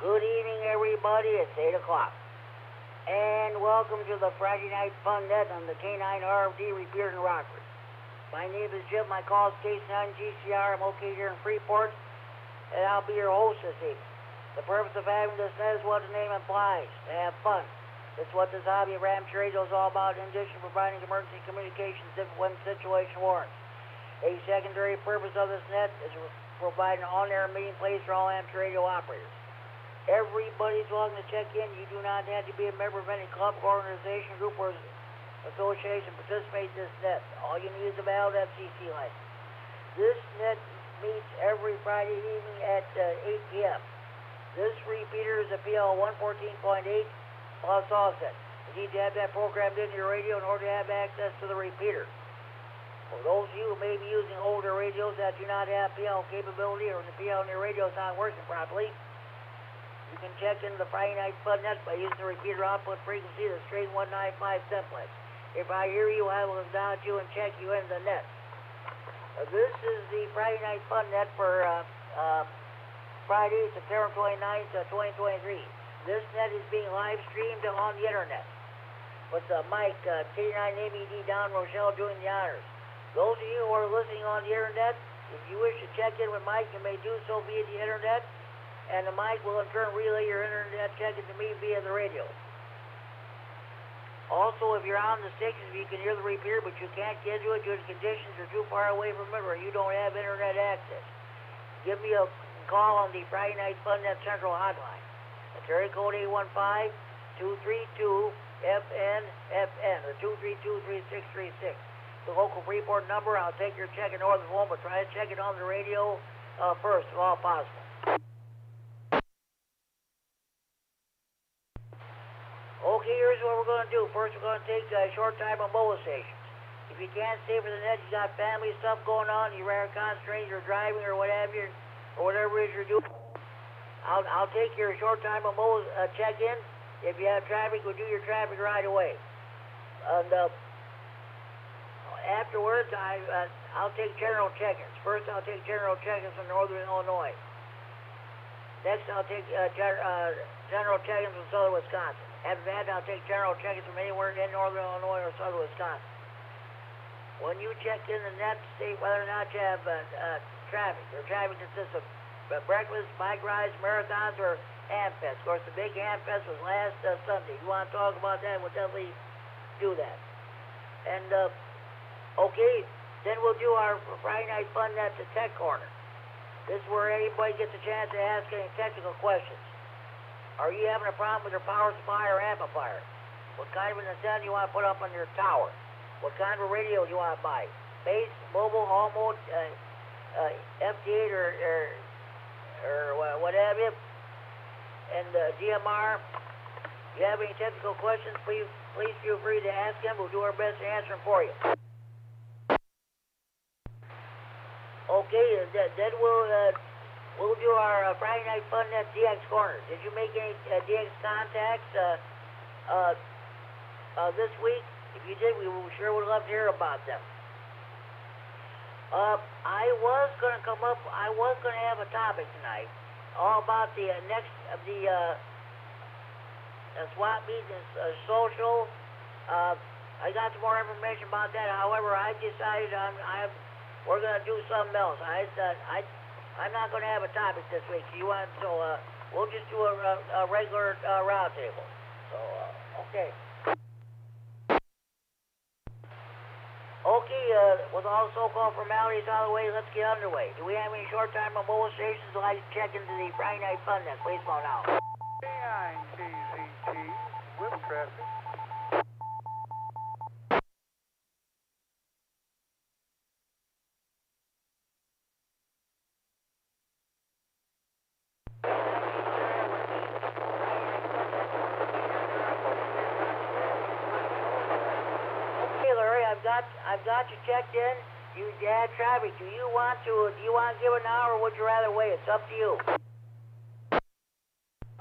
Good evening, everybody. It's 8 o'clock. And welcome to the Friday Night Fun Net on the K9RFD Repeater in Rockford. My name is Jim. My call is K9GCR. I'm located here in Freeport, and I'll be your host this evening. The purpose of having this net is what the name implies, to have fun. It's what this hobby of amateur radio is all about, in addition to providing emergency communications if when the situation warrants. A secondary purpose of this net is to provide an on-air meeting place for all amateur radio operators. Everybody's welcome to check in. You do not have to be a member of any club, organization, group, or association to participate in this net. All you need is a valid FCC license. This net meets every Friday evening at 8 p.m. This repeater is a PL 114.8 plus offset. You need to have that programmed into your radio in order to have access to the repeater. For those of you who may be using older radios that do not have PL capability, or the PL in your radio is not working properly, you can check into the Friday Night Fun Net by using the repeater output frequency of the straight 195 simplex. If I hear you, I will acknowledge you and check you into the net. This is the Friday Night Fun Net for Friday, September 29th, 2023. This net is being live streamed on the internet with Mike, KD9MED down Rochelle doing the honors. Those of you who are listening on the internet, if you wish to check in with Mike, you may do so via the internet, and the mic will in turn relay your internet check-in to me via the radio. Also, if you're on the stations, you can hear the repeater, but you can't get to it due to conditions are too far away from it, or you don't have internet access. Give me a call on the Friday Night Fun Net Central Hotline. It's area code 815-232-FN-FN, or 232-3636. The local Freeport number. I'll take your check in over the phone, but try to check it on the radio first, if all possible. Okay, here's what we're going to do. First, we're going to take a short time on mobilizations. If you can't stay for the net, you got family stuff going on, you're rather concentrated, you're driving or what have you, or whatever it is you're doing, I'll take your short time on check-in. If you have traffic, we'll do your traffic right away. And afterwards, I'll take general check-ins. First, I'll take general check-ins from northern Illinois. Next, I'll take general check-ins from southern Wisconsin. After that, I'll take general check-ins from anywhere in northern Illinois or southern Wisconsin. When you check in the net, state whether or not you have traffic. Your traffic consists of breakfast, bike rides, marathons, or Hamfest. Of course, the big Hamfest was last Sunday. If you want to talk about that, we'll definitely do that. And, okay, then we'll do our Friday Night Fun Net to Tech Corner. This is where anybody gets a chance to ask any technical questions. Are you having a problem with your power supply or amplifier? What kind of an antenna do you want to put up on your tower? What kind of a radio do you want to buy? Base, mobile, all mode, FT8 or what have you? And DMR. If you have any technical questions, please feel free to ask them. We'll do our best to answer them for you. Okay, then we'll do our Friday Night Fun Net DX Corner. Did you make any DX contacts this week? If you did, we sure would love to hear about them. I was going to have a topic tonight, all about the swap meet and social. I got some more information about that. However, I decided we're going to do something else. I'm not going to have a topic this week. So we'll just do a regular round table. So, okay. Okay, with all so-called formalities out of the way, let's get underway. Do we have any short time on mobile stations that like to check into the Friday Night Fun Net? Please phone out. K9KZT with traffic. I've got you checked in. You had traffic. Do you want to give it now, or would you rather wait? It's up to you.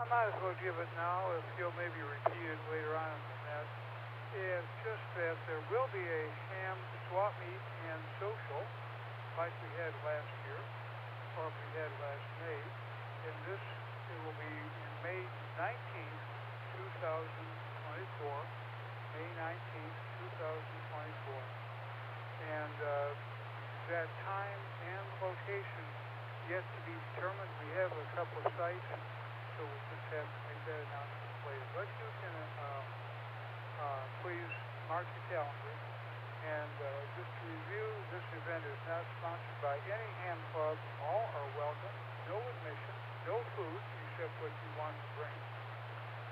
I might as well give it now if you'll maybe repeat it later on in the net. It's just that there will be a ham swap meet and social like we had last year, or we had last May, and this it will be in 19th, 2024. May 19th, 2024. And that time and location yet to be determined. We have a couple of sites, so we'll just have to make that announcement later. But you can please mark your calendar. And just to review, this event is not sponsored by any ham club. All are welcome. No admission, no food except what you want to bring.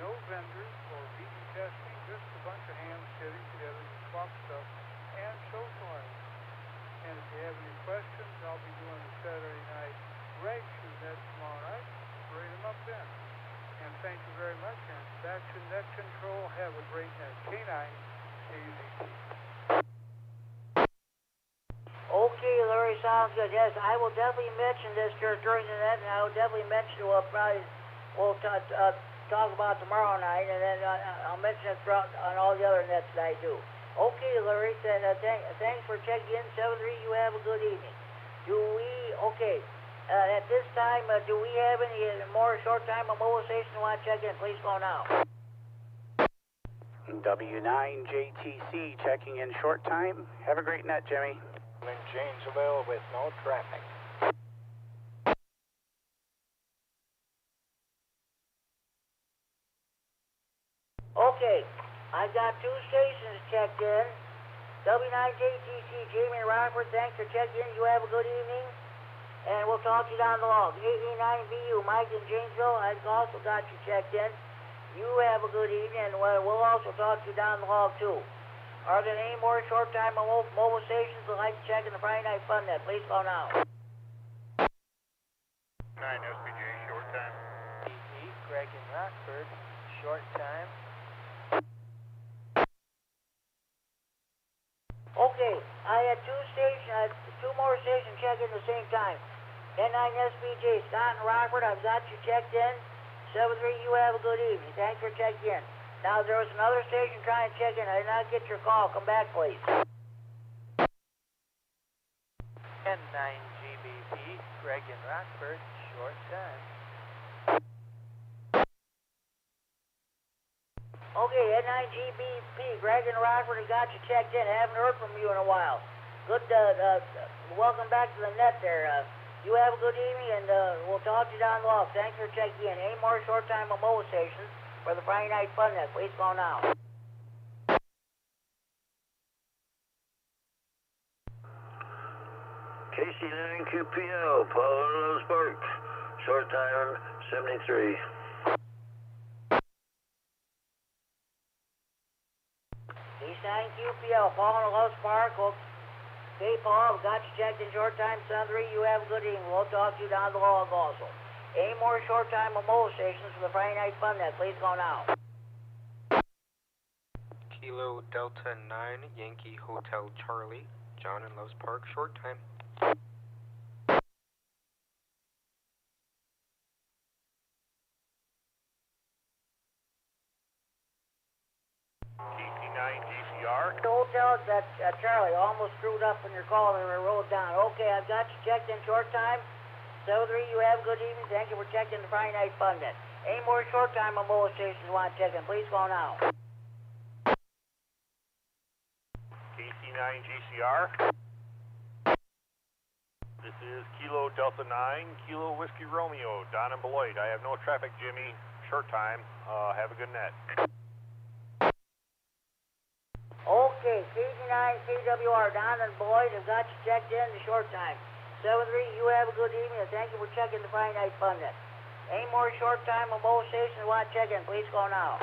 No vendors or vegan testing, just a bunch of hams getting together to swap stuff and socialize. And if you have any questions, I'll be doing the Saturday night reg shoot net tomorrow night. Bring them up then. And thank you very much. And back to net control. Have a great net. K9RFD. Okay, Larry, sounds good. Yes, I will definitely mention this during the net, and I will definitely mention we'll talk about tomorrow night, and then I'll mention it throughout on all the other nets that I do. Okay, Larry, thanks for checking in. 7-3, you have a good evening. At this time, do we have any more short-time mobilization you want to check in? Please go now. W9JTC checking in short time. Have a great net, Jimmy. In Janesville with no traffic. Okay, I got 2 stations checked in. W9JTC, Jamie and Rockford, thanks for checking in. You have a good evening. And we'll talk to you down the log. KD9MED, Mike in Janesville, I've also got you checked in. You have a good evening, and we'll also talk to you down the log, too. Are there any more short-time mobilizations that like to check in the Friday Night Fun Net? Please go now. 9 SPJ, short time. Greg in Rockford, short time. Okay, I had 2 more stations check in at the same time. K9 SPJ, Scott and Rockford, I've got you checked in. 7-3, you have a good evening. Thanks for checking in. Now, there was another station trying to check in. I did not get your call. Come back, please. N9GBP, Greg in Rockford, short time. Okay, N9GBP, Greg in Rockford, I got you checked in. I haven't heard from you in a while. Good, welcome back to the net there. You have a good evening, and we'll talk to you down the log. Thanks for checking in. Any more short-time mobilizations for the Friday Night Fun Net? Please go now. KC9QPL, Paulo Sparks, short time 73. KC9QPL, Paul and Lowe's Park. Okay, Paul, got you checked in short time 7-3. You have a good evening. We'll talk to you down the log also. Any more short time mobilizations for the Friday Night Fun Net? Please go now. Kilo Delta 9, Yankee Hotel Charlie, John and Lowe's Park, short time. KT9GCR. The hotel that Charlie almost screwed up in your call and wrote down. Okay, I've got you checked in short time. 7-3, you have a good evening. Thank you for checking the Friday Night Fun Net. Any more short time mobilizations you want to check in? Please go now. KT9GCR. This is Kilo Delta 9, Kilo Whiskey Romeo, Don and Beloit. I have no traffic, Jimmy. Short time. Have a good net. Okay, KD9KWR, Don and Beloit have got you checked in the short time. 7-3, you have a good evening, and thank you for checking the Friday Night Fun Net. Any more short time mobilizations you want to check in? Please go now.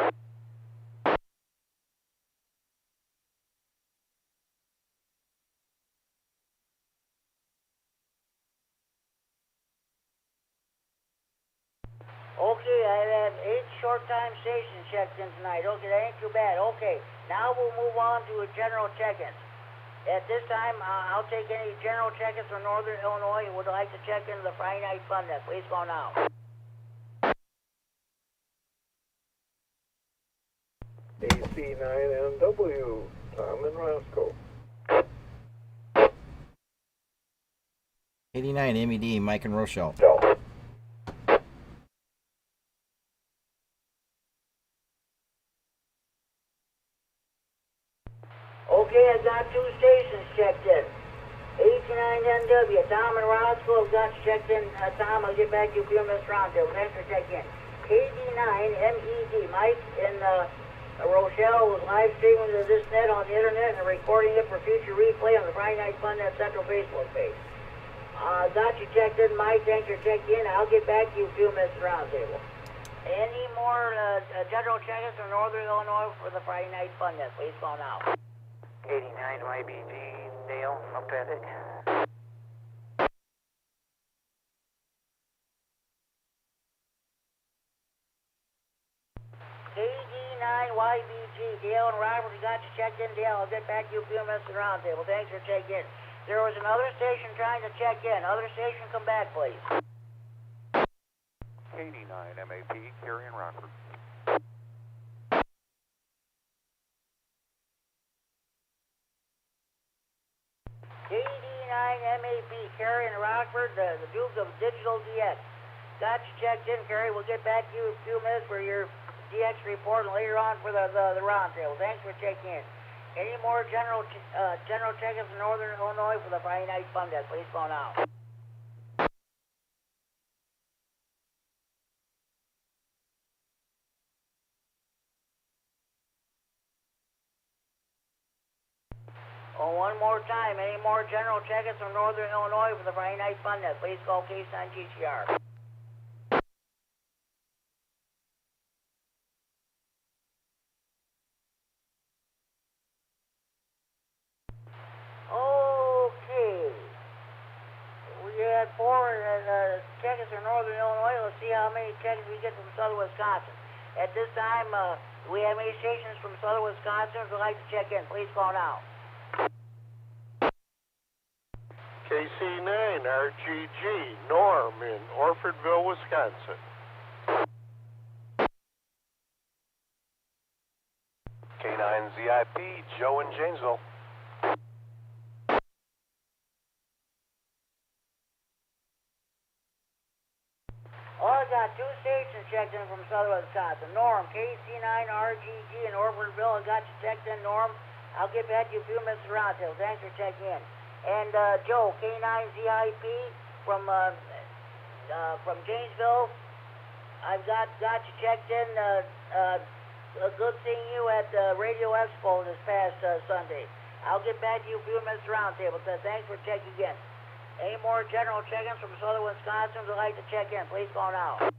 Okay, I have 8 short-time stations checked in tonight. Okay, that ain't too bad. Okay, now we'll move on to a general check-ins. At this time, I'll take any general check-ins from Northern Illinois who would like to check into the Friday Night Fun Net. Please go now. AC9NW, Tom and Roscoe. KD9MED, Mike and Rochelle. Okay, I got 2 stations checked in. 89NW, Tom and Roscoe have got you checked in. Tom, I'll get back to you a few minutes around there. Thanks for checking in. KD9MED, Mike in Rochelle was live streaming to this net on the internet and recording it for future replay on the Friday Night Fun Net Central Facebook page. Got you checked in, Mike. Thanks for checking in. I'll get back to you a few minutes around table. Any more general check-ins from Northern Illinois for the Friday Night Fun Net? Please call now. KD9MED, Dale, Mopedic. KD9YBG, Dale and Robert, we got you checked in. Dale, I'll get back to you a few minutes at the round table. Thanks for checking in. There was another station trying to check in. Other station, come back, please. KD9MED, Carrion Rockford. KD9MED, Carrion Rockford, the Duke of Digital DX. Got you checked in, Carrie. We'll get back to you in a few minutes for your DX report and later on for the round table. Thanks for checking in. Any more general check-ins in Northern Illinois for the Friday Night Fun Net? Please call now. Oh, one more time. Any more general check-ins from Northern Illinois for the Friday Night Fun Net? Please call K9 GCR. Okay. We had 4 check-ins from Northern Illinois. Let's see how many check-ins we get from Southern Wisconsin. At this time, we have many stations from Southern Wisconsin who'd like to check in. Please call now. KC9RGG, Norm in Orfordville, Wisconsin. K9ZIP, Joe in Janesville. Oh, I got 2 stations checked in from Southern Wisconsin. Norm, KC9RGG in Orfordville. I got you checked in, Norm. I'll get back to you a few minutes around till. Thanks for checking in. And Joe, K9ZIP from Janesville. I've got you checked in. Good seeing you at Radio Expo this past Sunday. I'll get back to you a few minutes around table. Thanks for checking in. Any more general check-ins from Southern Wisconsin who'd like to check in? Please call now.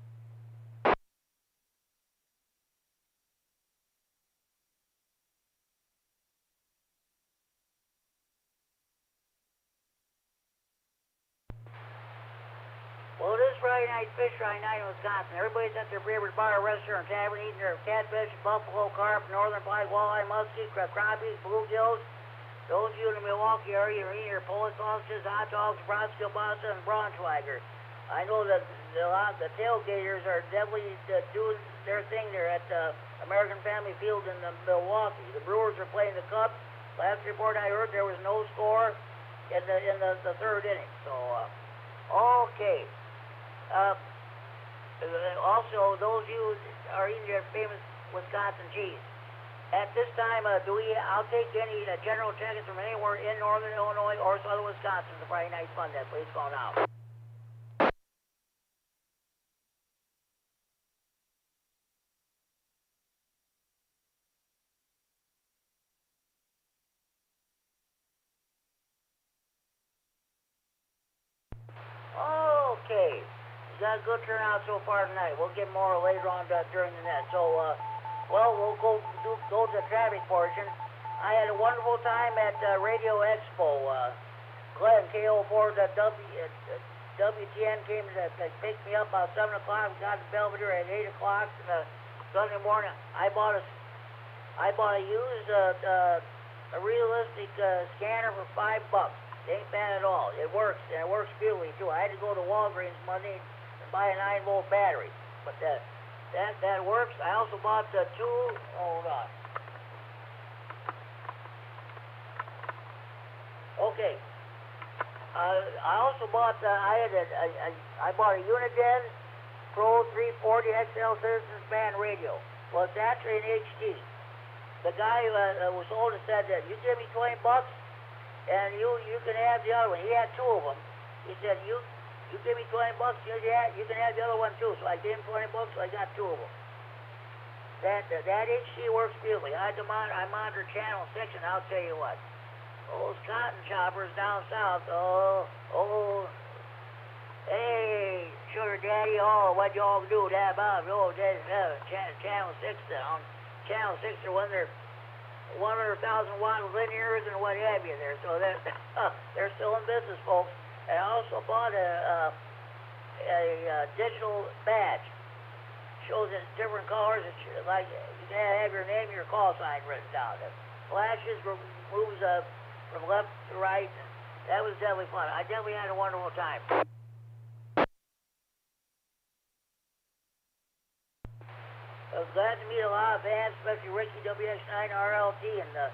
Well, it is Friday night, fish fry night in Wisconsin. Everybody's at their favorite bar, restaurant, tavern, eating their catfish, buffalo, carp, northern pike, walleye, muskie, crappies, bluegills. Those of you in the Milwaukee area are eating your Polish sausages, hot dogs, brats, kielbasa, and Braunschweiger. I know that the tailgaters are definitely doing their thing there at American Family Field in Milwaukee. The Brewers are playing the Cubs. Last report I heard, there was no score in the 3rd inning. So, okay. Also, those of you are eating your famous Wisconsin cheese. At this time, I'll take any general check-ins from anywhere in Northern Illinois or Southern Wisconsin for Friday Night Fun Net. Please call now. Okay. We got a good turnout so far tonight. We'll get more later on during the net. So, well, we'll go to the traffic portion. I had a wonderful time at Radio Expo. Glenn, KO4 WTN came to pick me up about 7 o'clock. We got to Belvedere at 8 o'clock Sunday morning. I bought a used a realistic scanner for $5. It ain't bad at all. It works, and it works beautifully too. I had to go to Walgreens Monday and buy a 9-volt battery, but that works. I also bought 2. Hold on. Okay. I also bought. I bought a Uniden Pro 340 XL Citizen Span radio. Well, it's actually an HD. the guy was sold and said that you give me $20 and you can have the other one. He had two of them. He said you give me $20, you can have the other one too. So I gave him $20, so I got two of them. That HC works beautifully. I monitor channel 6, and I'll tell you what. Those cotton choppers down south, hey, sugar daddy, what y'all do that about? Channel 6 down. Channel 6 are when they're 100,000 watt linears and what have you there. So they're still in business, folks. And I also bought a digital badge. Shows in different colors. It's like you can have your name and your call sign written down. It flashes, moves from left to right. That was definitely fun. I definitely had a wonderful time. I was glad to meet a lot of fans, especially Ricky W9AXD and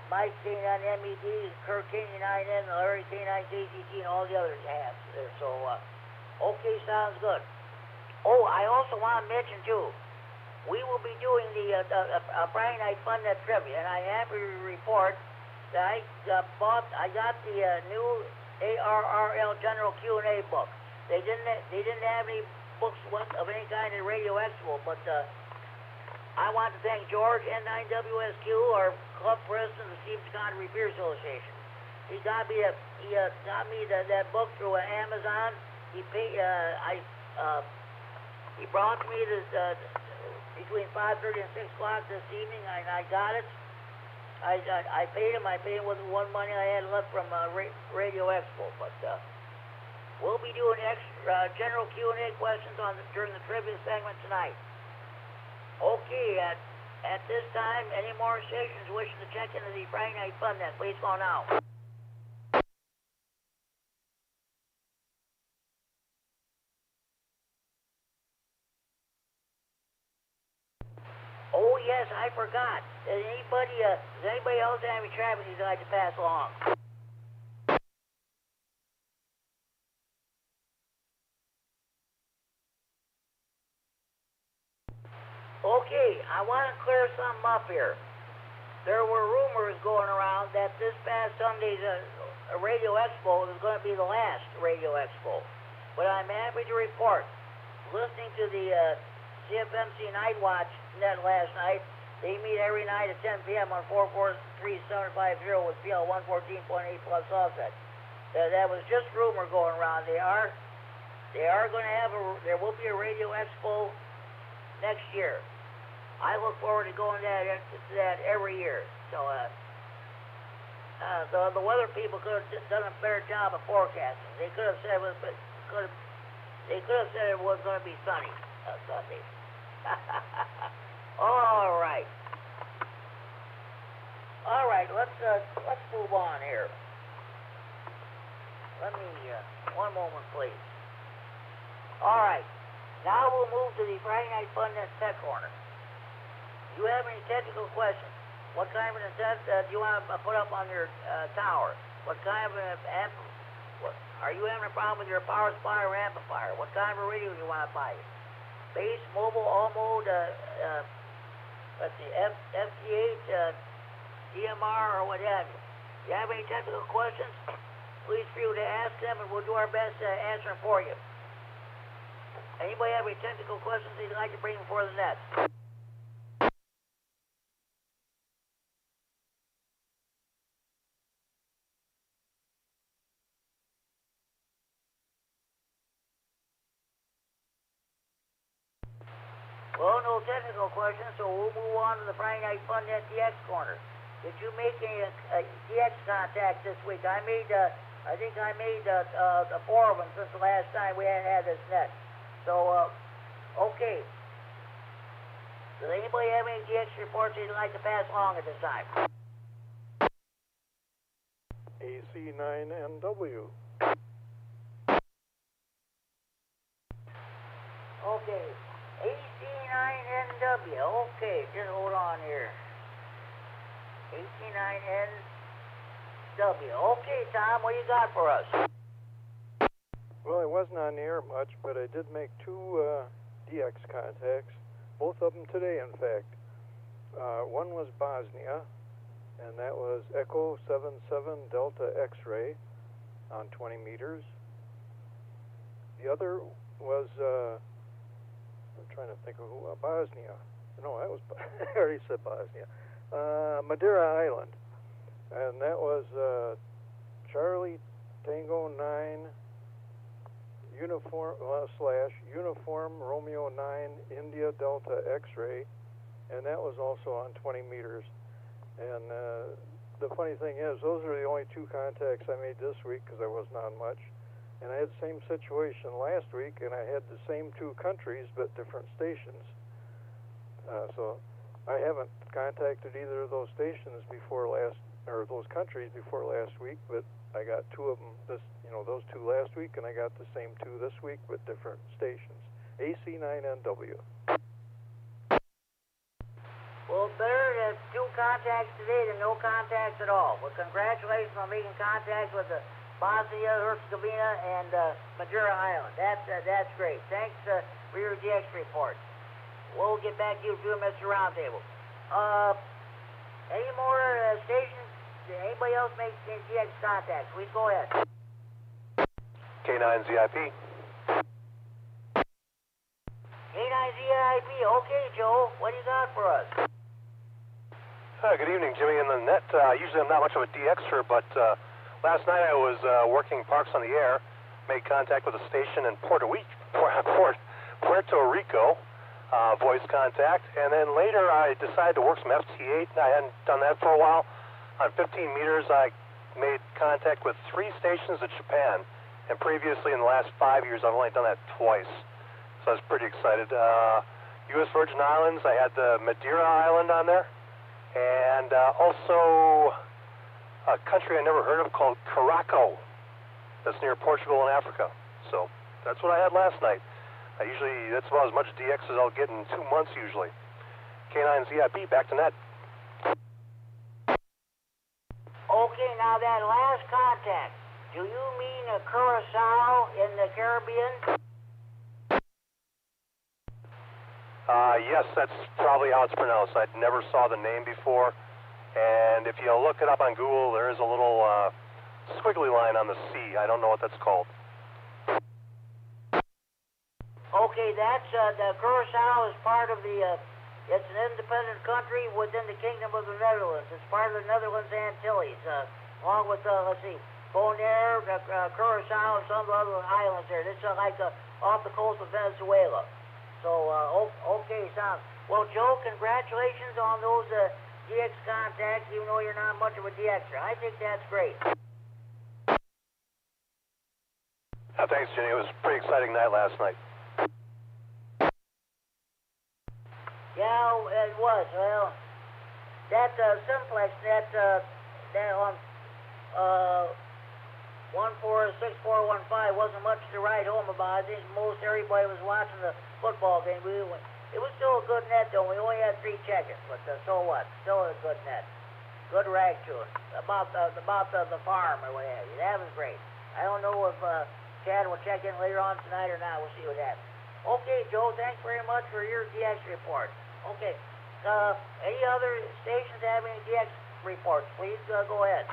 Mike K9MED, Kurt KD9MED, Larry K9KCT, and all the others have there. So, okay, sounds good. Oh, I also want to mention too, we will be doing the Friday Night Fun Net Trivia, and I'm happy to report that I got the new ARRL General Q&A book. They didn't have any books of any kind in Radio Expo, but I want to thank George N9WSQ, our club president of the Stevens County Repeater Association. He got me that book through Amazon. He brought me this between 5:30 and 6 o'clock this evening, and I got it. I paid him. I paid him with the one money I had left from Radio Expo. But we'll be doing extra general Q&A questions during the trivia segment tonight. Okay, at this time, any more stations wishing to check into the Friday Night Fun Net, please call now. Oh yes, I forgot. Does anybody else have any traffic you'd like to pass along? Okay, I want to clear something up here. There were rumors going around that this past Sunday's Radio Expo is going to be the last Radio Expo. But I'm happy to report, listening to the CFMC Night Watch net last night, they meet every night at 10 p.m. on 443-750 with PL 114.8 plus offset. That was just rumor going around. They are going to have there will be a Radio Expo next year. I look forward to going to that every year. So the weather people could have done a better job of forecasting. They could have said it was going to be sunny Sunday. All right. Let's move on here. Let me one moment, please. All right. Now we'll move to the Friday Night Fun Net Tech Corner. Do you have any technical questions? What kind of an antenna do you want to put up on your tower? What kind of an are you having a problem with your power supply or amplifier? What kind of a radio do you want to buy? Base, mobile, all mode, let's see, FT8, DMR, or what have you. If you have any technical questions, please feel free to ask them, and we'll do our best to answer them for you. Anybody have any technical questions they'd like to bring before the net? Well, no technical questions, so we'll move on to the Friday Night Fun Net DX Corner. Did you make any DX contact this week? I think I made 4 of them since the last time we had this net. So, okay. Does anybody have any DX reports they'd like to pass along at this time? AC9NW. Okay. AC9NW. Okay, just hold on here. AC9NW. Okay, Tom, what you got for us? Well, I wasn't on the air much, but I did make 2 DX contacts, both of them today, in fact. One was Bosnia, and that was Echo 77 Delta X-ray on 20 meters. The other was, I'm trying to think of who, Bosnia. No, that was, I already said Bosnia. Madeira Island, and that was Charlie Tango 9 uniform / uniform Romeo 9 India Delta X-ray, and that was also on 20 meters. And the funny thing is, those are the only two contacts I made this week because I wasn't on much. And I had the same situation last week, and I had the same two countries but different stations. So I haven't contacted either of those stations before last, or those countries before last week, but I got two of them those two last week, and I got the same two this week but different stations. AC9NW. Well, better to have two contacts today than no contacts at all. Well, congratulations on making contact with the Bosnia, Herzegovina, and Madeira Island. That's great. Thanks for your DX report. We'll get back to you through Mr. Roundtable. Any more stations? Did anybody else make DX contacts? Please go ahead. K9ZIP. K9ZIP. Okay, Joe. What do you got for us? Good evening, Jimmy in the net. Usually I'm not much of a DXer, but last night I was working Parks on the Air, made contact with a station in Puerto Rico, voice contact, and then later I decided to work some FT8. I hadn't done that for a while. On 15 meters, I made contact with 3 stations in Japan, and previously in the last 5 years, I've only done that twice. So I was pretty excited. U.S. Virgin Islands, I had the Madeira Island on there, and also a country I never heard of called Caraco. That's near Portugal and Africa. So that's what I had last night. That's about as much DX as I'll get in 2 months usually. K9ZIP, back to net. Okay, now that last contact, do you mean Curacao in the Caribbean? Yes, that's probably how it's pronounced. I never saw the name before, and if you look it up on Google, there is a little squiggly line on the C. I don't know what that's called. Okay, that's the Curacao is part of the. It's an independent country within the Kingdom of the Netherlands. It's part of the Netherlands Antilles, along with let's see, Bonaire, Curacao, and some of the other islands there. This is like off the coast of Venezuela. So okay, sounds well, Joe. Congratulations on those DX contacts. Even though you're not much of a DXer, I think that's great. Thanks, Jenny. It was a pretty exciting night last night. Yeah, it was. Well, that simplex, that on 146415 wasn't much to write home about. I think most everybody was watching the football game. It was still a good net, though. We only had 3 checkers, but so what? Still a good net. Good rag to it. About the farm or what have you. That was great. I don't know if Chad will check in later on tonight or not. We'll see what happens. Okay, Joe, thanks very much for your DX report. Okay, any other stations have any DX reports? Please go ahead.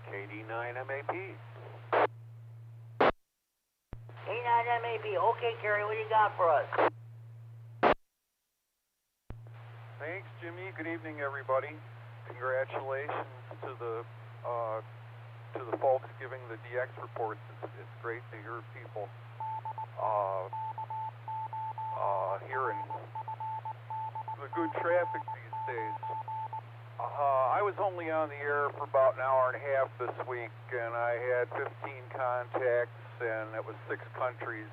KD9MED. K9MED. Okay, Kerry, what do you got for us? Thanks, Jimmy. Good evening, everybody. Congratulations to the folks giving the DX reports. It's great to hear people hearing the good traffic these days. I was only on the air for about an hour and a half this week, and I had 15 contacts, and it was 6 countries,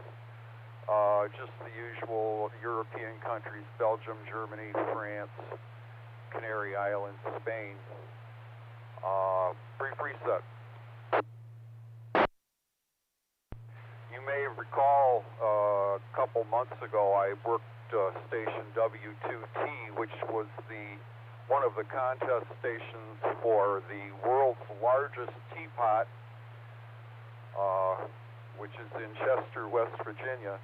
just the usual European countries: Belgium, Germany, France, Canary Islands, Spain. Brief reset. You may recall a couple months ago I worked station W2T, which was one of the contest stations for the world's largest teapot, which is in Chester, West Virginia.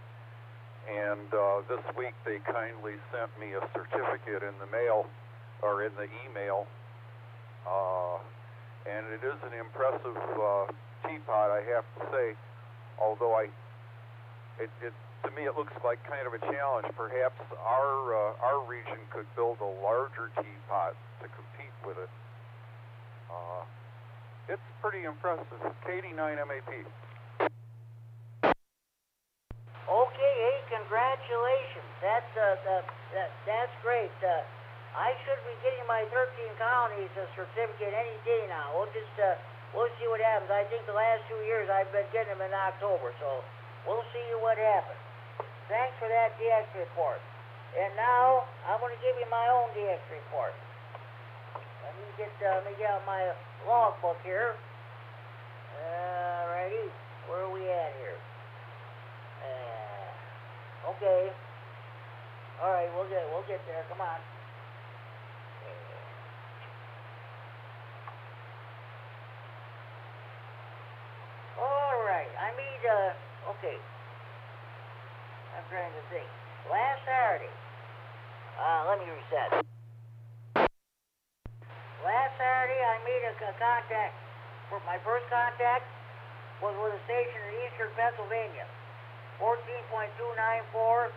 And this week they kindly sent me a certificate in the mail, or in the email. And it is an impressive teapot, I have to say. Although to me it looks like kind of a challenge. Perhaps our region could build a larger teapot to compete with it. It's pretty impressive. KD9MED. Okay, hey, congratulations. That's great. I should be getting my 13 colonies a certificate any day now. We'll see what happens. I think the last 2 years I've been getting them in October, so we'll see what happens. Thanks for that DX report. And now I'm going to give you my own DX report. Let me get out my logbook here. Alrighty, where are we at here? Okay. All right, we'll get there. Come on. All right. Okay. I'm trying to think. Last Saturday. Let me reset. Last Saturday, I made a contact. My first contact was with a station in eastern Pennsylvania. 14.294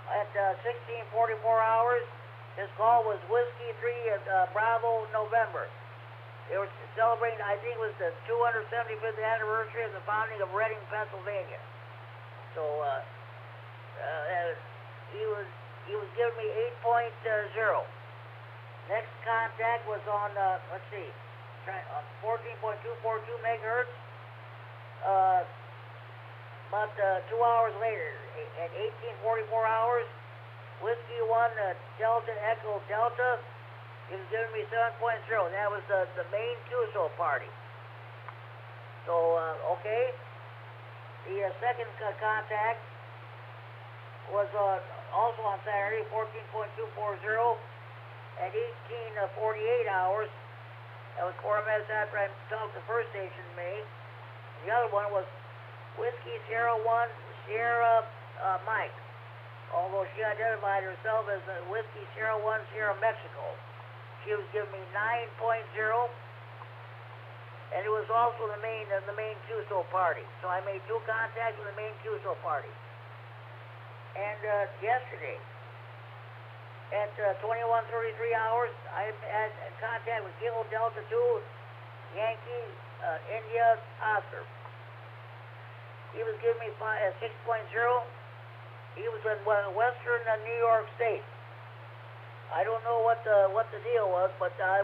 at 16:44 hours. This call was Whiskey 3 at Bravo, November. They were celebrating, I think it was the 275th anniversary of the founding of Reading, Pennsylvania. So he was giving me 8.0. Next contact was on let's see, on 14.242 megahertz. About 2 hours later, at 18:44 hours, Whiskey 1 Delta Echo Delta, he was giving me 7.0. That was the main QSO party. So, okay. The second contact was also on Saturday, 14.240 at 18:48 hours. That was 4 minutes after I talked to the first station in May. The other one was Whiskey Sierra 1 Sierra Mike, although she identified herself as Whiskey Sierra 1 Sierra Mexico. She was giving me 9.0, and it was also the main QSO party. So I made 2 contacts with the main QSO party. And yesterday, at 21:33 hours, I had contact with Kilo Delta 2 Yankee India Oscar. He was giving me 6.0. He was in western New York State. I don't know what the deal was, but I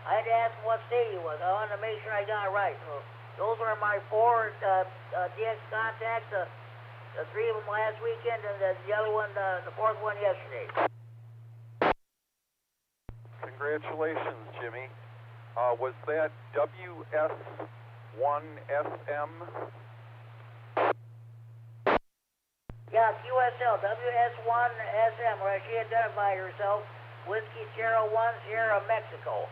had to ask him what state he was. I wanted to make sure I got it right. So those are my 4 DX contacts. The 3 of them last weekend, and the other one, the 4th one yesterday. Congratulations, Jimmy. Was that WS1SM? Yeah, QSL, WS1SM, where she identified herself, Whiskey Sierra 1 Sierra Mexico.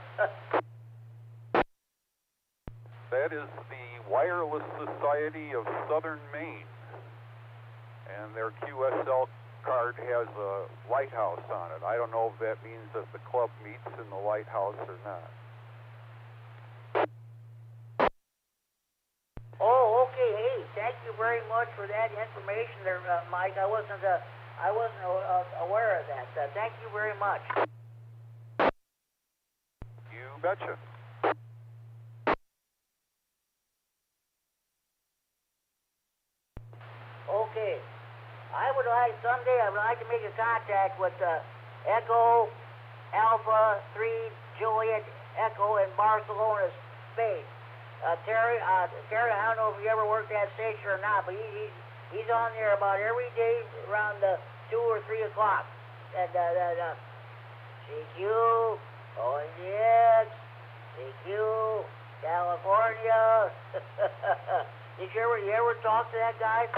That is the Wireless Society of Southern Maine. And their QSL card has a lighthouse on it. I don't know if that means that the club meets in the lighthouse or not. Oh, okay. Hey, thank you very much for that information there, Mike. I wasn't aware of that. Thank you very much. You betcha. Okay. I would like to make a contact with Echo Alpha 3 Juliet Echo in Barcelona, Spain. Terry, I don't know if you ever worked that station or not, but he's on there about every day around 2 or 3 o'clock. And CQ, ONDX, CQ, California. Did you ever talk to that guy?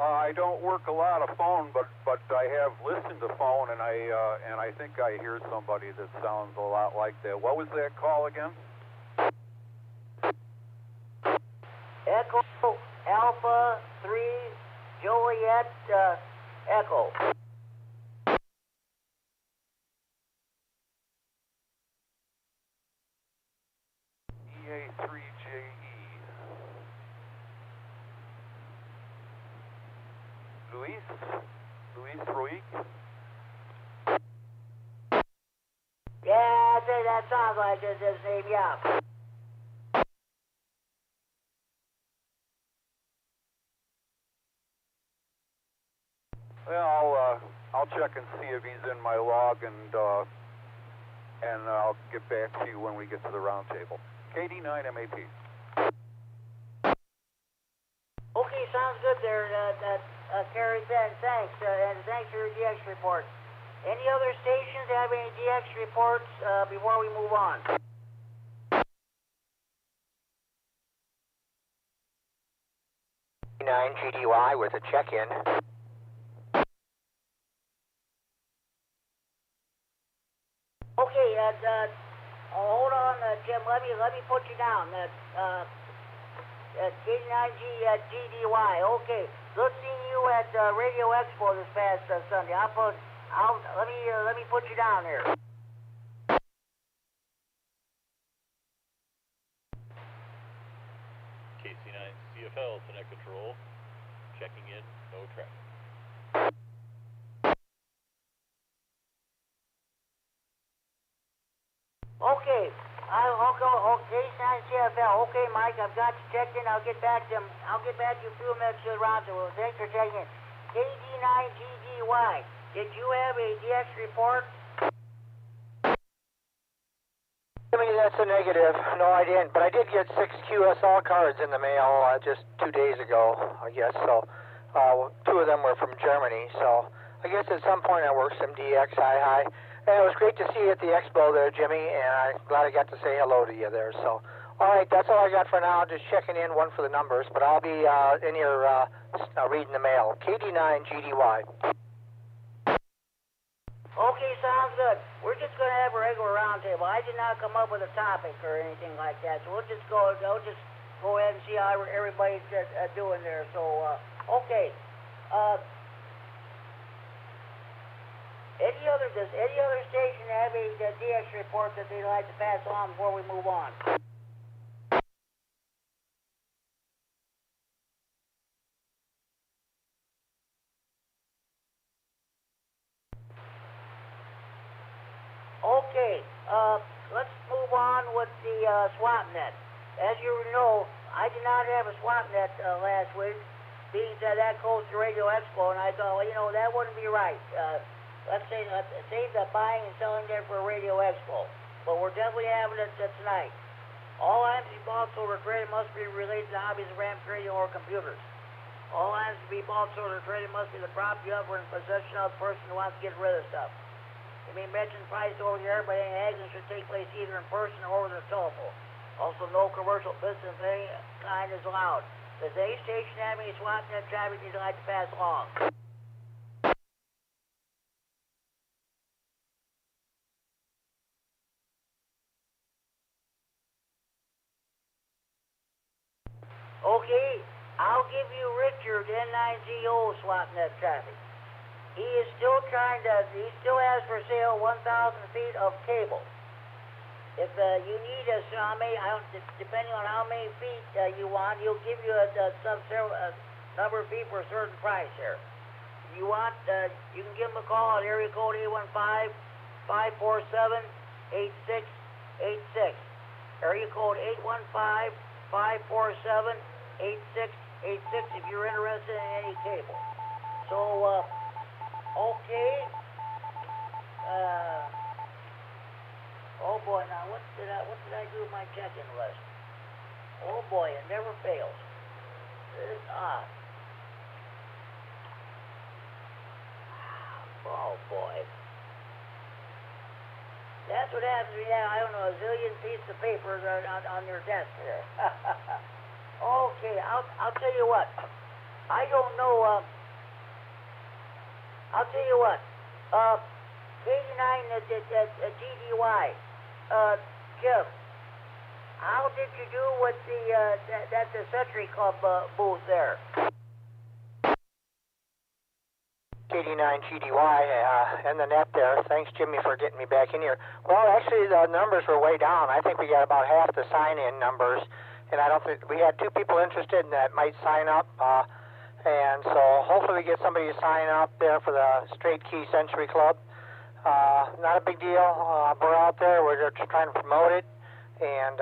I don't work a lot of phone, but I have listened to phone, and I think I hear somebody that sounds a lot like that. What was that call again? Echo Alpha Juliet, Echo. EA3JE. Luis Ruiz. Yeah, that sounds like his name, yeah. Well, I'll check and see if he's in my log, and I'll get back to you when we get to the round table. KD9MED. Okay, sounds good there, Kerry Ben. Thanks, and thanks for your DX report. Any other stations have any DX reports before we move on? K9GDY with a check-in. Okay, hold on, Jim. Let me put you down. K9GDY. Okay, good seeing you at Radio Expo this past Sunday. Let me put you down here. KC9CFL, Connect Control, checking in, no traffic. Okay, K9CFL. Okay, Mike, I've got you checked in. I'll get back to you a few minutes to the roundtable. Thanks for checking in. KD9GDY. Did you have a DX report? I mean, that's a negative. No, I didn't. But I did get 6 QSL cards in the mail just 2 days ago, I guess. So 2 of them were from Germany. So I guess at some point I worked some DX. Hi. And it was great to see you at the expo there, Jimmy. And I'm glad I got to say hello to you there. So, all right, that's all I got for now. Just checking in, one for the numbers. But I'll be in here reading the mail. KD9GDY. Okay, sounds good. We're just going to have a regular roundtable. I did not come up with a topic or anything like that, so we'll just go ahead and see how everybody's doing there. So, okay. Does any other station have a DX report that they'd like to pass on before we move on? Okay, let's move on with the SwapNet. As you know, I did not have a SwapNet last week, being that goes to Radio Expo, and I thought, well, that wouldn't be right. Let's save the buying and selling there for Radio Expo. But we're definitely having it tonight. All items to be bought, sold, or traded must be related to hobbies of RAM trading or computers. All items to be bought, sold, or traded must be the property of or in possession of the person who wants to get rid of stuff. It may mention price over the air, but any haggling should take place either in person or over the telephone. Also, no commercial business of any kind is allowed. Does any station have any SwapNet traffic you'd like to pass along? Okay, I'll give you Richard, N9ZO SwapNet traffic. He still has for sale 1,000 feet of cable. If you need depending on how many feet you want, he'll give you a number of feet for a certain price here. If you want, you can give him a call at area code 815-547-8686. Area code 815-547-8686 if you're interested in any cable. So, okay. Oh boy, now what did I do with my check-in list? Oh boy, it never fails. It's odd. Oh boy. That's what happens when you have, I don't know, a zillion pieces of paper on your desk there. Okay, I'll tell you what. I don't know, I'll tell you what. KD9GDY. Jim, how did you do with the Century Club booth there? KD9GDY and the net there. Thanks, Jimmy, for getting me back in here. Well, actually, the numbers were way down. I think we got about half the sign-in numbers, and I don't think we had 2 people interested in that might sign up. And so hopefully we get somebody to sign up there for the Straight Key Century Club. Not a big deal. We're out there. We're just trying to promote it. And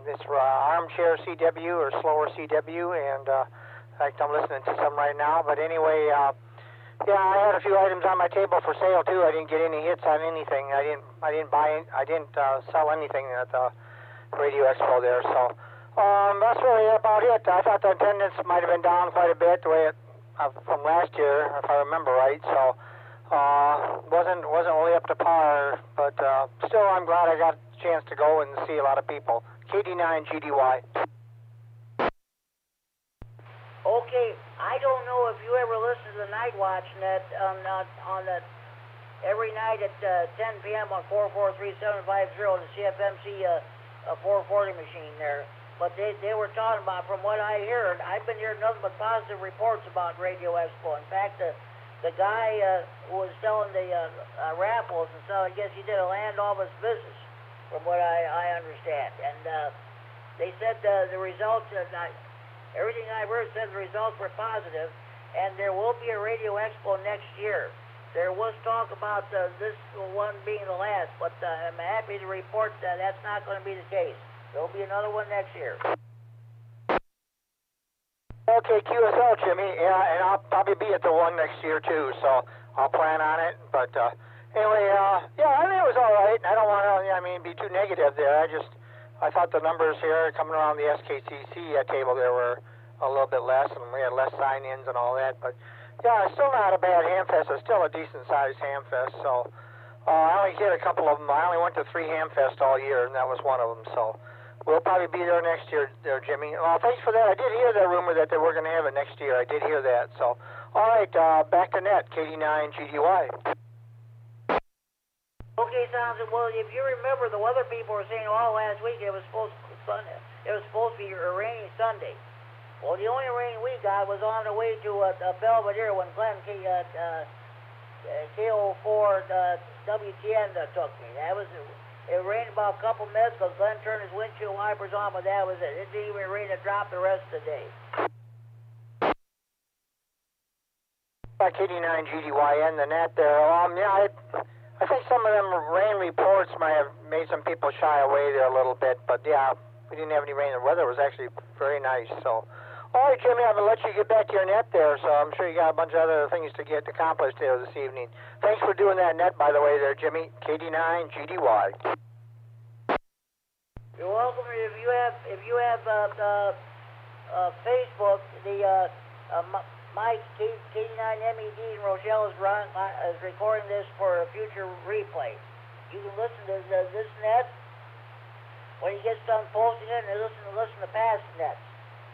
it's armchair CW or slower CW. And in fact, I'm listening to some right now. But anyway, yeah, I had a few items on my table for sale too. I didn't get any hits on anything. I didn't sell anything at the Radio Expo there. So that's really about it. I thought the attendance might have been down quite a bit the way from last year, if I remember right. So wasn't really up to par. But still, I'm glad I got a chance to go and see a lot of people. KD9GDY. Okay, I don't know if you ever listen to the Night Watch net on the every night at 10 p.m. on 443-750, the CFMC 440 machine there. But they were talking about, from what I heard, I've been hearing nothing but positive reports about Radio Expo. In fact, the guy who was selling the raffles and so I guess he did a land office business, from what I understand. And they said the results. Everything I've heard said the results were positive, and there will be a Radio Expo next year. There was talk about this one being the last, but I'm happy to report that that's not going to be the case. There will be another one next year. Okay, QSL, Jimmy. Yeah, and I'll probably be at the one next year too, so I'll plan on it. But anyway, yeah, I mean it was all right. I don't want to, be too negative there. I thought the numbers here coming around the SKCC table there were a little bit less, and we had less sign-ins and all that. But yeah, it's still not a bad hamfest. It's still a decent-sized hamfest. So I only hit a couple of them. I only went to 3 hamfests all year, and that was one of them. So we'll probably be there next year, there, Jimmy. Well, thanks for that. I did hear that rumor that they were going to have it next year. I did hear that. So all right, back to net, KD9GDY. Okay, sounds good. Well, if you remember, the weather people were saying all last week it was supposed to be raining Sunday. Well, the only rain we got was on the way to Belvedere when Glenn K04 WTN took me. It rained about a couple minutes because Glenn turned his windshield wipers on, but that was it. It didn't even rain a drop the rest of the day. KD9GDY and the net there. Yeah, I think some of them rain reports might have made some people shy away there a little bit, but yeah, we didn't have any rain. The weather was actually very nice. So, all right, Jimmy, I'm going to let you get back to your net there, so I'm sure you got a bunch of other things to get accomplished there this evening. Thanks for doing that net, by the way, there, Jimmy. KD9GDY. You're welcome. If you have Facebook, the Mike K9MED in Rochelle is recording this for a future replay. You can listen to this net when he gets done posting it, and listen to past nets.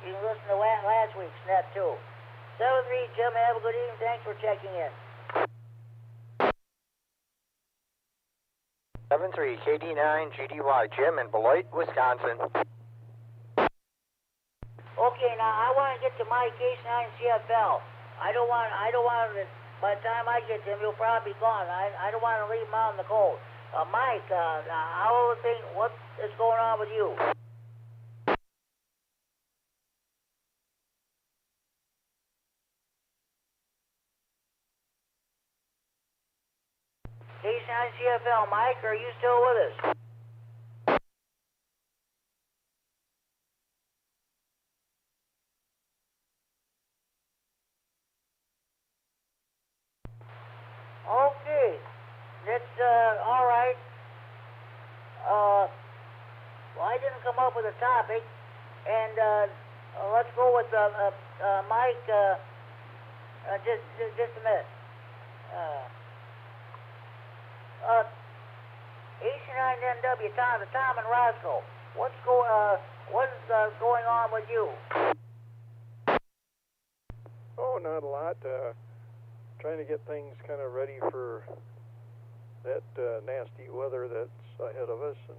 You can listen to last week's net too. 73 Jim, have a good evening. Thanks for checking in. 73 KD9GDY, Jim in Beloit, Wisconsin. Okay, now I want to get to my case 9 CFL. I don't want to, by the time I get to him, he'll probably be gone. I don't want to leave him out in the cold. Mike, what is going on with you? Case 9 CFL, Mike, are you still with us? Okay, that's all right. Well, I didn't come up with a topic, and let's go with Mike. Just a minute. H9NW, Tom and Roscoe. What is going on with you? Oh, not a lot. Trying to get things kind of ready for that nasty weather that's ahead of us, and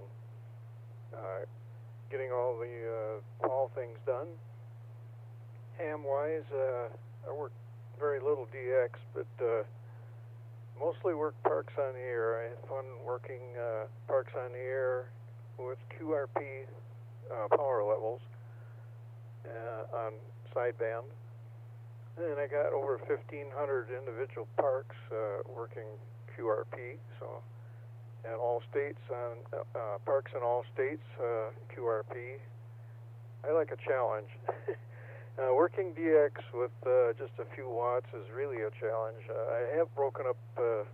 getting all the fall things done. Ham-wise, I worked very little DX, but mostly work parks on the air. I had fun working parks on the air with QRP power levels on sideband. And I got over 1,500 individual parks working QRP, so, and all states on parks in all states QRP. I like a challenge. Working DX with just a few watts is really a challenge. I have broken up a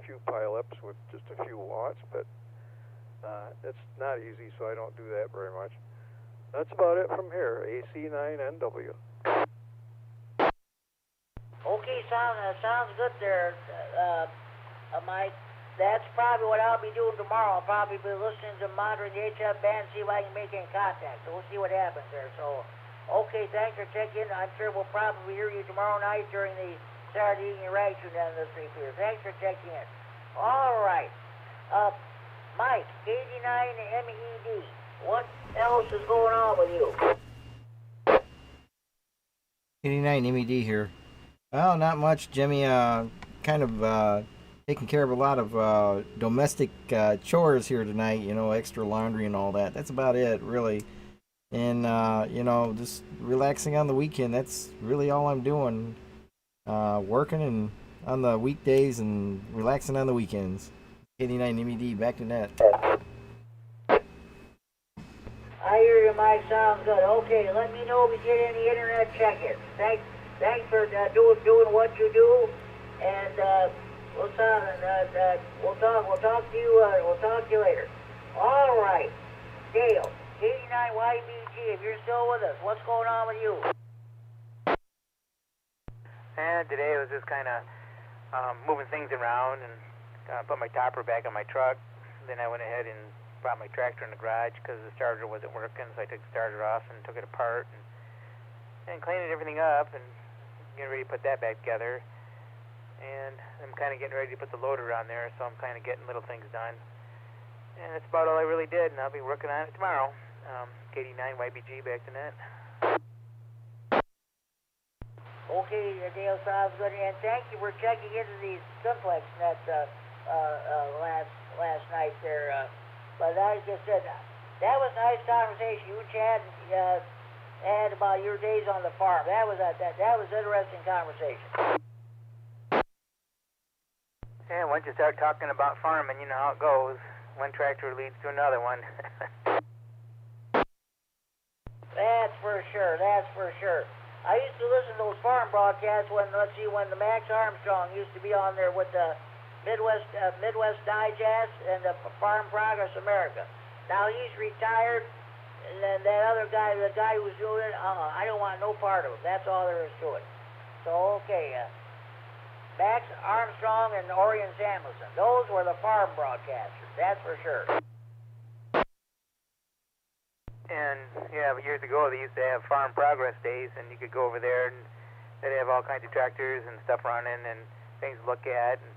few pileups with just a few watts, but it's not easy, so I don't do that very much. That's about it from here. AC9NW. Okay, sounds good there, Mike. That's probably what I'll be doing tomorrow. I'll probably be listening to monitoring the HF band, see if I can make any contact. So we'll see what happens there. So, okay, thanks for checking in. I'm sure we'll probably hear you tomorrow night during the Saturday evening reaction on this repeater. Thanks for checking in. All right. Mike, KD9MED, what else is going on with you? KD9MED here. Well, not much, Jimmy. Kind of taking care of a lot of domestic chores here tonight, you know, extra laundry and all that. That's about it, really. And, you know, just relaxing on the weekend. That's really all I'm doing. Working and on the weekdays and relaxing on the weekends. KD9MED, back to net. I hear you, Mike. Sounds good. Okay, let me know if you get any internet check-ins. Thanks for doing what you do, and we'll talk to you later. All right, Dale, KD9YBG, if you're still with us, what's going on with you? And today I was just kind of moving things around and put my topper back on my truck. Then I went ahead and brought my tractor in the garage because the starter wasn't working, so I took the starter off and took it apart and cleaned everything up and getting ready to put that back together. And I'm kind of getting ready to put the loader on there, so I'm kind of getting little things done. And that's about all I really did, and I'll be working on it tomorrow. KD9YBG, back to net. Okay, Dale, sounds good. And thank you for checking into these simplex nets last night there. But like I said, that was a nice conversation you had about your days on the farm. That was interesting conversation. Yeah, once you start talking about farming, you know how it goes. One tractor leads to another one. That's for sure. I used to listen to those farm broadcasts when the Max Armstrong used to be on there with the Midwest Digest and the Farm Progress America. Now he's retired, and then that other guy, the guy who was doing it, I don't want no part of it. That's all there is to it. So, okay, Max Armstrong and Orion Samuelson, those were the farm broadcasters, that's for sure. And, yeah, years ago they used to have Farm Progress Days, and you could go over there, and they'd have all kinds of tractors and stuff running and things to look at. And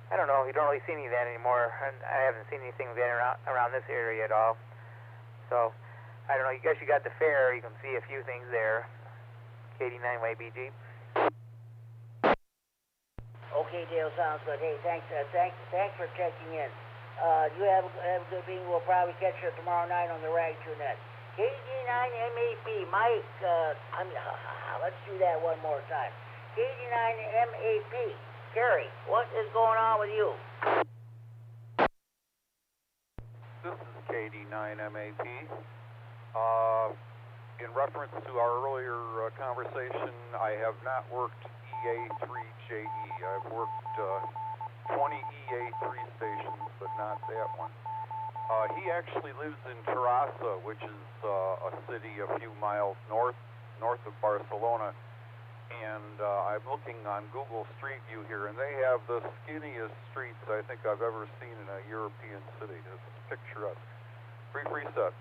I don't know, you don't really see any of that anymore. And I haven't seen anything of that around this area at all. So, I don't know, I guess you got the fair, you can see a few things there. KD9YBG. Okay, Dale, sounds good. Hey, thanks for checking in. You have a good meeting. We'll probably catch you tomorrow night on the Rag 2 Net. KD9MED, Mike, let's do that one more time. KD9MED, Kerry, what is going on with you? This is KD9MED. In reference to our earlier conversation, I have not worked EA3JE. I've worked 20 EA3 stations, but not that one. He actually lives in Terrassa, which is a city a few miles north of Barcelona. And I'm looking on Google Street View here, and they have the skinniest streets I think I've ever seen in a European city. It's picturesque. Free sets.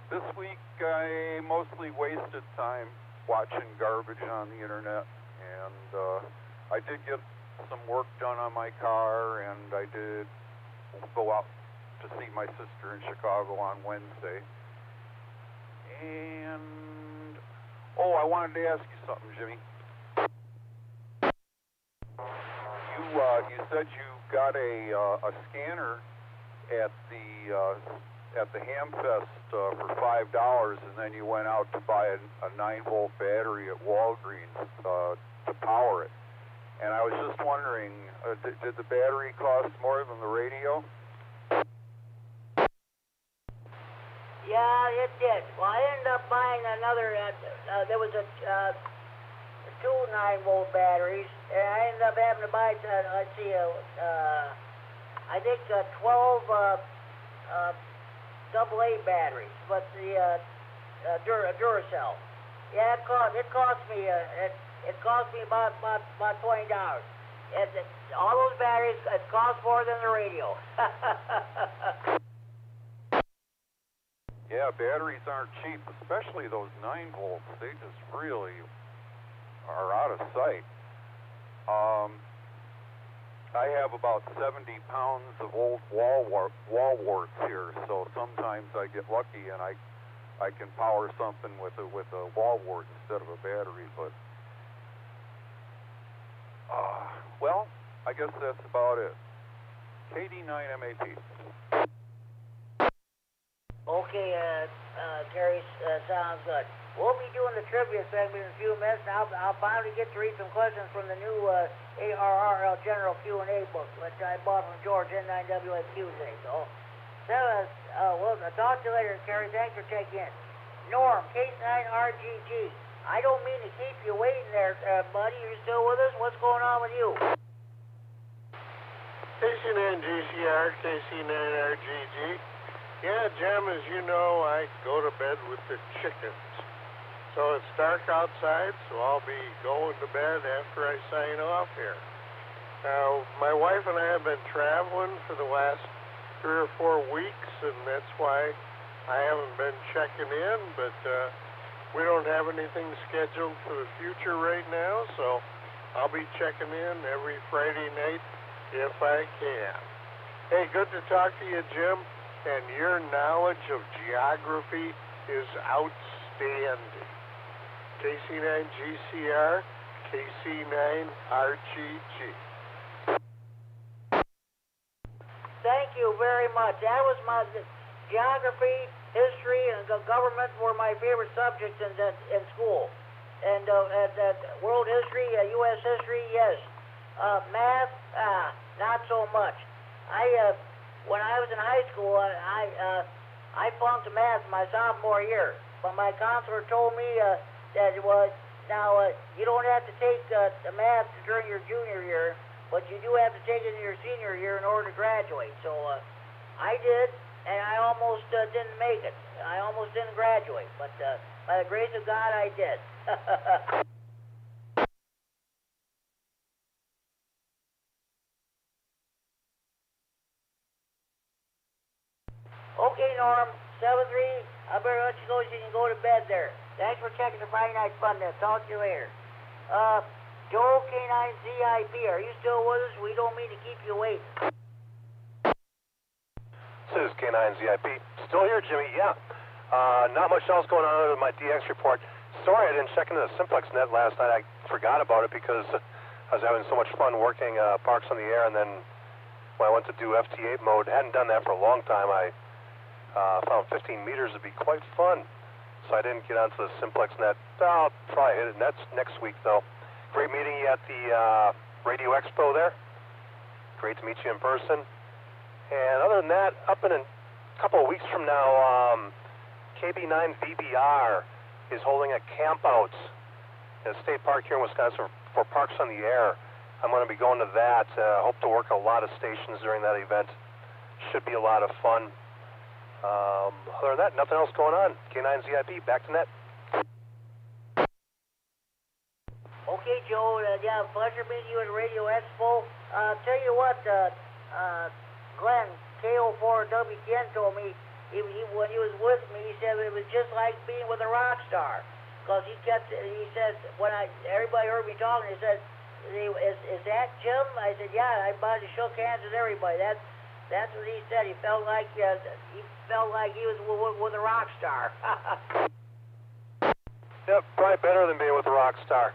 This week I mostly wasted time watching garbage on the internet, and I did get some work done on my car, and I did go out to see my sister in Chicago on Wednesday. And I wanted to ask you something, Jimmy. You said you got a scanner at the Hamfest for $5, and then you went out to buy a 9-volt battery at Walgreens to power it. And I was just wondering, did the battery cost more than the radio? Yeah, it did. Well, I ended up buying another, there was two 9-volt batteries, and I ended up having to buy, let's see, I think 12 AA batteries, but the Duracell. Yeah, it cost me about $20. And all those batteries, it cost more than the radio. Yeah, batteries aren't cheap, especially those 9 volts. They just really are out of sight. I have about 70 pounds of old wall warts here, so sometimes I get lucky and I can power something with a wall wart instead of a battery. But well, I guess that's about it. KD9MED. Okay, Terry, sounds good. We'll be doing the trivia segment in a few minutes, and I'll finally get to read some questions from the new ARRL General Q&A book, which I bought from George N9WSQ today. So, we'll talk to you later, Terry. Thanks for checking in. Norm, K9RGG. I don't mean to keep you waiting there, buddy. Are you still with us? What's going on with you? KC9GCR, KC9RGG. Yeah, Jim, as you know, I go to bed with the chickens. So it's dark outside, so I'll be going to bed after I sign off here. Now, my wife and I have been traveling for the last 3 or 4 weeks, and that's why I haven't been checking in, but we don't have anything scheduled for the future right now, so I'll be checking in every Friday night if I can. Hey, good to talk to you, Jim, and your knowledge of geography is outstanding. KC9GCR, KC9RGG. Thank you very much. That was my geography, history, and government were my favorite subjects in school. And world history, U.S. history, yes. Math, not so much. When I was in high school, I flunked math my sophomore year, but my counselor told me that it was you don't have to take the math during your junior year, but you do have to take it in your senior year in order to graduate. So I did, and I almost didn't make it. I almost didn't graduate, but by the grace of God, I did. Okay, Norm, 7-3, I better let you go so you can go to bed there. Thanks for checking the Friday Night Fun Net. Talk to you later. Joel K9ZIP, are you still with us? We don't mean to keep you waiting. This is K9ZIP. Still here, Jimmy, yeah. Not much else going on other than my DX report. Sorry I didn't check into the Simplex net last night. I forgot about it because I was having so much fun working Parks on the Air, and then when I went to do FT8 mode, hadn't done that for a long time. I found 15 meters would be quite fun, so I didn't get onto the Simplex net. I'll probably hit it next week, though. Great meeting you at the Radio Expo there. Great to meet you in person. And other than that, up in a couple of weeks from now, KB9VBR is holding a camp out at a state park here in Wisconsin for Parks on the Air. I'm going to be going to that. Hope to work a lot of stations during that event. Should be a lot of fun. Other than that, nothing else going on. K9ZIP, back to net. Okay, Joe. Yeah, pleasure meeting you at Radio Expo. Tell you what, Glenn, K04WTN told me, when he was with me, he said it was just like being with a rock star. Because he said, everybody heard me talking, he said, is that Jim? I said, yeah. I shook hands with everybody. That's what he said. He felt like he was with a rock star. Yep, probably better than being with a rock star.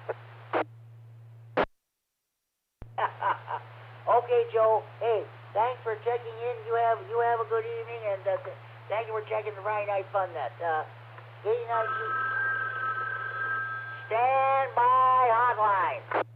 Okay, Joe. Hey, thanks for checking in. You have a good evening, and thank you for checking the Friday Night Fun Net. Stand by hotline.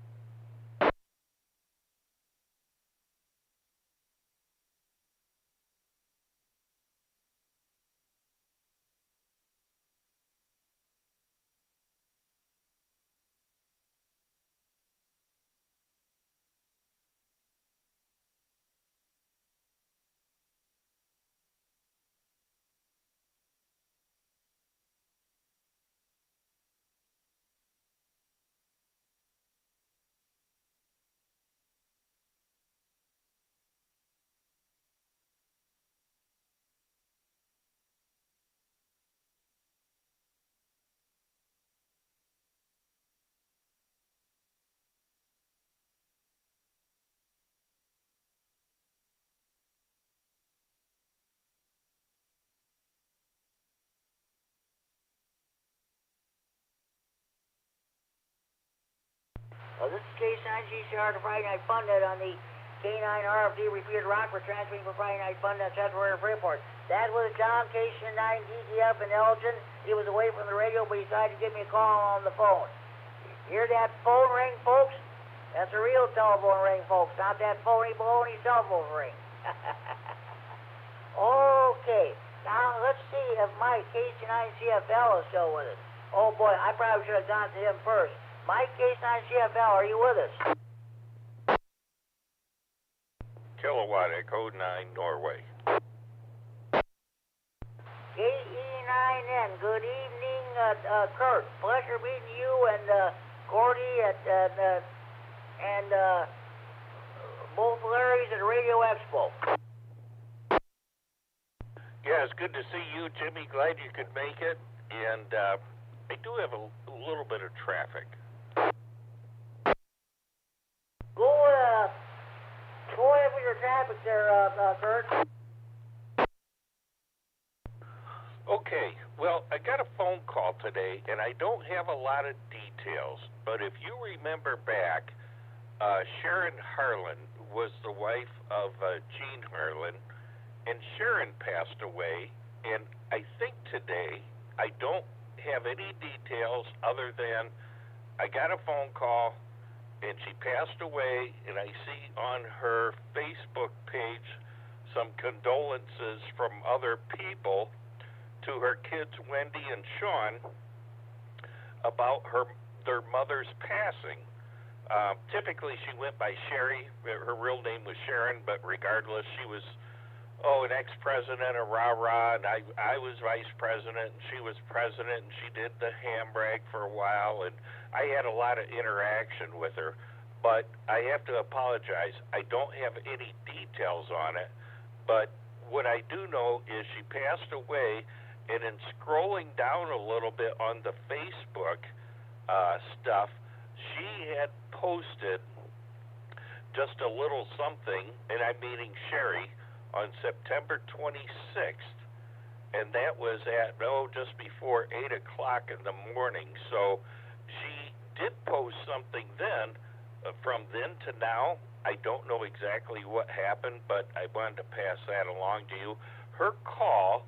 This is K9GCR, the Friday Night Fun Net on the K9RFD Repeater rock. We're transmitting for Friday Night Fun Net Central Air Freeport. That was John K9DTF in Elgin. He was away from the radio, but he decided to give me a call on the phone. Hear that phone ring, folks? That's a real telephone ring, folks, not that phony baloney cell phone ring. Okay, now let's see if Mike K9CFL is still with us. Oh boy, I probably should have gone to him first. Mike K9CFL, are you with us? Kilowatt Echo 9 Norway. KE9N, good evening, Kurt. Pleasure meeting you and Gordy and both Larrys at the Radio Expo. Yeah, it's good to see you, Jimmy. Glad you could make it. And I do have a little bit of traffic. Go ahead with your traffic there, Kurt. Okay, well, I got a phone call today, and I don't have a lot of details, but if you remember back, Sharon Harlan was the wife of Gene Harlan, and Sharon passed away, and I think today, I don't have any details other than I got a phone call, and she passed away, and I see on her Facebook page some condolences from other people to her kids, Wendy and Sean, about their mother's passing. Typically, she went by Sherry. Her real name was Sharon, but regardless, she was, an ex-president of rah-rah, and I was vice president, and she was president, and she did the handbrake for a while, and I had a lot of interaction with her. But I have to apologize. I don't have any details on it, but what I do know is she passed away, and in scrolling down a little bit on the Facebook stuff, she had posted just a little something, and I'm meeting Sherry, on September 26th, and that was at, just before 8 o'clock in the morning. So she did post something then. From then to now, I don't know exactly what happened, but I wanted to pass that along to you. Her call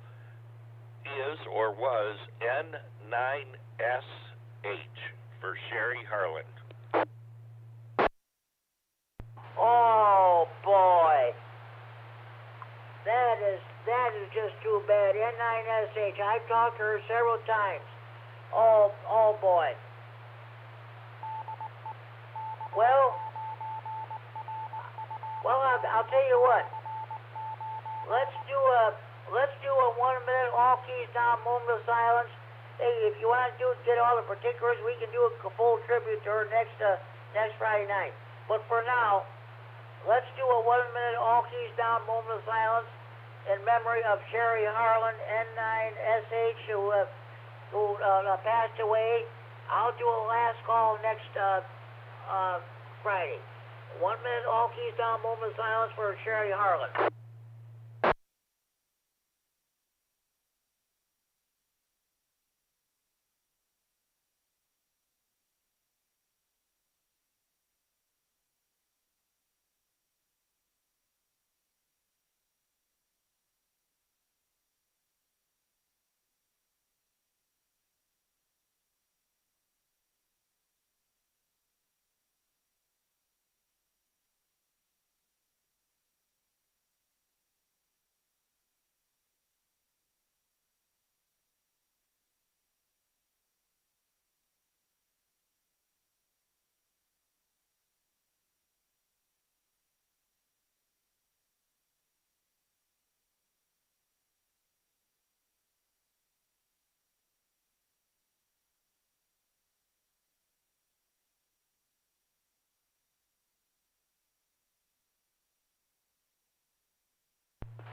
is or was N9SH for Sherry Harlan. Oh boy, that is just too bad. N9SH. I've talked to her several times. Oh boy. Well, I'll tell you what. Let's do a 1 minute all keys down moment of silence. Hey, if you want to get all the particulars, we can do a full tribute to her next Friday night. But for now, let's do a 1 minute all keys down moment of silence in memory of Sherry Harlan, N9SH, who passed away. I'll do a last call next Friday. 1 minute all keys down moment of silence for Sherry Harlan.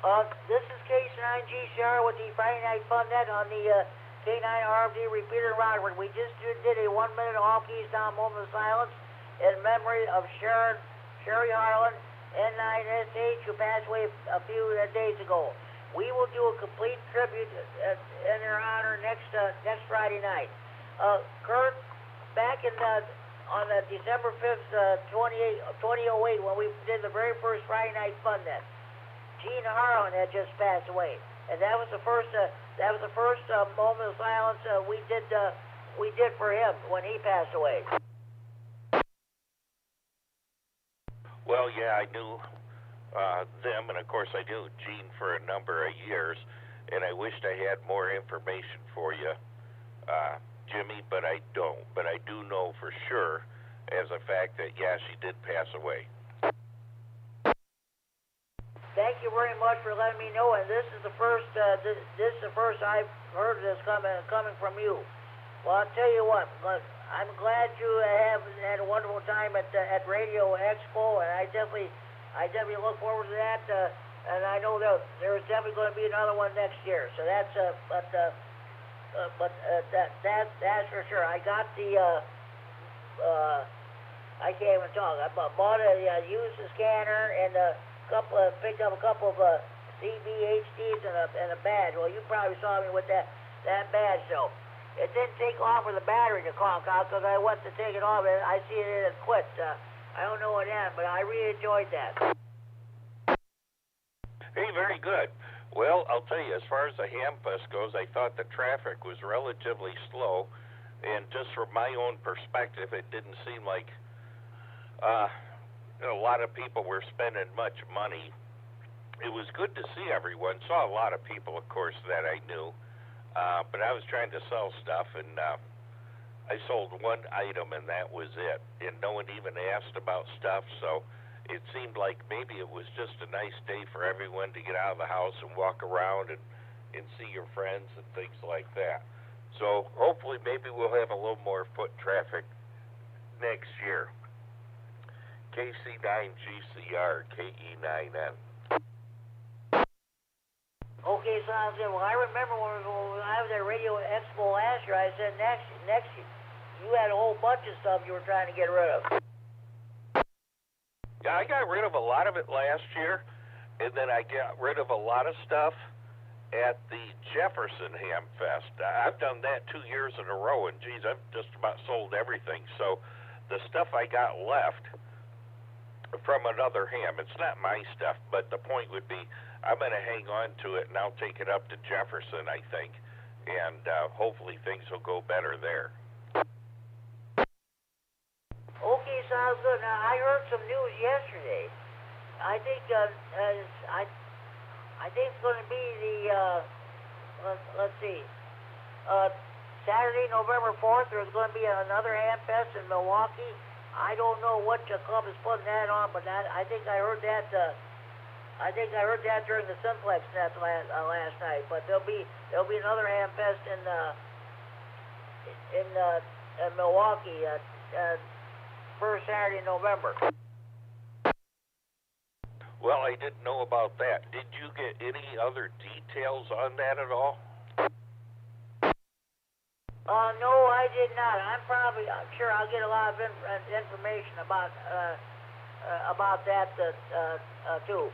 This is K9GCR with the Friday Night Fun Net on the K9RFD Repeater in Rockford. We just did a 1 minute all keys down moment of silence in memory of Sherry Harlan, N9SH, who passed away a few days ago. We will do a complete tribute in her honor next Friday night. Kurt, back in on December 5th, 2008, when we did the very first Friday Night Fun Net, Gene Harlan had just passed away, and that was the first moment of silence we did for him when he passed away. Well, yeah, I knew them, and of course I knew Gene for a number of years, and I wished I had more information for you, Jimmy, but I don't. But I do know for sure, as a fact, that yeah, she did pass away. Thank you very much for letting me know, and this is the first I've heard of this coming from you. Well, I'll tell you what, I'm glad you have had a wonderful time at Radio Expo, and I definitely look forward to that. And I know that there's definitely going to be another one next year. So that's that's for sure. I got the I can't even talk. I bought a used scanner and picked up a couple of CBHDs and a badge. Well, you probably saw me with that badge, so it didn't take off with the battery to conk out because I went to take it off and I see it had quit. I don't know what happened, but I really enjoyed that. Hey, very good. Well, I'll tell you, as far as the Hamfest goes, I thought the traffic was relatively slow, and just from my own perspective, it didn't seem like a lot of people were spending much money. It was good to see everyone. Saw a lot of people, of course, that I knew, but I was trying to sell stuff, and I sold one item, and that was it. And no one even asked about stuff, so it seemed like maybe it was just a nice day for everyone to get out of the house and walk around and see your friends and things like that. So hopefully maybe we'll have a little more foot traffic next year. KC9GCR, KE9N. Okay, sounds good. Well, I remember when I was at Radio Expo last year, I said next year, you had a whole bunch of stuff you were trying to get rid of. Yeah, I got rid of a lot of it last year, and then I got rid of a lot of stuff at the Jefferson Hamfest. I've done that 2 years in a row, and geez, I've just about sold everything. So the stuff I got left from another ham, it's not my stuff, but the point would be I'm going to hang on to it, and I'll take it up to Jefferson, I think, and hopefully things will go better there. Okay, sounds good. Now, I heard some news yesterday. I think I think it's going to be the let's see, Saturday, November 4th. There's going to be another Hamfest in Milwaukee. I don't know what the club is putting that on, but I think I heard that. I think I heard that during the Simplex Net last night. But there'll be another Hamfest in Milwaukee first Saturday in November. Well, I didn't know about that. Did you get any other details on that at all? No, I did not. I'm sure I'll get a lot of information about that too.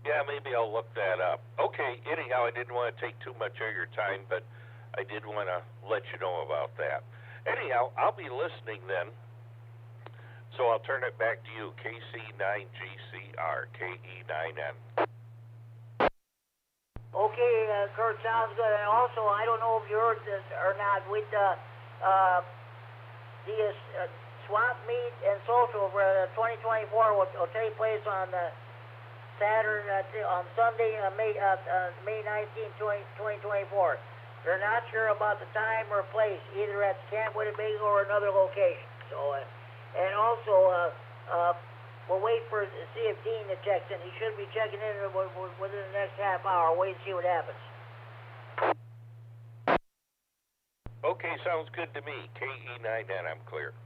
Yeah, maybe I'll look that up. Okay, anyhow, I didn't want to take too much of your time, but I did want to let you know about that. Anyhow, I'll be listening then, so I'll turn it back to you, KC9GCR, KE9N. Okay, Kurt, sounds good. And also, I don't know if you heard this or not, with the swap meet and social for 2024 will take place on Sunday, May 19, 2024. They're not sure about the time or place, either at Camp Winnebago or another location. So, and also, we'll wait to see if Dean checks in. He should be checking in within the next half hour. Wait and see what happens. Okay, sounds good to me. KE9N, I'm clear.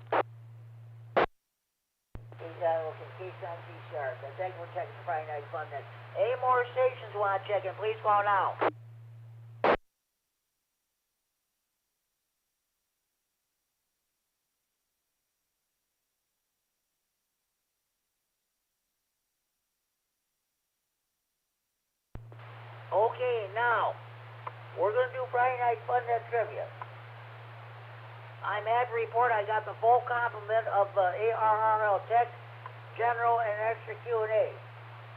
okay, K9GCR. Thank you for checking the Friday Night Fun Net. Any more stations you want to check in, please call now. Okay, now, we're going to do Friday Night Fun Net Trivia. I'm happy to report I got the full complement of ARRL Tech, General, and Extra Q&A.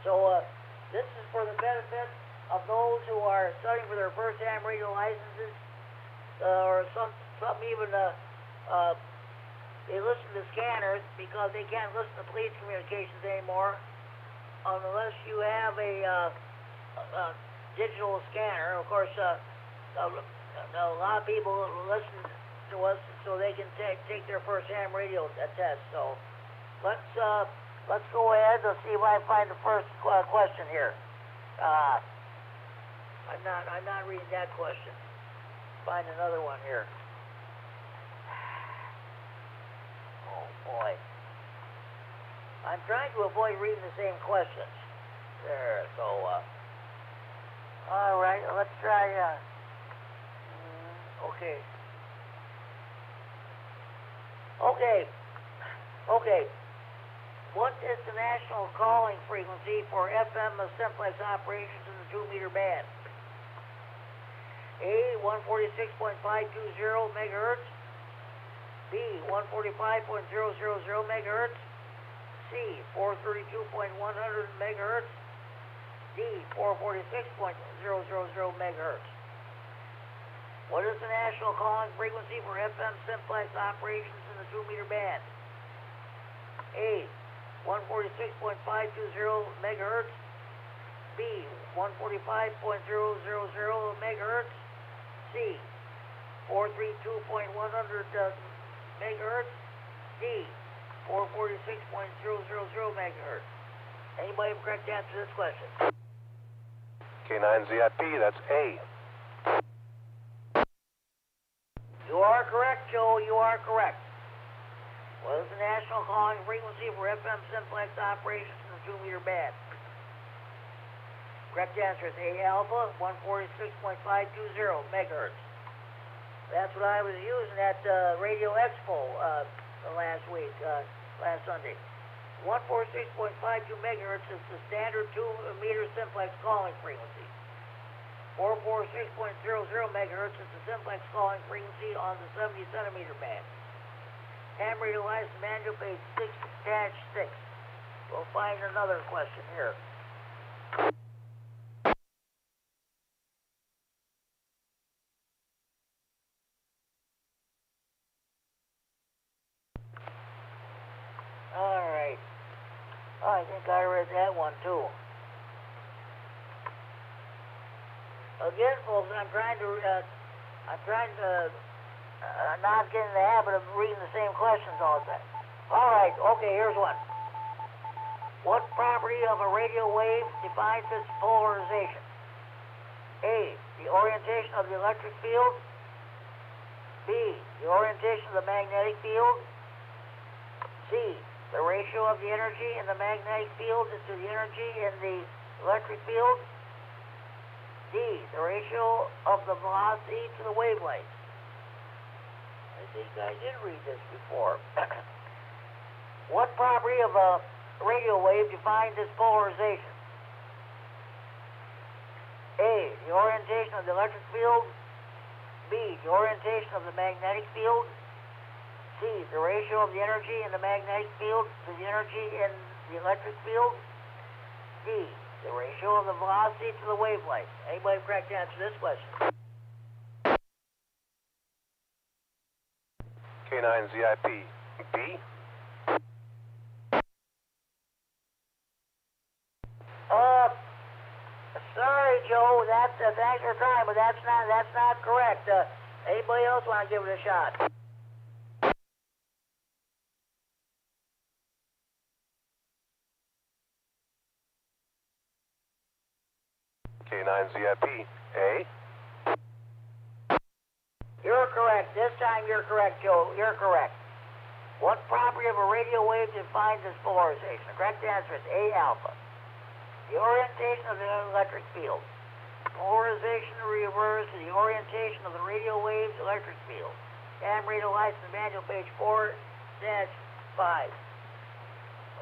So, this is for the benefit of those who are studying for their first ham radio licenses, or some even they listen to scanners because they can't listen to police communications anymore unless you have a digital scanner. Of course, a lot of people listen to us so they can take their first ham radio test. So let's go ahead. Let's see if I find the first question here. I'm not reading that question. Find another one here. Oh boy, I'm trying to avoid reading the same questions. There. So all right, let's try. Okay. What is the national calling frequency for FM simplex operations in the 2-meter band? A, 146.520 megahertz. B, 145.000 megahertz. C, 432.100 megahertz. D, 446.000 megahertz. What is the national calling frequency for FM simplex operations in the 2-meter band? A, 146.520 megahertz. B, 145.000 megahertz. C, 432.100 megahertz. D, 446.000 megahertz. Anybody have a correct answer to this question? K9ZIP, that's A. You are correct, Joe. You are correct. What is the national calling frequency for FM simplex operations in the 2-meter band? Correct answer is A alpha, 146.520 megahertz. That's what I was using at Radio Expo last week, last Sunday. 146.52 megahertz is the standard 2-meter simplex calling frequency. 446.00 megahertz is the simplex calling frequency on the 70 centimeter band. Ham radio license manual page 6-6. We'll find another question here. All right. I think I read that one too. Again, folks, I'm trying to not get in the habit of reading the same questions all the time. All right, okay, here's one. What property of a radio wave defines its polarization? A, the orientation of the electric field. B, the orientation of the magnetic field. C, the ratio of the energy in the magnetic field to the energy in the electric field. D, the ratio of the velocity to the wavelength. I think I did read this before. What property of a radio wave defines its polarization? A, the orientation of the electric field. B, the orientation of the magnetic field. C, the ratio of the energy in the magnetic field to the energy in the electric field. D, the ratio of the velocity to the wavelength. Anybody correct answer to this question? K9ZIP, B. Sorry, Joe. Thanks for trying, but that's not correct. Anybody else want to give it a shot? K9ZIP, A. You're correct. This time you're correct, Joe. You're correct. What property of a radio wave defines its polarization? The correct answer is A, alpha. The orientation of the electric field. Polarization refers to the orientation of the radio wave's electric field. Damn radio license manual, page 4-5.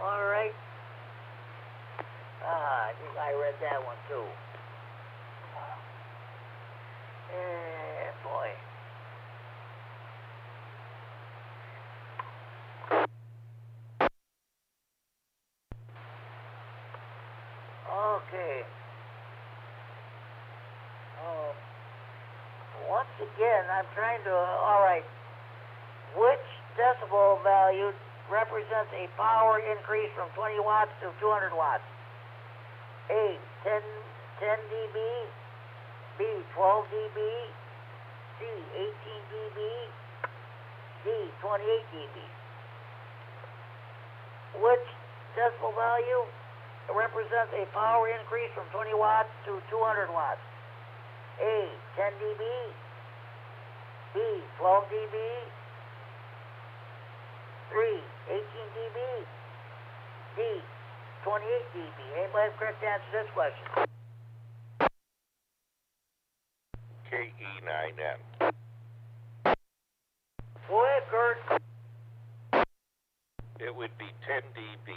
All right. I think I read that one too. Boy. Okay. Once again, I'm trying to, all right. Which decibel value represents a power increase from 20 watts to 200 watts? A, 10 dB, B, 12 dB, C, 18 dB, D, 28 dB. Which decibel value represents a power increase from 20 watts to 200 watts? A, 10 dB, B, 12 dB, 3, 18 dB, D, 28 dB. Anybody have correct answer to this question? KE9M. Go ahead, Kurt. It would be 10 dB.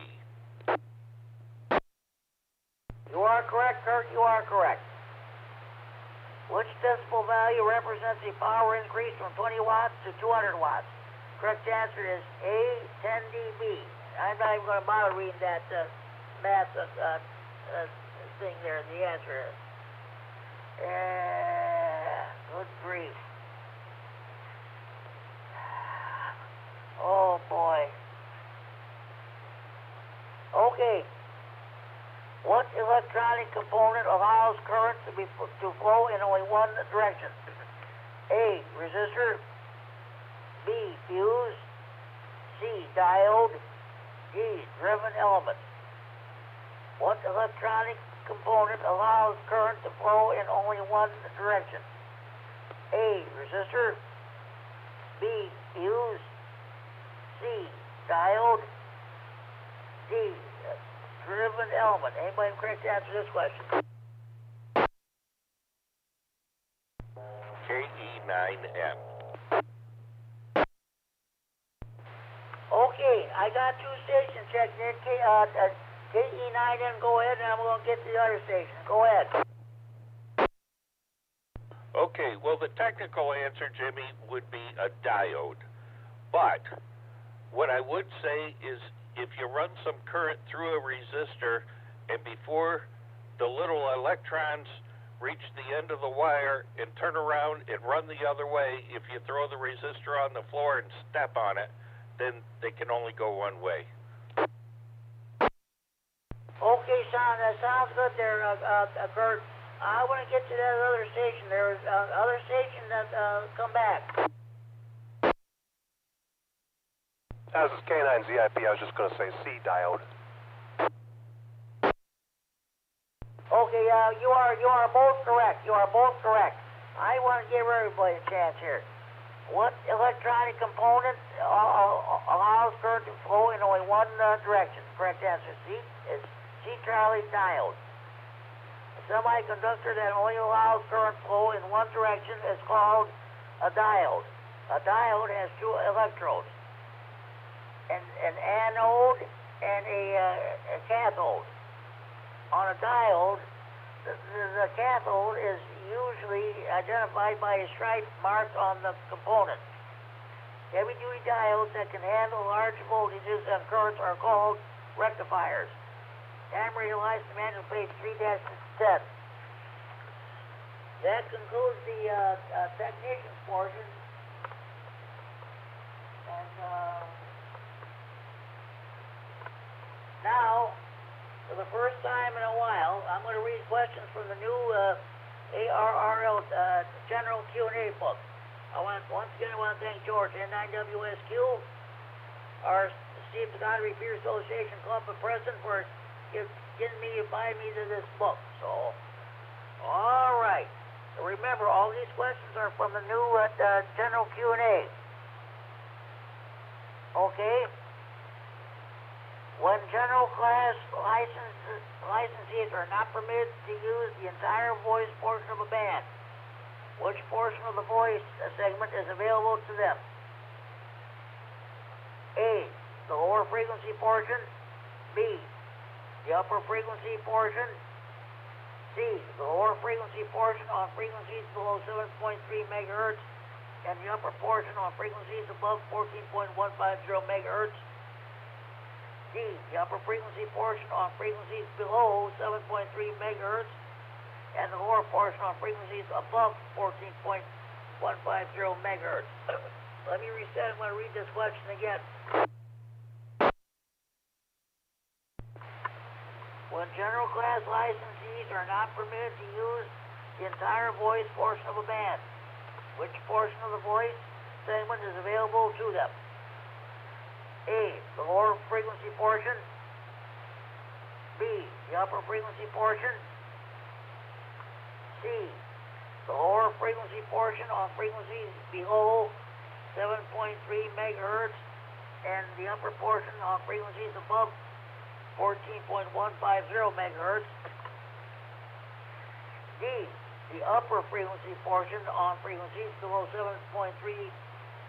You are correct, Kurt. You are correct. Which decibel value represents a power increase from 20 watts to 200 watts? Correct answer is A, 10 dB. I'm not even going to bother reading that math thing there. The answer is. Good grief. Oh, boy. Okay. What electronic component allows current to flow in only one direction? A, resistor, B, fuse, C, diode, D, driven element. What electronic component allows current to flow in only one direction? A, resistor, B, fuse, C, diode, D, driven element. Anybody correct to answer this question? KE9M. Okay, I got two stations checked in. KE9M, go ahead, and I'm going to get to the other station. Go ahead. Okay, well, the technical answer, Jimmy, would be a diode. But what I would say is if you run some current through a resistor and before the little electrons reach the end of the wire and turn around and run the other way, if you throw the resistor on the floor and step on it, then they can only go one way. Okay, Sean, that sounds good there, Kurt. I want to get to that other station. There's other station that come back. This is K9ZIP. I was just going to say C diode. Okay, you are both correct. You are both correct. I want to give everybody a chance here. What electronic component allows current to flow in only one direction? Correct answer C is C Charlie diode. A semiconductor that only allows current flow in one direction is called a diode. A diode has two electrodes, an anode and a cathode. On a diode, the cathode is usually identified by a stripe marked on the component. Heavy-duty diodes that can handle large voltages and currents are called rectifiers. Time realized the manual page 3-10. That concludes the technician's portion. And now, for the first time in a while, I'm going to read questions from the new ARRL General Q&A book. Once again, I want to thank George, N9WSQ, our Steve Scott Repeater Association Club President, for getting me to buy me this book. So, all right. So remember, all these questions are from the new General Q&A. Okay? When general class licensees are not permitted to use the entire voice portion of a band, which portion of the voice segment is available to them? A, the lower frequency portion. B, the upper frequency portion. C, the lower frequency portion on frequencies below 7.3 megahertz and the upper portion on frequencies above 14.150 megahertz. D, the upper frequency portion on frequencies below 7.3 megahertz and the lower portion on frequencies above 14.150 megahertz. Let me reset. I'm going to read this question again. When general class licensees are not permitted to use the entire voice portion of a band, which portion of the voice segment is available to them? A, the lower frequency portion. B, the upper frequency portion. C, the lower frequency portion on frequencies below 7.3 megahertz and the upper portion on frequencies above 14.150 megahertz. D, the upper frequency portion on frequencies below 7.3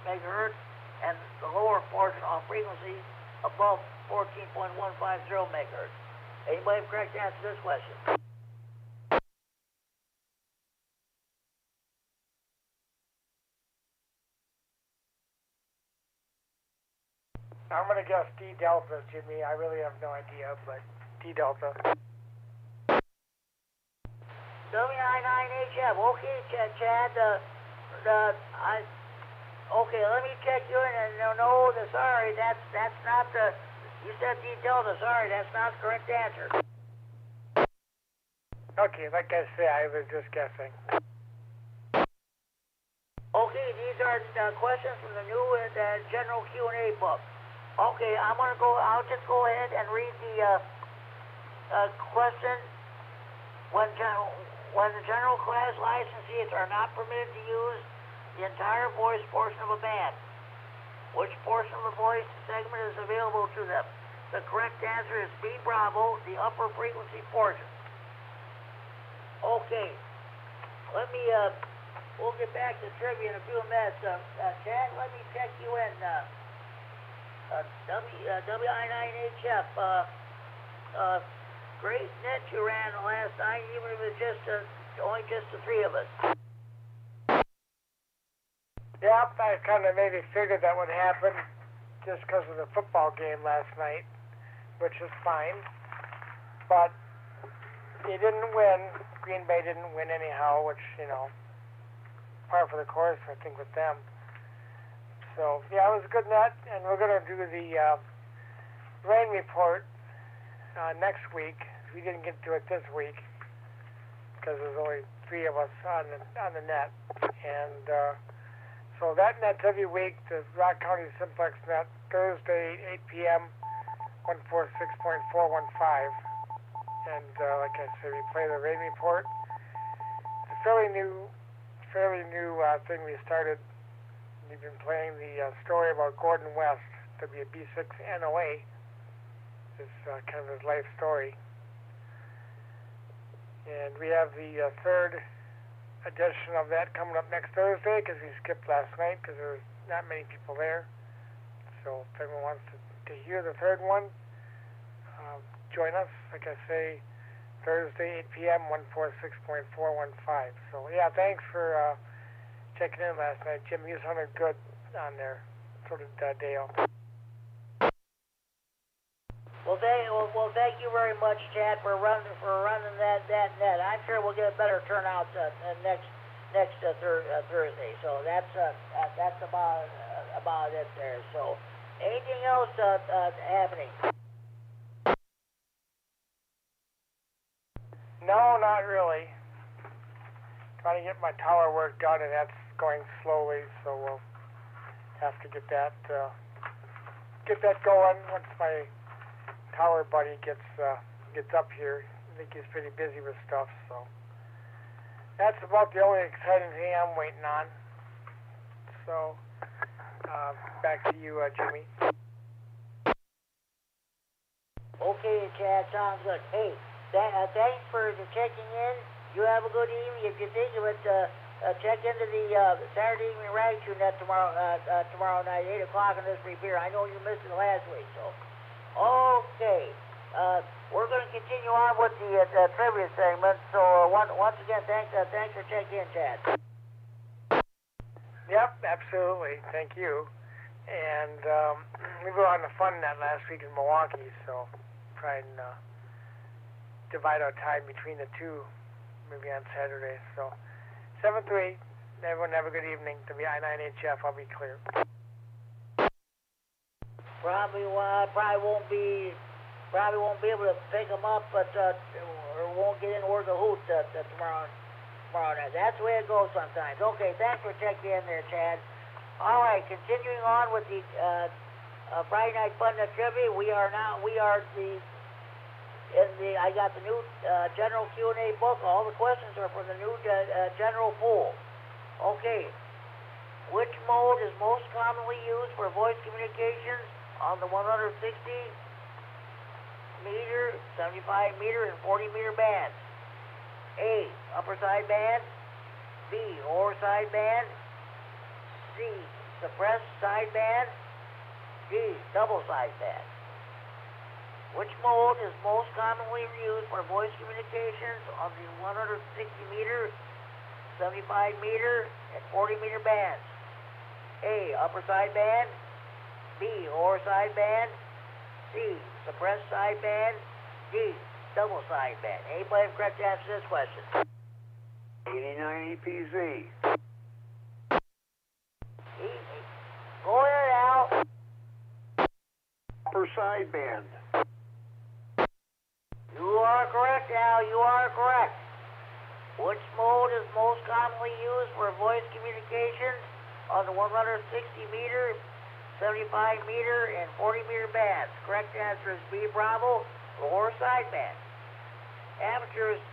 megahertz and the lower portion on frequencies above 14.150 megahertz. Anybody have correct answer to this question? I'm going to guess D delta, Jimmy. I really have no idea, but D delta. W9AXD. Okay, Chad. Okay, let me check you in. And no, sorry, that's not the. You said D delta. Sorry, that's not the correct answer. Okay, like I say, I was just guessing. Okay, these are questions from the new general Q&A book. Okay, I'll just go ahead and read the question. When the general class licensees are not permitted to use the entire voice portion of a band, which portion of the voice segment is available to them? The correct answer is B, Bravo, the upper frequency portion. Okay, we'll get back to trivia in a few minutes. Chad, let me check you in. W9AXD, great net you ran last night, even if it was only just the three of us. Yep, I kind of maybe figured that would happen just because of the football game last night, which is fine. But they didn't win. Green Bay didn't win anyhow, which, par for the course, I think, with them. So, yeah, it was a good net, and we're going to do the rain report next week. We didn't get to it this week because there's only three of us on the net. And so that net's every week, the Rock County Simplex net, Thursday, 8 p.m., 146.415. And like I said, we play the rain report. It's a fairly new thing we started. We've been playing the story about Gordon West, WB6NOA. It's kind of his life story. And we have the third edition of that coming up next Thursday because we skipped last night because there was not many people there. So if anyone wants to hear the third one, join us. Like I say, Thursday, 8 p.m., 146.415. So, yeah, thanks for checking in last night, Jim. You sounded good on there. So did Dale. Well, thank you very much, Chad, for running that net. I'm sure we'll get a better turnout next Thursday. So that's about it there. So, anything else happening? No, not really. Trying to get my tower work done, and that's going slowly. So we'll have to get that going once my tower buddy gets up here. I think he's pretty busy with stuff. So that's about the only exciting thing I'm waiting on. So back to you, Jimmy. Okay, Chad, sounds good. Hey, thanks for checking in. You have a good evening. If you think of it, check into the Saturday evening rag net tomorrow night, 8 o'clock on this repair. I know you missed it last week, so. Okay. We're going to continue on with the trivia segment. So once again, thanks for checking in, Chad. Yep, absolutely. Thank you. And we were on the fun net last week in Milwaukee, so try and divide our time between the two, maybe on Saturday. So 7 to 8. Everyone have a good evening. WI9HF, I'll be clear. Probably won't be able to pick them up, but or won't get in word the hoot tomorrow night. That's the way it goes sometimes. Okay, thanks for checking in there, Chad. All right, continuing on with the Friday Night Fun Net Trivia. I got the new general Q&A book. All the questions are from the new general pool. Okay, which mode is most commonly used for voice communications on the 160 meter, 75 meter, and 40 meter bands? A, upper sideband. B, lower sideband. C, suppressed sideband. D, double sideband. Which mode is most commonly used for voice communications on the 160 meter, 75 meter, and 40 meter bands? A, upper sideband. B, lower sideband. C, suppressed sideband. D, double sideband. Anybody have correct answer to this question? 89 EPZ. Easy. Go ahead, Al. Upper sideband. You are correct, Al. You are correct. Which mode is most commonly used for voice communications on the 160 meter, 75 meter, and 40 meter bands? Correct answer is B, Bravo, lower sideband. Amateurs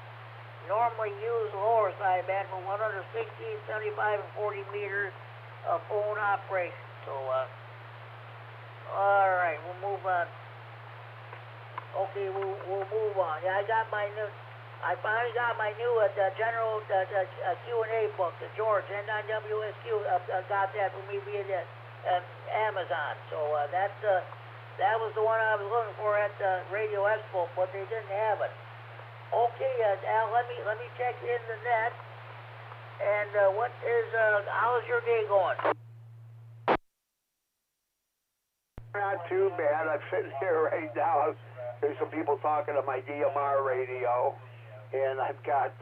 normally use lower sideband for 160, 75, and 40 meter phone operation. So, all right, we'll move on. Okay, we'll move on. Yeah, I finally got my new general Q&A book, the George N9WSQ. Got that for me via the Amazon. So that was the one I was looking for at Radio Expo, but they didn't have it. Okay, Al, let me check in the net. And how's your day going? Not too bad. I'm sitting here right now. There's some people talking to my DMR radio, and I've got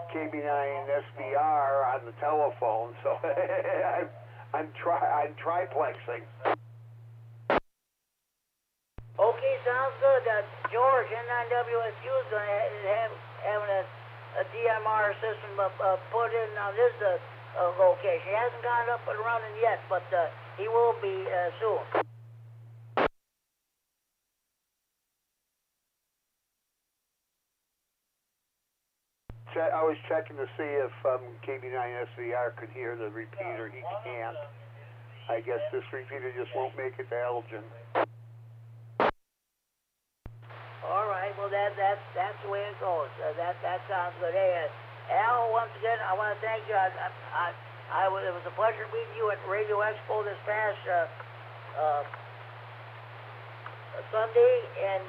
KB9SBR on the telephone, so I'm triplexing. Okay, sounds good. George, N9WSQ is going to having a DMR system put in on this location. He hasn't got it up and running yet, but he will be soon. I was checking to see if KB9SVR could hear the repeater. He can't. I guess this repeater just won't make it to Elgin. All right, well that's the way it goes. That sounds good. Hey, Al, once again, I want to thank you. It was a pleasure meeting you at Radio Expo this past Sunday, and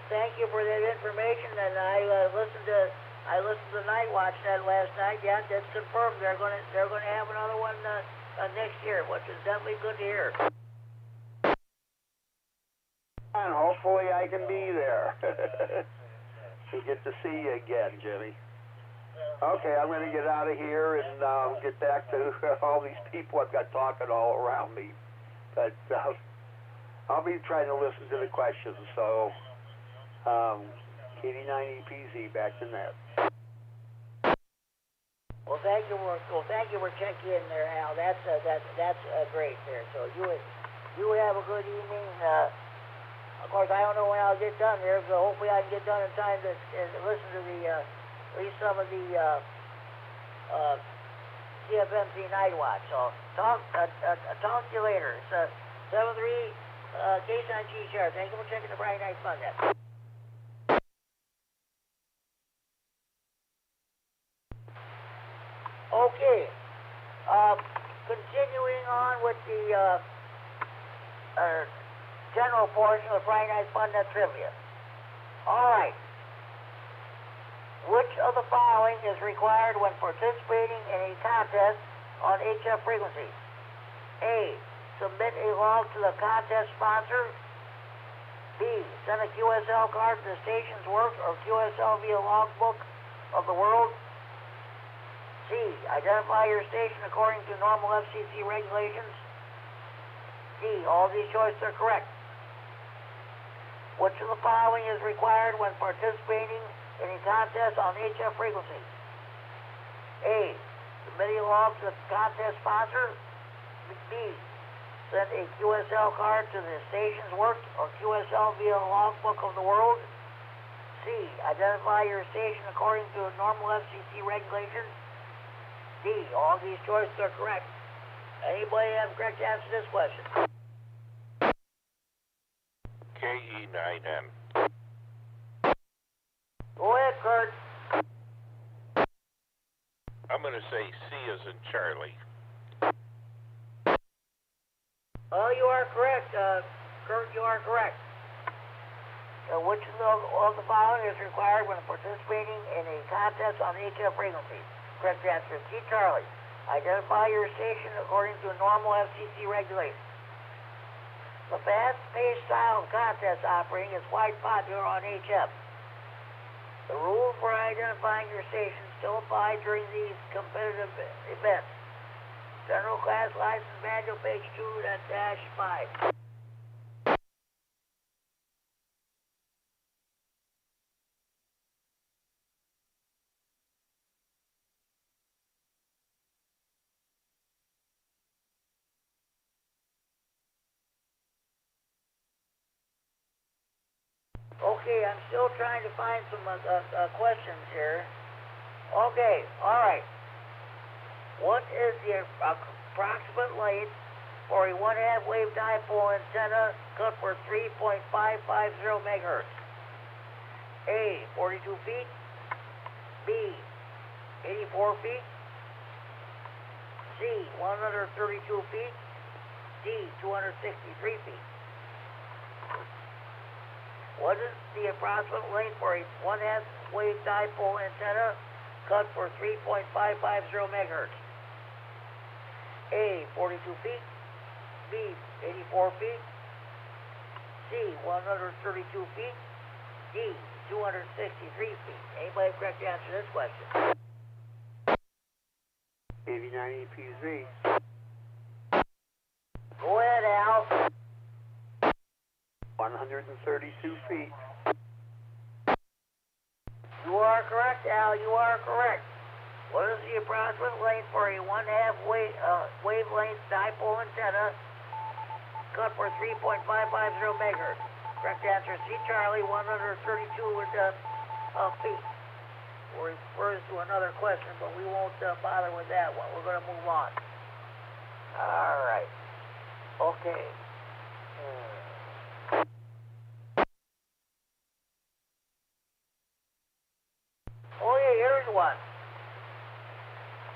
thank you for that information. And I listened to Night Watch that last night. Yeah, that's confirmed. They're going to have another one next year, which is definitely good to hear. And hopefully I can be there to get to see you again, Jimmy. Okay, I'm going to get out of here and get back to all these people I've got talking all around me. But I'll be trying to listen to the questions. So, KD9EPZ back to net. Well, thank you for checking in there, Al. That's great there. So you have a good evening. Of course, I don't know when I'll get done there, so hopefully I can get done in time to listen to at least some of the CFMC Night Watch. So talk to you later. It's 73 K9GCR. Thank you for checking the Friday Night Fun Net. Okay. Continuing on with the general portion of the Friday Night Fun Net trivia. All right. Which of the following is required when participating in a contest on HF frequencies? A. Submit a log to the contest sponsor. B. Send a QSL card to the station's work or QSL via logbook of the world. C. Identify your station according to normal FCC regulations. D. All these choices are correct. Which of the following is required when participating in a contest on HF frequencies? A. Submitting a log to the contest sponsor. B. Send a QSL card to the station's work or QSL via logbook of the world. C. Identify your station according to normal FCC regulations. D. All these choices are correct. Anybody have a correct answer to this question? KE9M. Go ahead, Kurt. I'm going to say C as in Charlie. Oh, you are correct. Kurt, you are correct. Which of the following is required when participating in a contest on HF frequencies? Correct answer is C, Charlie. Identify your station according to normal FCC regulations. The fast-paced style of contest operating is quite popular on HF. The rules for identifying your station still apply during these competitive events. General Class License Manual, page 2-5. Okay, I'm still trying to find some questions here. Okay, all right. What is the approximate length for a 1/2 wave dipole antenna cut for 3.550 megahertz? A. 42 feet. B. 84 feet. C. 132 feet. D. 263 feet. What is the approximate length for a 1/2 wave dipole antenna cut for 3.550 megahertz? A. 42 feet. B. 84 feet. C. 132 feet. D. 263 feet. Anybody have a correct answer to this question? KD9EPZ. Go ahead, Al. 132 feet. You are correct, Al. You are correct. What is the approximate length for a 1/2 wavelength dipole antenna cut for 3.550 megahertz? Correct answer, C, Charlie, 132 feet. We're refers to another question, but we won't bother with that one. We're going to move on. All right. Okay. Oh, yeah, here's one.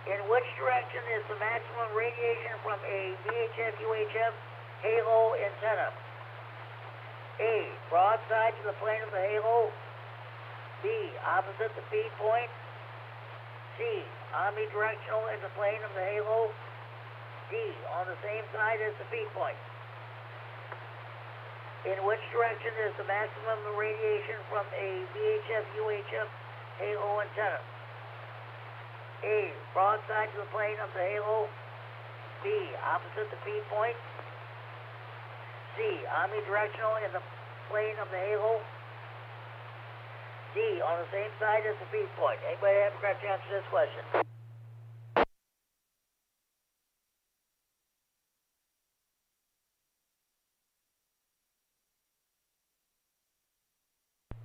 In which direction is the maximum radiation from a VHF-UHF halo antenna? A. Broadside to the plane of the halo. B. Opposite the feed point. C. Omnidirectional in the plane of the halo. D. On the same side as the feed point. In which direction is the maximum radiation from a VHF-UHF halo antenna? A. Broadside to the plane of the halo. B. Opposite the feed point. C. Omnidirectional in the plane of the halo. D. On the same side as the feed point. Anybody have a correct answer to this question?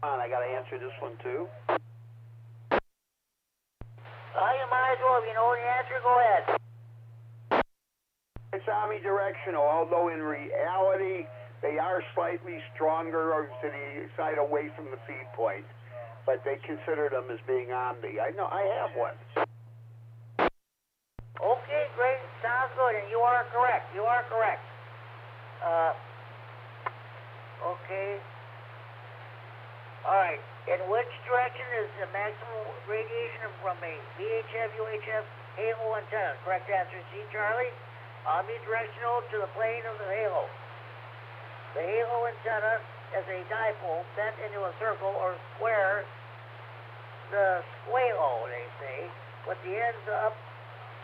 I got to answer this one too. You might as well. If you know the answer, go ahead. It's omnidirectional, although in reality they are slightly stronger to the side away from the feed point, but they consider them as being omni. I know, I have one. Okay, great. Sounds good, and you are correct. You are correct. Okay. All right. In which direction is the maximum radiation from a VHF, UHF, halo antenna? Correct answer C, Charlie. Omnidirectional to the plane of the halo. The halo antenna is a dipole bent into a circle or square, the squalo, they say, with the ends up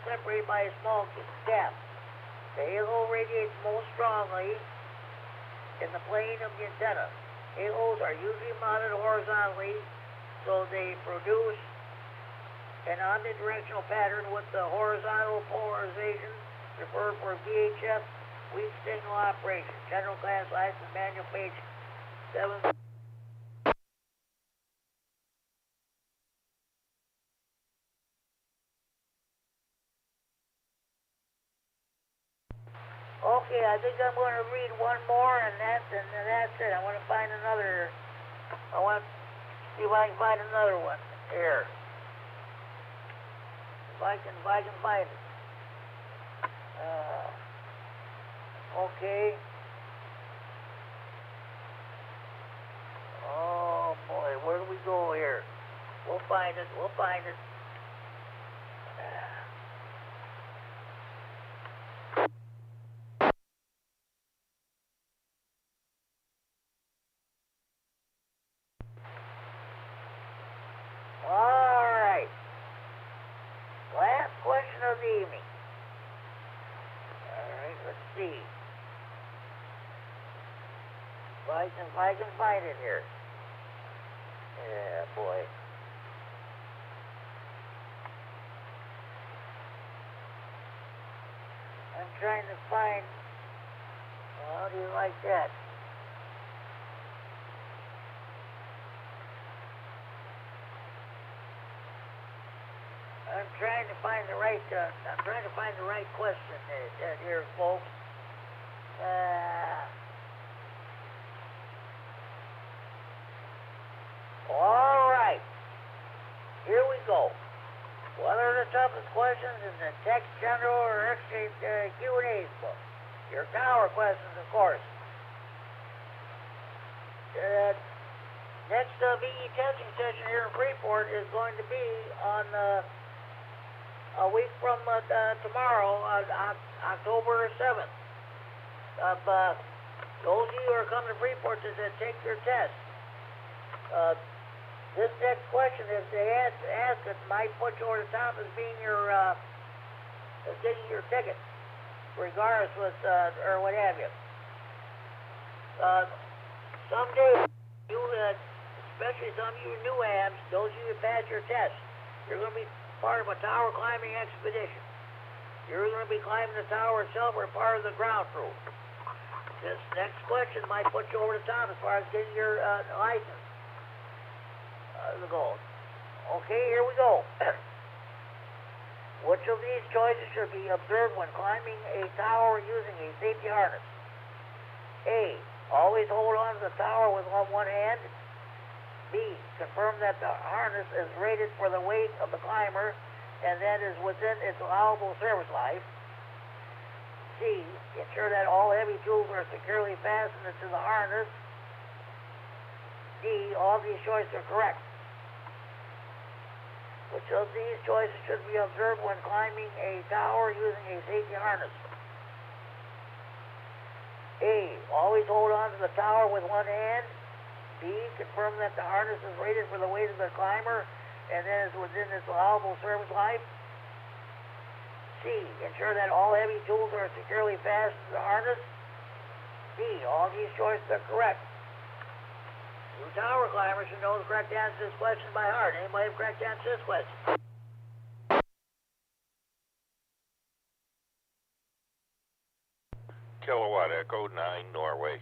separated by a small gap. The halo radiates most strongly in the plane of the antenna. Halos are usually mounted horizontally, so they produce an omnidirectional pattern with the horizontal polarization preferred for VHF weak signal operation. General class license manual page 7. Okay, I think I'm going to read one more, and that's it. I want to find another. I want to see if I can find another one here. If I can find it. Okay. Oh boy, where do we go here? We'll find it. We'll find it. All right. Last question of the evening. All right, let's see. If I can find it here. Yeah, boy. I'm trying to find. How do you like that? I'm trying to find the right. I'm trying to find the right question here, folks. All right. Here we go. What are the toughest questions in the text, general, or exchange Q&A's book? Your tower questions, of course. Next VE testing session here in Freeport is going to be on a week from tomorrow, October 7th. Those of you who are coming to Freeport to take your test, this next question, if they ask it, might put you over the top as being your, as getting your ticket, regardless with, or what have you. Someday, you, especially some of you new abs, those of you who pass your test, you're going to be part of a tower climbing expedition. You're going to be climbing the tower itself or part of the ground crew. This next question might put you over the top as far as getting your license. The goal. Okay, here we go. Which of these choices should be observed when climbing a tower using a safety harness? A. Always hold on to the tower with one hand. B. Confirm that the harness is rated for the weight of the climber and that is within its allowable service life. C. Ensure that all heavy tools are securely fastened to the harness. D. All these choices are correct. Which of these choices should be observed when climbing a tower using a safety harness? A. Always hold on to the tower with one hand. B. Confirm that the harness is rated for the weight of the climber and that is within its allowable service life. C. Ensure that all heavy tools are securely fastened to the harness. D. All these choices are correct. You tower climbers should know the correct answer to this question by heart. Anybody have the correct answer to this question? Kilowatt Echo 9, Norway.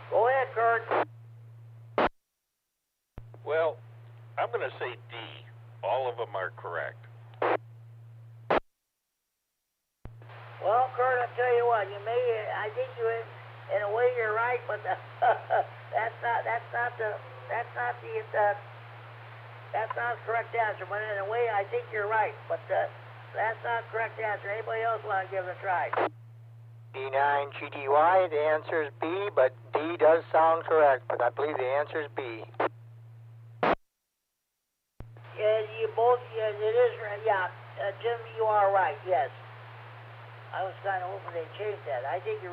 Go ahead, Kurt. Well, I'm going to say D. All of them are correct. Well, Kurt, I'll tell you what, I think you, in a way, you're right, but that's not the correct answer. But in a way, I think you're right, but that's not the correct answer. Anybody else want to give it a try? K9GDY, the answer is B, but D does sound correct, but I believe the answer is B. Yeah, it is right, yeah. Jim, you are right, yes. I was kind of hoping they'd change that. I think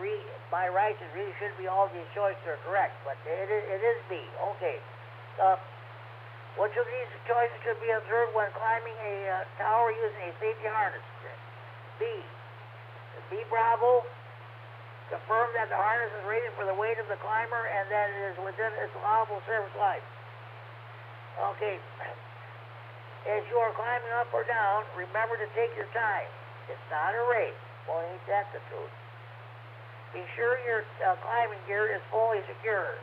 by rights, it really should be all these choices are correct, but it is B. Okay. Which of these choices should be observed when climbing a tower using a safety harness? B. B Bravo. Confirm that the harness is rated for the weight of the climber and that it is within its allowable service life. Okay. As you are climbing up or down, remember to take your time. It's not a race. Well, ain't that the truth? Be sure your climbing gear is fully secure.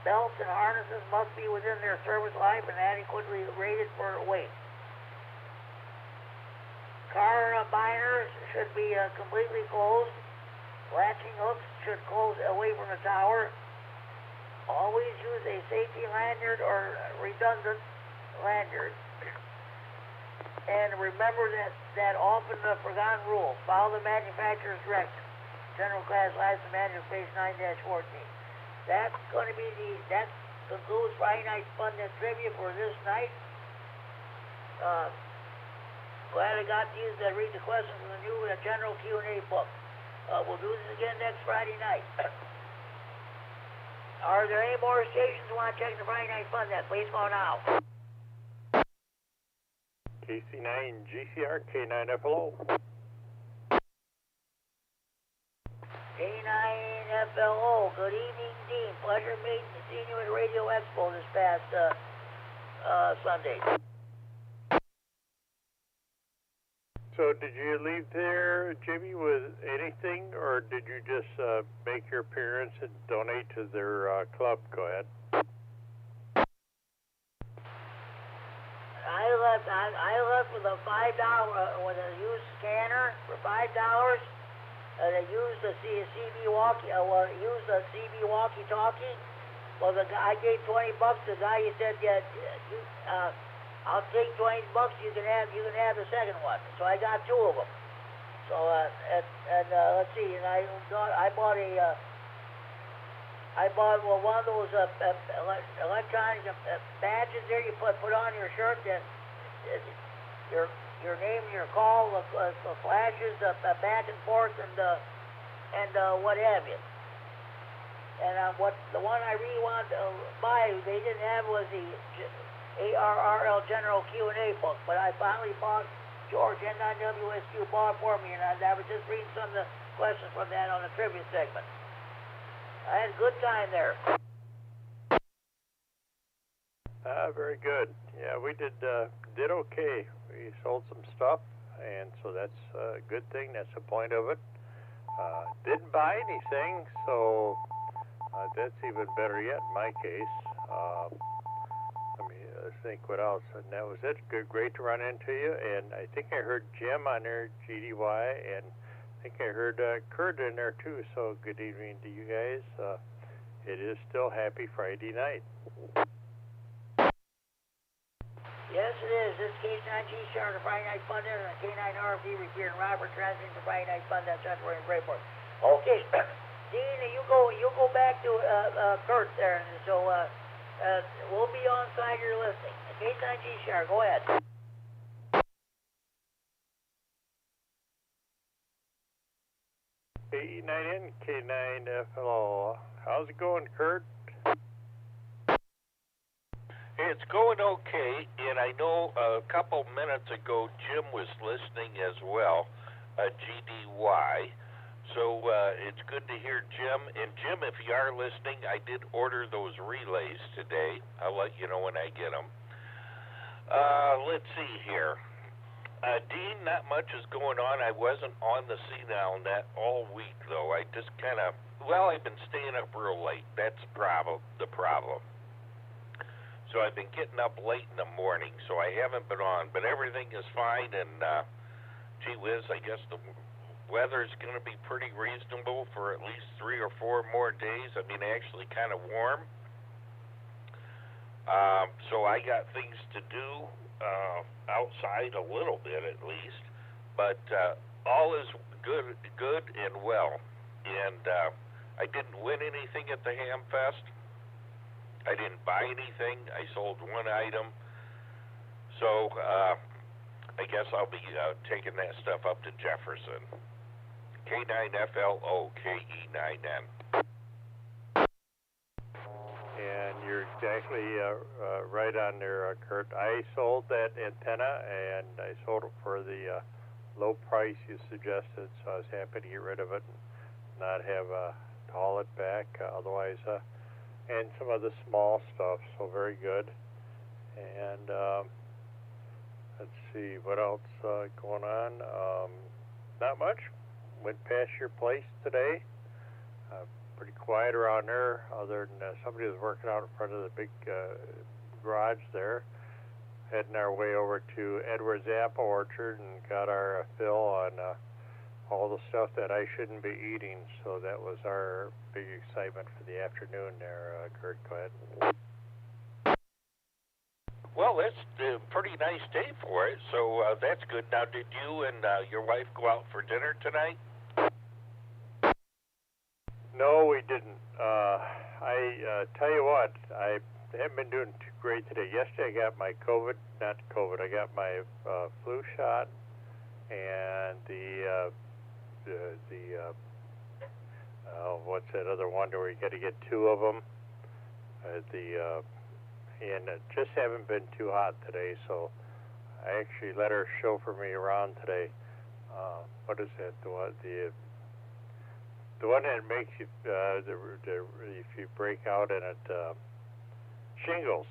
Belts and harnesses must be within their service life and adequately rated for weight. Car binders should be completely closed. Latching hooks should close away from the tower. Always use a safety lanyard or redundant lanyard. And remember that often forgotten rule. Follow the manufacturer's directions. General Class License Manual, page 9-14. That concludes Friday Night Fun and Trivia for this night. Glad I got to read the questions from the new General Q&A book. We'll do this again next Friday night. Are there any more stations who want to check the Friday Night Fun Net? Please go now. KC9 K9FLO. K9FLO, good evening, Dean. Pleasure seeing you at Radio Expo this past Sunday. So did you leave there, Jimmy, with anything, or did you just make your appearance and donate to their club? Go ahead. I left with a $5 with a used scanner for $5. They used the CB walkie-talkie. Well, the guy, I gave $20. The guy, he said, "Yeah, I'll take $20. You can have the second one." So I got two of them. So let's see. And I bought one of those electronic badges there you put on your shirt. That your name, your call, flashes back and forth, and what have you. And the one I really wanted to buy, they didn't have, was the ARRL General Q&A book. But I finally bought, George N9WSQ bought for me, and I was just reading some of the questions from that on the trivia segment. I had a good time there. Very good. Yeah, we did okay. We sold some stuff, and so that's a good thing. That's the point of it. Didn't buy anything, so that's even better yet in my case. Let me think what else. And that was it. Great to run into you. And I think I heard Jim on there, GDY, and I think I heard Kurt in there too. So good evening to you guys. It is still Happy Friday night. Yes, it is. This is K9G Star, the Friday Night Fun Net, and the K9RFD Repeater, and Robert transmitting the Friday Night Fun Net Center in Grayport. Okay, Dean, you go back to Kurt there, and so we'll be on side you're listening. K9G Star, go ahead. K9N, K9FLO. How's it going, Kurt? It's going okay, and I know a couple minutes ago Jim was listening as well, GDY. So it's good to hear Jim. And Jim, if you are listening, I did order those relays today. I'll let you know when I get them. Let's see here. Dean, not much is going on. I wasn't on the Senile Net all week, though. I just kind of, I've been staying up real late. That's the problem. So I've been getting up late in the morning, so I haven't been on. But everything is fine, and gee whiz, I guess the weather's going to be pretty reasonable for at least 3 or 4 more days. I mean, actually kind of warm. So I got things to do outside a little bit at least, but all is good and well. And I didn't win anything at the Ham Fest. I didn't buy anything. I sold one item. So I guess I'll be taking that stuff up to Jefferson. K9FLOKE9N. And you're exactly right on there, Kurt. I sold that antenna, and I sold it for the low price you suggested, so I was happy to get rid of it and not have to haul it back. Otherwise, and some other small stuff, so very good. And let's see, what else going on? Not much. Went past your place today. Pretty quiet around there, other than somebody was working out in front of the big garage there. Heading our way over to Edwards Apple Orchard and got our fill on all the stuff that I shouldn't be eating. So that was our big excitement for the afternoon there. Kurt, go ahead. Well, it's a pretty nice day for it, so that's good. Now, did you and your wife go out for dinner tonight? No, we didn't. I tell you what, I haven't been doing too great today. Yesterday I got my I got my flu shot and what's that other one where you got to get 2 of them? And it just haven't been too hot today, so I actually let her chauffeur me around today. What is that? The one that makes you, if you break out in it, shingles.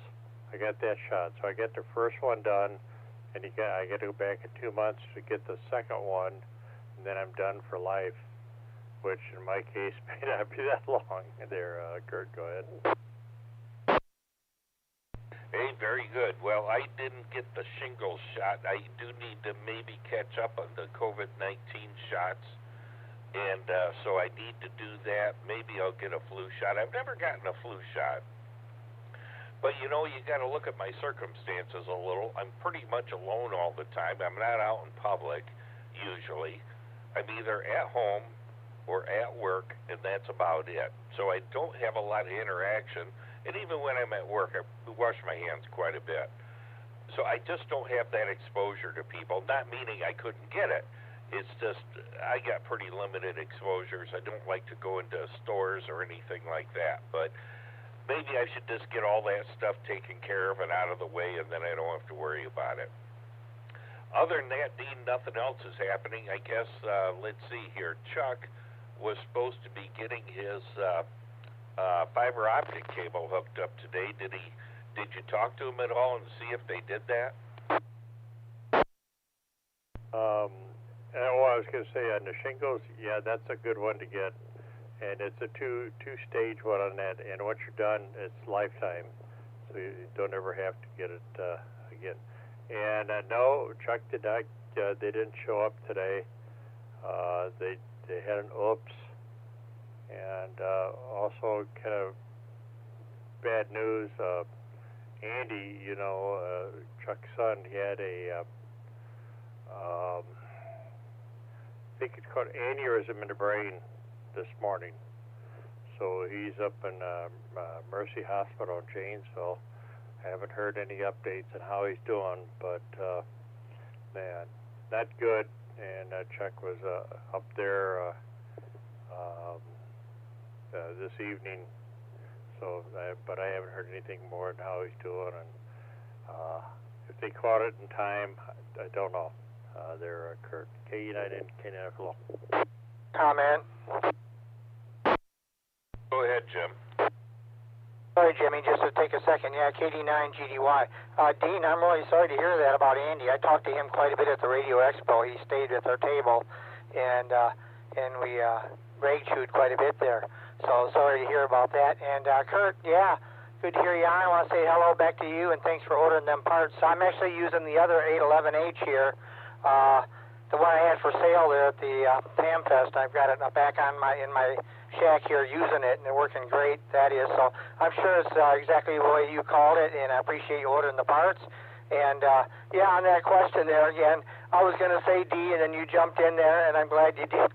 I got that shot. So I get the first one done, and I got to go back in 2 months to get the second one, and then I'm done for life, which in my case may not be that long. There, Kurt, go ahead. Hey, very good. Well, I didn't get the shingles shot. I do need to maybe catch up on the COVID-19 shots. And so I need to do that. Maybe I'll get a flu shot. I've never gotten a flu shot. But, you know, you got to look at my circumstances a little. I'm pretty much alone all the time. I'm not out in public, usually. I'm either at home or at work, and that's about it. So I don't have a lot of interaction. And even when I'm at work, I wash my hands quite a bit. So I just don't have that exposure to people, not meaning I couldn't get it. It's just, I got pretty limited exposures. I don't like to go into stores or anything like that. But maybe I should just get all that stuff taken care of and out of the way, and then I don't have to worry about it. Other than that, Dean, nothing else is happening. I guess, let's see here. Chuck was supposed to be getting his fiber optic cable hooked up today. Did you talk to him at all and see if they did that? Well, I was going to say on the shingles, yeah, that's a good one to get, and it's a two-stage one on that. And once you're done, it's lifetime, so you don't ever have to get it again. And no, Chuck did not. They didn't show up today. They had an oops, and also kind of bad news. Andy, you know, Chuck's son, he had a I think it's called aneurysm in the brain this morning. So he's up in Mercy Hospital in Janesville. I haven't heard any updates on how he's doing, but man, not good. And Chuck was up there this evening. So, but I haven't heard anything more on how he's doing. And if they caught it in time, I don't know. There, Kurt. K9 and K9FL. Comment. Go ahead, Jim. Sorry, Jimmy, just to take a second. Yeah, KD9GDY. Dean, I'm really sorry to hear that about Andy. I talked to him quite a bit at the Radio Expo. He stayed at our table, and we rage chewed quite a bit there. So sorry to hear about that. And Kurt, yeah, Good to hear you on. I want to say hello back to you, and thanks for ordering them parts. So I'm actually using the other 811H here, the one I had for sale there at the Hamfest. I've got it back on in my shack here using it, and they're working great, that is. So I'm sure it's exactly the way you called it, and I appreciate you ordering the parts. And, yeah, on that question there again, I was going to say D, and then you jumped in there, and I'm glad you did.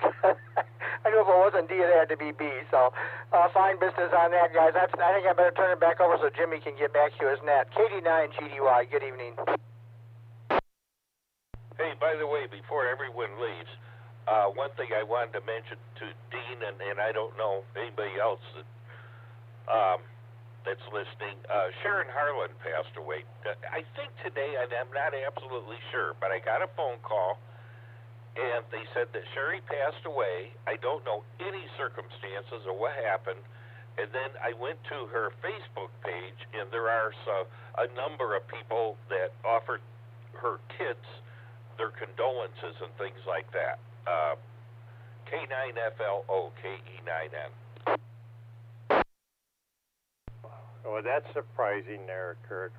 I knew if it wasn't D, it had to be B. So, fine business on that, guys. I think I better turn it back over so Jimmy can get back to his net. KD9GDY, good evening. Hey, by the way, before everyone leaves, one thing I wanted to mention to Dean, and I don't know anybody else that's listening, Sharon Harlan passed away. I think today, and I'm not absolutely sure, but I got a phone call, and they said that Sherry passed away. I don't know any circumstances or what happened. And then I went to her Facebook page, and there are a number of people that offered her kids their condolences and things like that. K9FLO, KE9N. Well, that's surprising there, Kurt.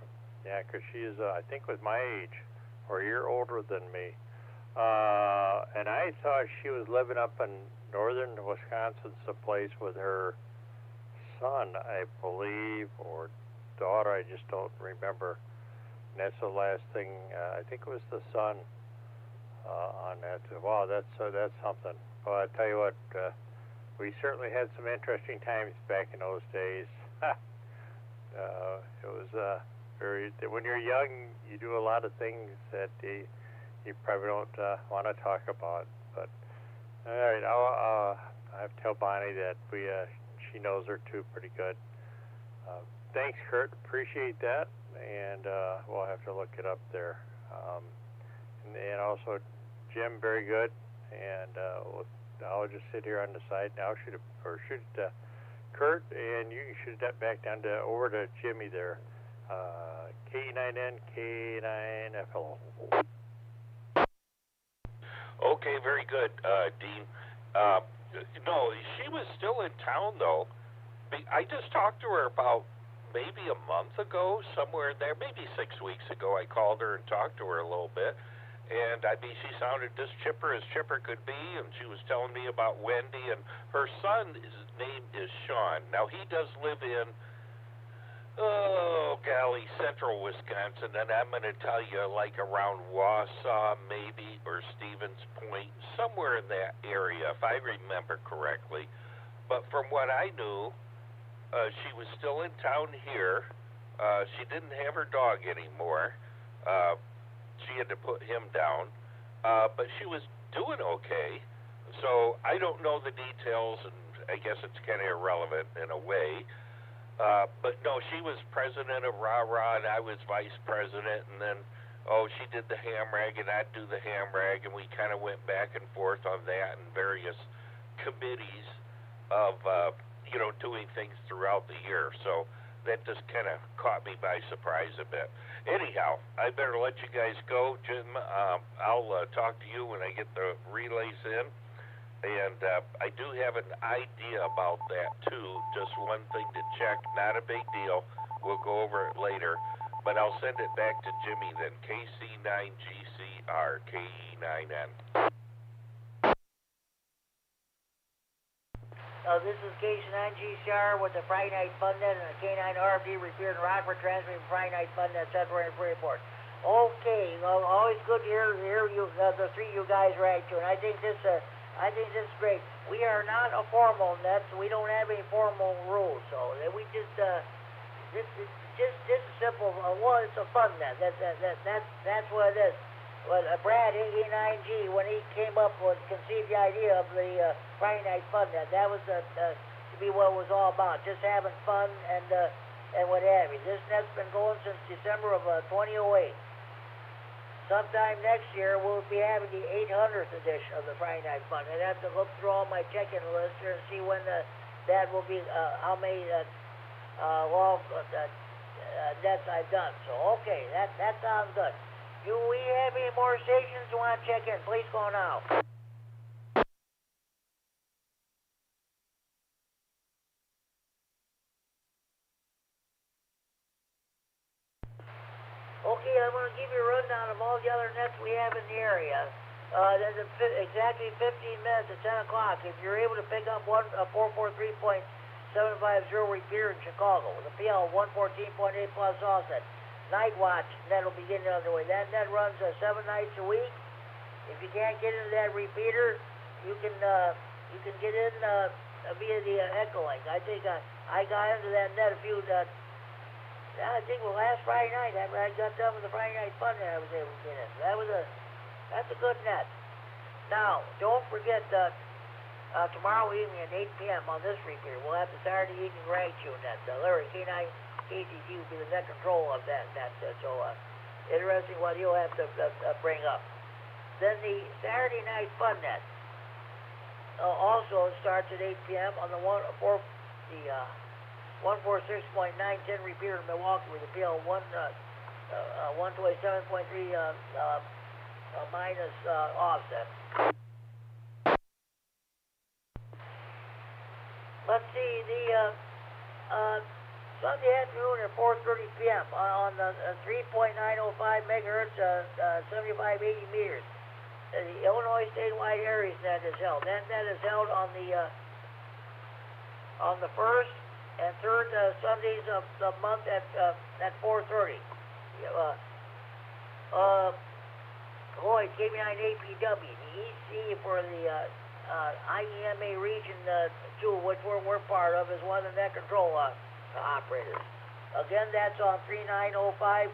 Yeah, because she is, I think, was my age, or a year older than me. And I thought she was living up in northern Wisconsin someplace with her son, I believe, or daughter. I just don't remember. And that's the last thing. I think it was the son on that. Wow, that's something. Well, I tell you what, we certainly had some interesting times back in those days. It was very. When you're young, you do a lot of things that you probably don't want to talk about. But all right, I'll have to tell Bonnie that she knows her too pretty good. Thanks, Kurt. Appreciate that, and we'll have to look it up there. And also, Jim, very good. And I'll just sit here on the side now. Shoot Kurt, and you can shoot that back down over to Jimmy there. K9N, K9FLO. Okay, very good, Dean. No, she was still in town, though. I just talked to her about maybe a month ago, somewhere in there, maybe 6 weeks ago. I called her and talked to her a little bit. And, I mean, she sounded as chipper could be, and she was telling me about Wendy, and her son, his name is Sean. Now, he does live in, central Wisconsin, and I'm going to tell you, like around Wausau, maybe, or Stevens Point, somewhere in that area, if I remember correctly. But from what I knew, she was still in town here. She didn't have her dog anymore. She had to put him down, but she was doing okay. So I don't know the details, and I guess it's kind of irrelevant in a way. But no, she was president of Rah-Rah, and I was vice president, and then, she did the ham rag, and I'd do the ham rag, and we kind of went back and forth on that and various committees of, doing things throughout the year. So that just kind of caught me by surprise a bit. Anyhow, I better let you guys go. Jim, I'll talk to you when I get the relays in. And I do have an idea about that, too. Just one thing to check. Not a big deal. We'll go over it later. But I'll send it back to Jimmy then. KC9GCR, KE9N. This is KC9GCR with the Friday Night Fun Net and the K9RFD Repeater in Rockford, transmitting Friday Night Fun Net, Central and Freeport. Okay, always good to hear you, the three of you guys right to, and I think this is great. We are not a formal net, so we don't have any formal rules. So we just this is just simple. It's a fun net. That's what it is. But Brad, A9G, when he came up with, conceived the idea of the Friday Night Fun Net, that was to be what it was all about, just having fun and what have you. This net's been going since December of 2008. Sometime next year, we'll be having the 800th edition of the Friday Night Fun. I'd have to look through all my check-in list here and see when that will be, how many nets I've done. So, okay, that sounds good. Do we have any more stations who want to check in? Please go now. Okay, I'm going to give you a rundown of all the other nets we have in the area. There's exactly 15 minutes at 10 o'clock. If you're able to pick up 443.750 repeater in Chicago with a PL 114.8 plus offset, night watch net will begin underway. That net runs 7 nights a week. If you can't get into that repeater, you can get in via the EchoLink. I think I got into that net a few. I think last Friday night, after I got done with the Friday night fun, I was able to get in. That's a good net. Now, don't forget tomorrow evening at 8 p.m. on this repeater, we'll have the Saturday evening rag tune net. Larry K9KCG will be the net control of that net. So interesting what he'll have to bring up. Then the Saturday night fun net also starts at 8 p.m. on the 146.910 repeater in Milwaukee with a PL 127.3 minus offset. Let's see, the Sunday afternoon at 4:30 p.m. on the 3.905 megahertz, 7580 meters. The Illinois statewide areas net is held. That net is held on the first and third Sundays of the month at 4:30. Lloyd, K9APW, the EC for the IEMA Region 2, which we're part of, is one of the net control operators. Again, that's on 3905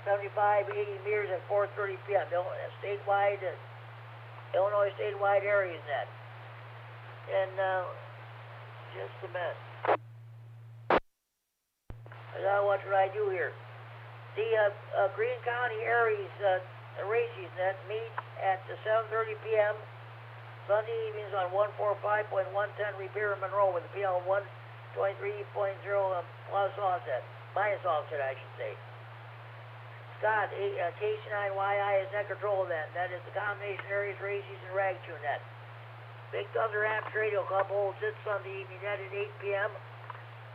7580 meters at 4:30 p.m. Statewide, Illinois statewide areas net. And just a minute. What should I do here? The Greene County Aries Races net meets at 7:30 p.m. Sunday evenings on 145.110 repair in Monroe with a PL 123.0 plus offset, minus offset, I should say. Scott, KC9YI is net control of that. That is the combination Aries Races and Rag Tune net. Big Thunder Amps Radio Club holds its Sunday evening net at 8 p.m.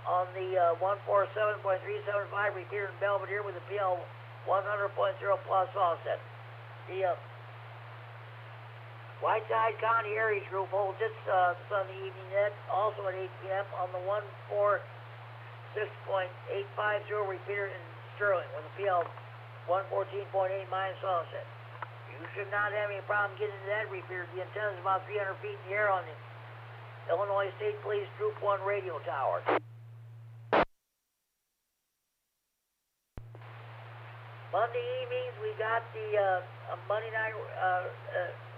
on the 147.375 repeater in Belvedere with a PL 100.0 plus offset. The Whiteside County Aries Group holds its Sunday evening net also at 8 p.m. on the 146.850 repeater in Sterling with a PL 114.8 minus offset. You should not have any problem getting to that repeater. The antenna is about 300 feet in the air on the Illinois State Police Troop 1 radio tower. Monday evenings, we got the Monday night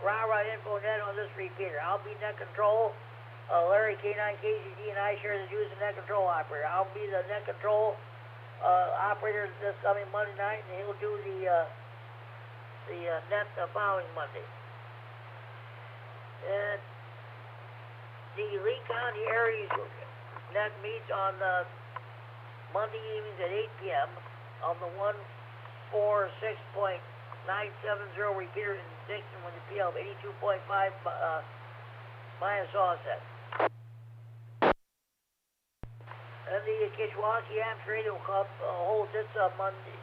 rah-rah info net on this repeater. I'll be net control. Larry K9KCG and I share the duties of net control operator. I'll be the net control operator this coming Monday night, and he'll do the net the following Monday. And the Lee County Aries net meets on Monday evenings at 8 p.m. on the 146.970 repeater in Dixon with a PL of 82.5 minus offset. And the Kishwaukee Amps Radio Club holds its Monday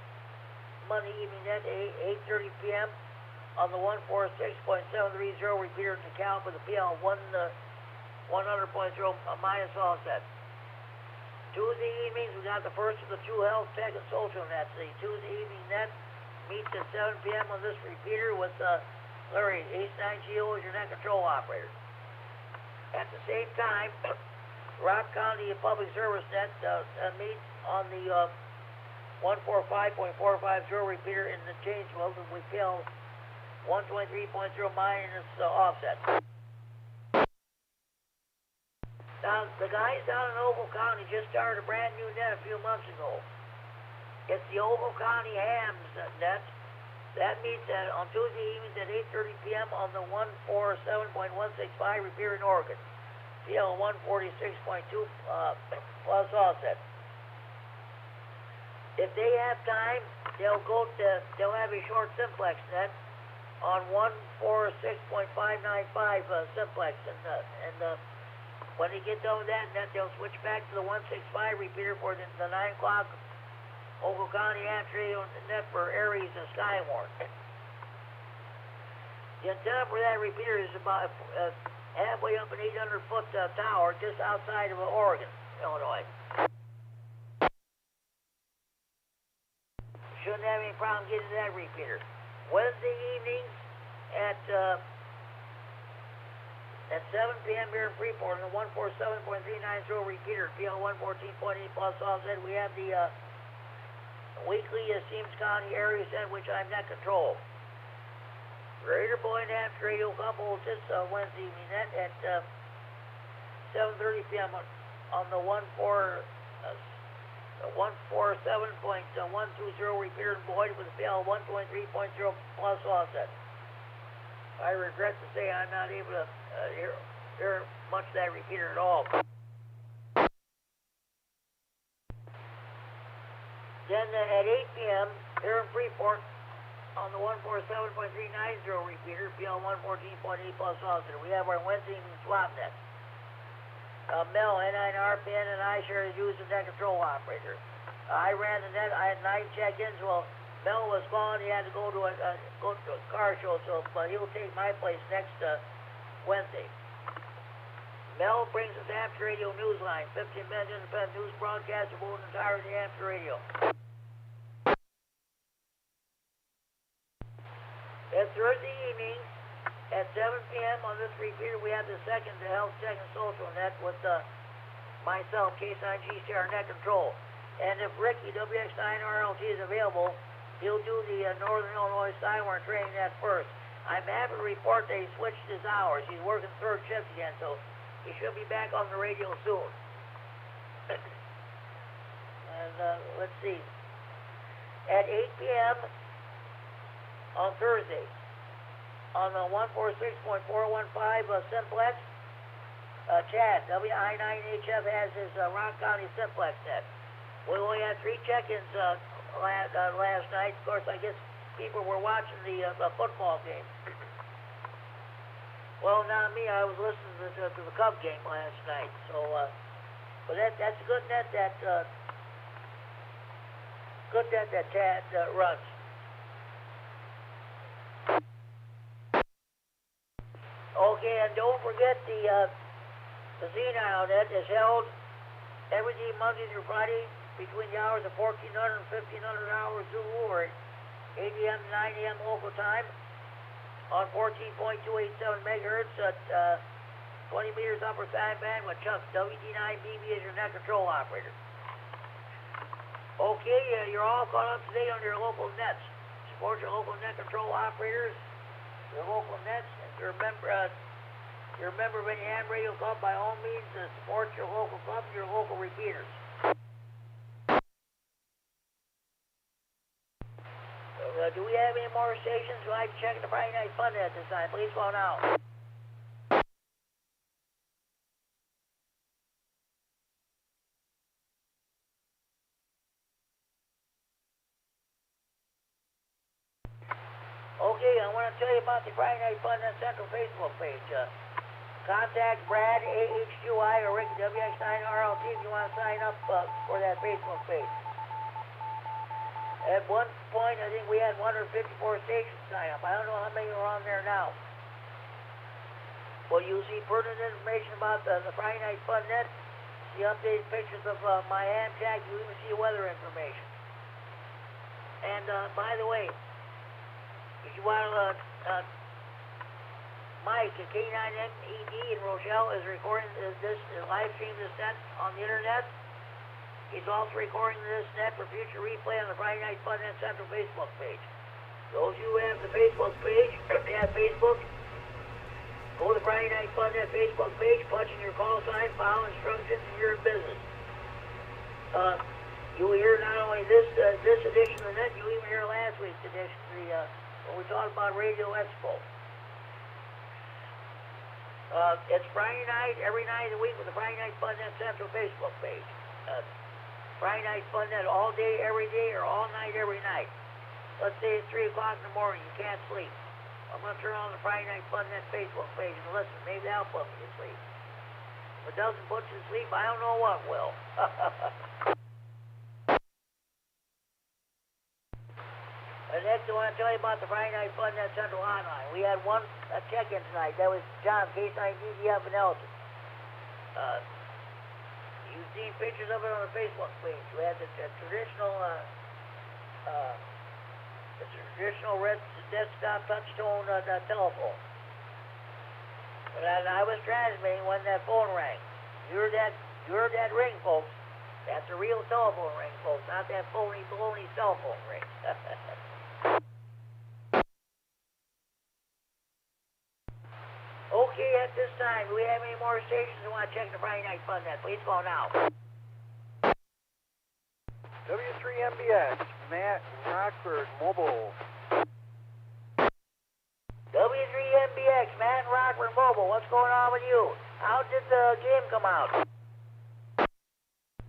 evening net at 8:30 p.m. on the 146.730 repeater in DeKalb with a PL 100.0 minus offset. Tuesday evenings, we got the first of the two health tech and social nets. The Tuesday evening net meets at 7 p.m. on this repeater with Larry, Ace9GO is your net control operator. At the same time, Rock County Public Service net meets on the 145.450 repeater in the Chainsville with PL 123.0 minus offset. Now, the guys down in Ogle County just started a brand new net a few months ago. It's the Ogle County Hams net. That meets on Tuesday evenings at 8:30 p.m. on the 147.165 repeater in Oregon. PL 146.2 plus offset. If they have time, they'll have a short simplex net on 146.595 simplex and When they get done with that net, they'll switch back to the 165 repeater for the 9 o'clock Ogle County Amateur Radio net for Aries and Skywarn. The antenna for that repeater is about halfway up an 800-foot tower just outside of Oregon, Illinois. Shouldn't have any problem getting to that repeater. Wednesday evenings at 7 p.m. here in Freeport on the 147.390 repeater, PL 114.8 plus offset. We have the weekly Steams County area set, which I'm net control. Greater Boyd Amateur Radio couple this Wednesday evening net at 7:30 p.m. on the 147.120 repeater in Boyd with a PL 123.0 plus offset. I regret to say I'm not able to hear much of that repeater at all. Then at 8 p.m. here in Freeport on the 147.390 repeater, PL 114.8 plus offset, we have our Wednesday evening swap net. Mel, K9RFD, and I share the duties as net control operator. I ran the net. I had 9 check-ins. Well, Mel was gone. He had to go to a car show, so but he'll take my place next Wednesday. Mel brings us Amateur Radio Newsline, 15-minute independent news broadcast about the entire Amateur Radio. At Thursday evening at 7 p.m. on this repeater, we have the second, the Health Check and Social Net with myself, K9GCR Net Control. And if Ricky, WX9RLT, is available, he'll do the Northern Illinois Skywarn training net first. I'm happy to report that he switched his hours. He's working third shift again, so he should be back on the radio soon. And let's see. At 8 p.m. on Thursday, on the 146.415 Simplex, Chad, W9AXD has his Rock County Simplex net. We only had 3 check-ins last night. Of course, I guess people were watching the football game. Well, not me. I was listening to the Cub game last night. So, but that's a good net that Chad runs. Okay, and don't forget the Xenile net is held every day, Monday through Friday, between the hours of 1400 and 1500 hours Zulu, or 8 a.m. to 9 a.m. local time, on 14.287 megahertz at 20 meters upper sideband with Chuck, WD9MED as your net control operator. Okay, you're all caught up today on your local nets. Support your local net control operators, your local nets, and you're a member of any ham radio club, by all means, support your local club and your local repeaters. Do we have any more stations who like to check the Friday Night Fun at this time? Please phone out. Okay, I want to tell you about the Friday Night Fun at Central Facebook page. Contact Brad, AHQI, or Ricky, WX9RLT if you want to sign up for that Facebook page. At one point, I think we had 154 stations sign up. I don't know how many are on there now. Well, you'll see pertinent information about the Friday Night Fun net, see updated pictures of my Amjack, you even see weather information. And, by the way, if you want to, Mike at K9MED in Rochelle is recording this live stream this net on the internet. He's also recording this net for future replay on the Friday Night Fun Net Central Facebook page. Those of you who have the Facebook page, if you have Facebook, go to the Friday Night Fun Net Facebook page, punch in your call sign, follow instructions, and you're in business. You'll hear not only this edition of the net, you'll even hear last week's edition, when we talked about Radio Expo. It's Friday night, every night of the week with the Friday Night Fun Net Central Facebook page. Friday Night Fun Net all day, every day, or all night, every night. Let's say it's 3 o'clock in the morning, you can't sleep. I'm going to turn on the Friday Night Fun Net Facebook page and listen. Maybe that'll put me to sleep. If it doesn't put you to sleep, I don't know what will. And next, I want to tell you about the Friday Night Fun at Central Hotline. We had one check-in tonight. That was John, K9RFD in Elton. You see pictures of it on the Facebook page. We had the traditional red desktop touch-tone telephone. And I was transmitting when that phone rang. You heard that ring, folks. That's a real telephone ring, folks, not that phony baloney cell phone ring. Okay, at this time, do we have any more stations who want to check the Friday Night Fun net? Please call now. W9AXD, Matt Rockford, Mobile. W9AXD, Matt Rockford, Mobile. What's going on with you? How did the game come out?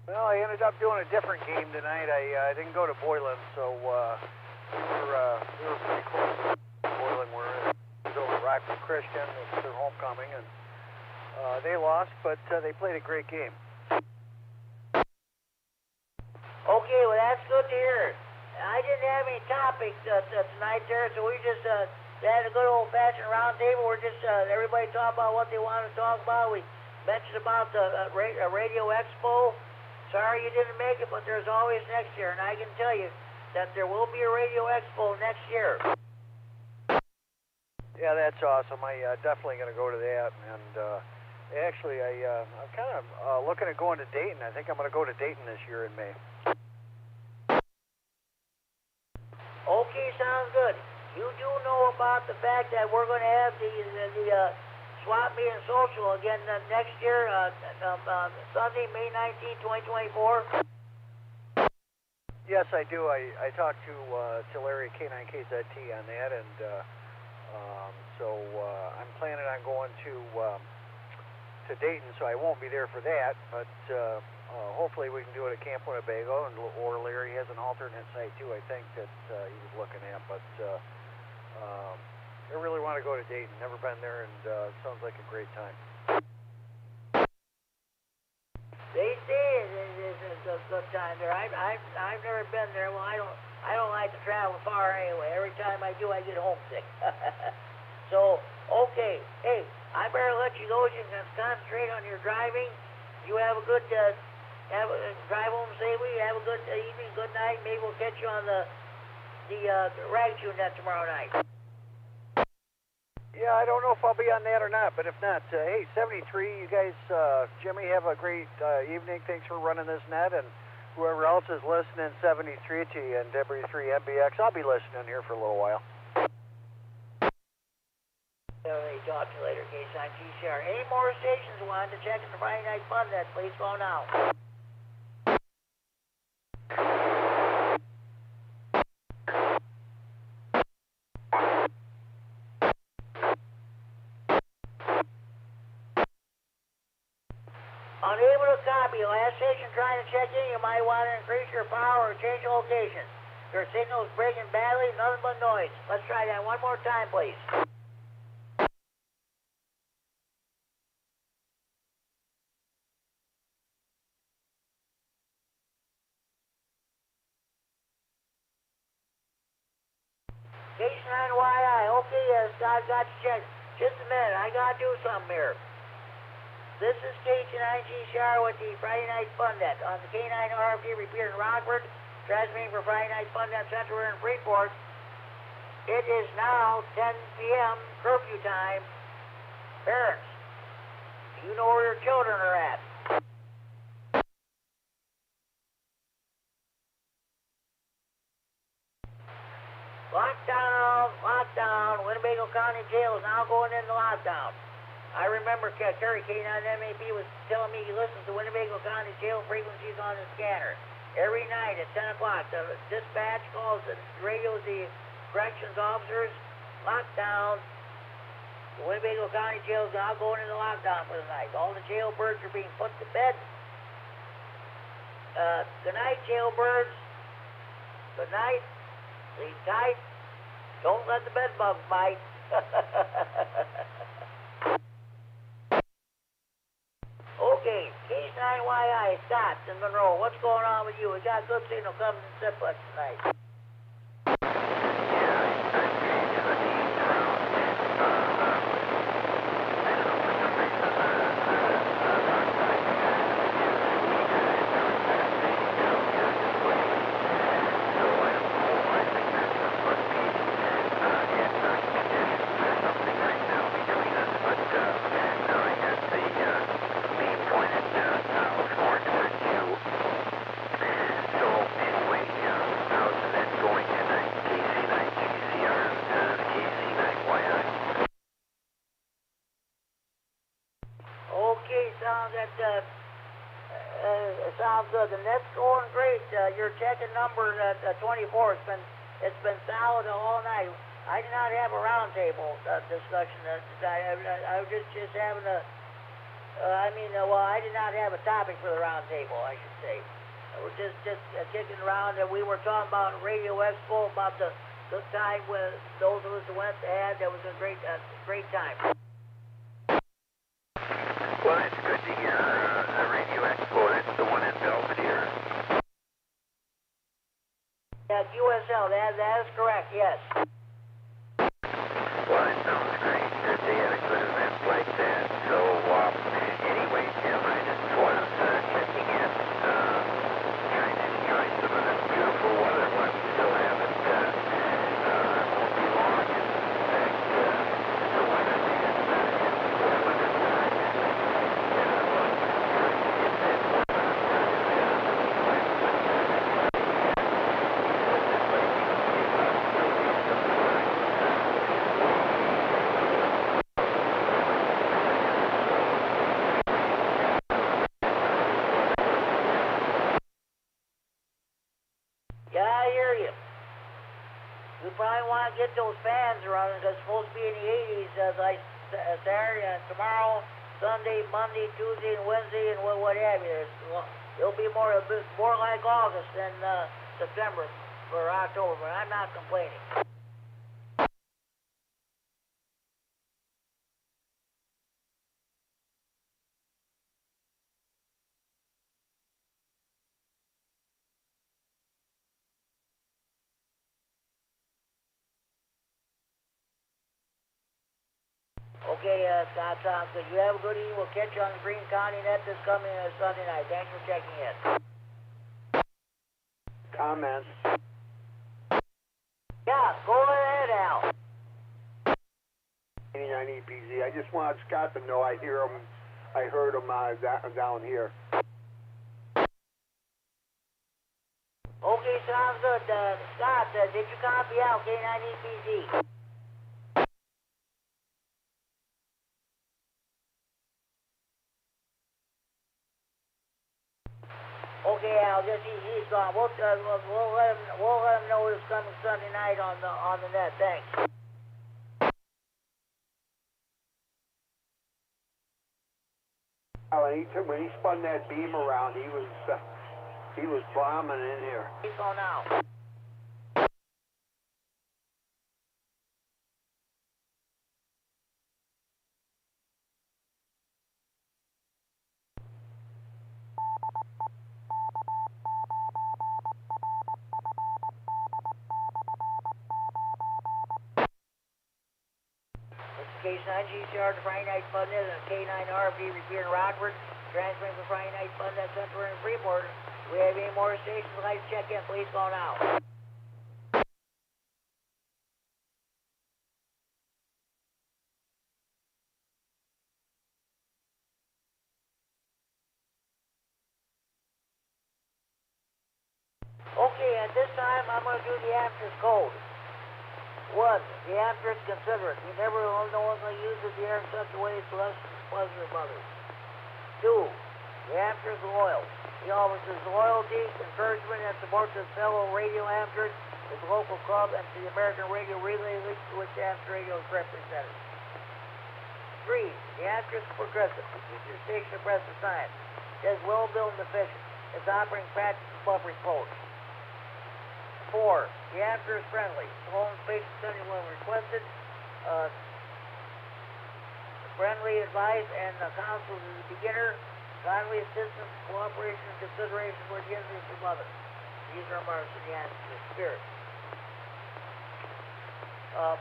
Well, I ended up doing a different game tonight. I didn't go to Boylan, so we were pretty close to Boylan. It was over at Rockford Christian. It was their homecoming, and they lost, but they played a great game. Okay, well, that's good to hear. I didn't have any topics tonight there, so we just had a good old-fashioned round table. We're just everybody talking about what they want to talk about. We mentioned about the Radio Expo. Sorry you didn't make it, but there's always next year, and I can tell you that there will be a Radio Expo next year. Yeah, that's awesome. I definitely going to go to that, and actually, I'm kind of looking at going to Dayton. I think I'm going to go to Dayton this year in May. Okay, sounds good. You do know about the fact that we're going to have the swap meet and social again next year, Sunday, May 19, 2024? Yes, I do. I talked to Larry at K9KZT on that, and so I'm planning on going to Dayton, so I won't be there for that, but hopefully we can do it at Camp Winnebago, or Larry has an alternate site too, I think, that he was looking at, but I really want to go to Dayton. Never been there, and it sounds like a great time. They say it's a good time there. I've never been there. Well, I don't like to travel far anyway. Every time I do, I get homesick. So, okay. Hey, I better let you go. You can concentrate on your driving. You have a good drive home safely. Have a good evening, good night. Maybe we'll catch you on the rag tune net tomorrow night. Yeah, I don't know if I'll be on that or not, but if not, hey, 73, you guys, Jimmy, have a great evening. Thanks for running this net, and whoever else is listening, 73 to you, and W3MBX, I'll be listening here for a little while. Talk to you later, K9 GCR. Any more stations who wanted to check in the Friday Night Fun net, please call now. Unable to copy. Last station trying to check in, you might want to increase your power or change location. Your signal is breaking badly, nothing but noise. Let's try that one more time, please. K9YI, okay, Scott got you checked. Just a minute, I got to do something here. This is K9GCR with the Friday Night Fun net on the K9RFD Repeater in Rockford, transmitting for Friday Night Fun net Central in Freeport. It is now 10 p.m. curfew time. Parents, you know where your children are at. Lockdown. Winnebago County Jail is now going into lockdown. I remember Kerry, K9MED, was telling me he listens to Winnebago County Jail frequencies on his scanner. Every night at 10 o'clock, the dispatch calls the radios the corrections officers. Lockdown. The Winnebago County Jail is now going into lockdown for the night. All the jailbirds are being put to bed. Good night, jailbirds. Good night. Sleep tight. Don't let the bed bugs bite. Aye, Scott in Monroe. What's going on with you? We got good signal coming in Siplex tonight. Sounds good. The net's going great. Your checking number at 24. It's been solid all night. I did not have a roundtable discussion. I was just having a. Well, I did not have a topic for the roundtable, I should say. We're just kicking around. We were talking about Radio Expo, about the good time with those of us who went had. That was a great time. Well, that's good to hear. The Radio Expo, that's the one in Belvedere. That's USL, that is correct, yes. Well, it sounds great that they had a good event like that. So, anyway, Jim, I just was checking in, trying to enjoy some of this beautiful weather while we still have it. It won't be long. In fact, the weather is warmer than get those fans running because it's supposed to be in the 80s like Saturday and tomorrow, Sunday, Monday, Tuesday, and Wednesday, and what have you. It'll be more like August than September or October, but I'm not complaining. Okay, Scott, sounds good. You have a good evening. We'll catch you on the Green County Net this coming Sunday night. Thanks for checking in. Comments? Yeah, go ahead, Al. K9EPZ. I just wanted Scott to know I heard him down here. Okay, sounds good. Scott, did you copy out K9EPZ? Okay, Al, he's gone. We'll let him know it's coming Sunday night on the net. Thanks. When he spun that beam around, he was bombing in here. He's gone now. K9 GCR to Friday Night Fun Net and K9RFD Repeater in Rockford. Transmitting for Friday Night Fun Net Center in Freeport. If we have any more stations would like to check in, please call now. Okay, at this time I'm going to do the Amtrak code. 1. The Amtrak considerate. You never know one going to use the air in such a way to less pleasure of others. 2. The Amtrak loyal. He offers his loyalty, encouragement, and support to his fellow radio Amtrak, his local club, and to the American Radio Relay League to which Amtrak Radio is represented. 3. The Amtrak progressive. The future station of press science. It is well-built and efficient. It's offering practice above reproach. 4. The Amtrak is friendly. Home space study when requested. Friendly advice and counsel to the beginner. Kindly assistance, cooperation, and consideration for the interests of others. These are remarks in the answer of spirit.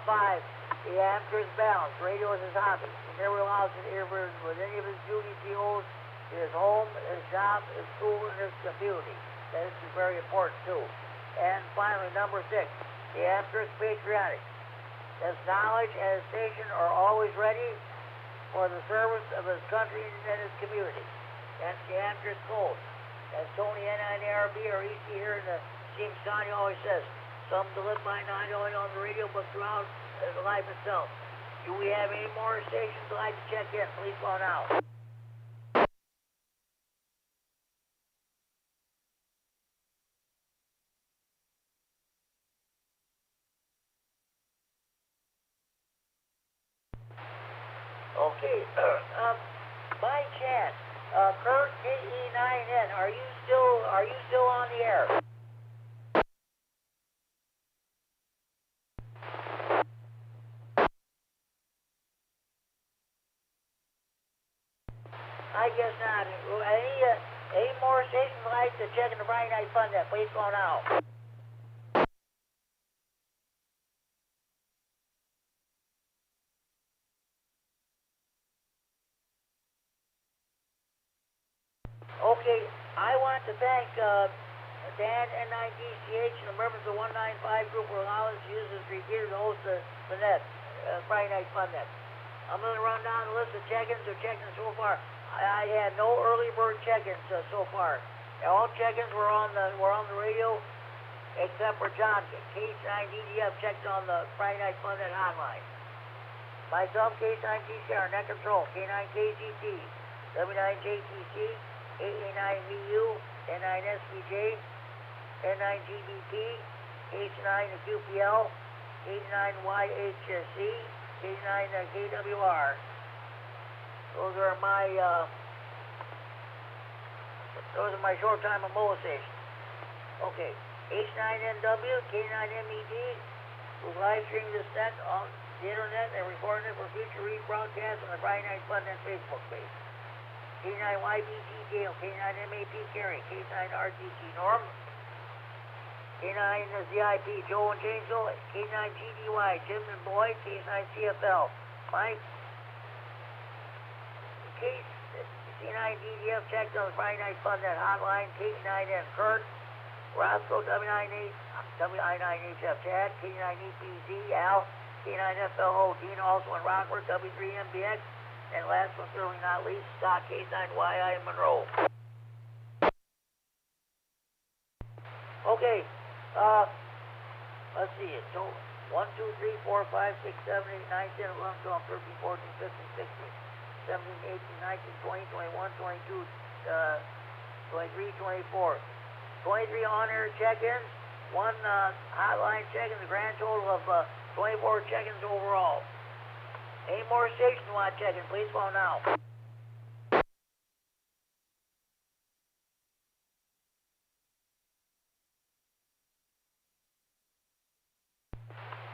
5. The amateur is balanced. Radio is his hobby. He never allows an interference with any of his duties he owes in his home, his job, his school, and his community. That is very important, too. And finally, number 6. The amateur is patriotic. His knowledge and his station are always ready for the service of his country and his community. That's the amateur's code. As Tony K9RFD or EC here in the James County always says, some to live by not only on the radio but throughout life itself. Do we have any more stations you'd like to check in? Please call now. Okay, by chance, Kurt KD9MED, are you still on the air? I guess not. Any more stations like to check in the Friday Night Fun Net? Please call now. Okay, I want to thank Dan N9DCH and the members of the 195 group for allowing us to use this repeater to host the net, Friday Night Fun Net. I'm going to run down the list of check-ins or check-ins so far. I had no early bird check-ins so far. All check-ins were on the radio, except for John. K9DDF checked on the Friday Night Fun Net hotline. Myself, K9TCR, Net Control, K9KGT, W9JTC, AA9VU, N9SVJ, N9GDP, H9QPL, K9YHC, K9KWR. Those are my short time of mobile stations. Okay, H9NW, K9MED, will live stream this net on the internet and recording it for future rebroadcast on the Friday Night Fun Net Facebook page. K9YBG Gale, K9MAP Carey, K9RGG Norm, K9ZIP Joe and Janesville, K9GDY Jim and Boyd, K9CFL Mike, K9DDF checked on the Friday Night Fun Net hotline, K9N Kurt, Roscoe W9HF Chad, K9EPZ Al, K9FLO Dean also in Rockford, W3MBX, and last but certainly not least, Scott K9YI in Monroe. Okay, let's see, so 1, 2, 3, 4, 5, 6, 7, 8, 9, 10, 11, 12, 13, 14, 15, 16, 17, 18, 19, 20, 21, 22, 23, 24. 23 on-air check-ins, 1 hotline check-in, the grand total of 24 check-ins overall. Any more stations you want to check in, please call now.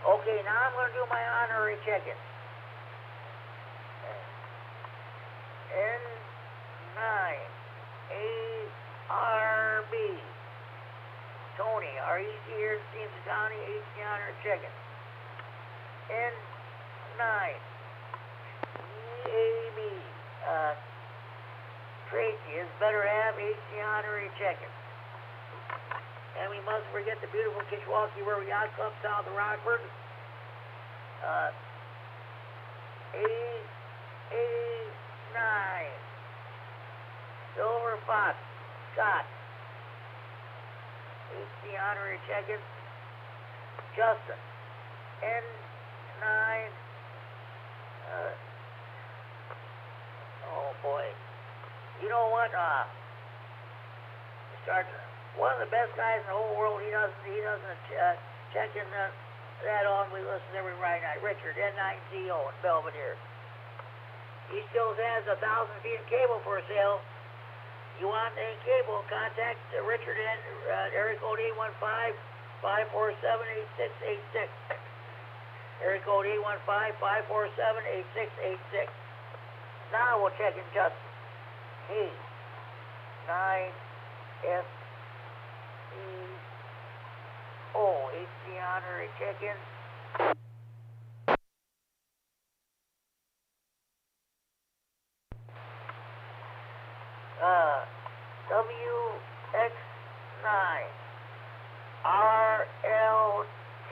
Okay, now I'm going to do my honorary check-in. N9ARB. Tony, REC here in Stevenson County, HC honor check-in. N9. EAB, Tracy, his better half, HC honorary check-in. And we mustn't forget the beautiful Kishwaukee River Yacht Club south of Rockford. A89, Silver Fox, Scott, HC honorary check-in. Justin, N9, oh boy. You know what? One of the best guys in the whole world. He doesn't check in that on. We listen every Friday night. Richard, N9CO in Belvedere. He still has 1,000 feet of cable for sale. You want any cable? Contact Richard at area code 815-547-8686. Area code 815-547-8686. Now we'll check in Justin. Hey, HD honorary check-in. W9 RLT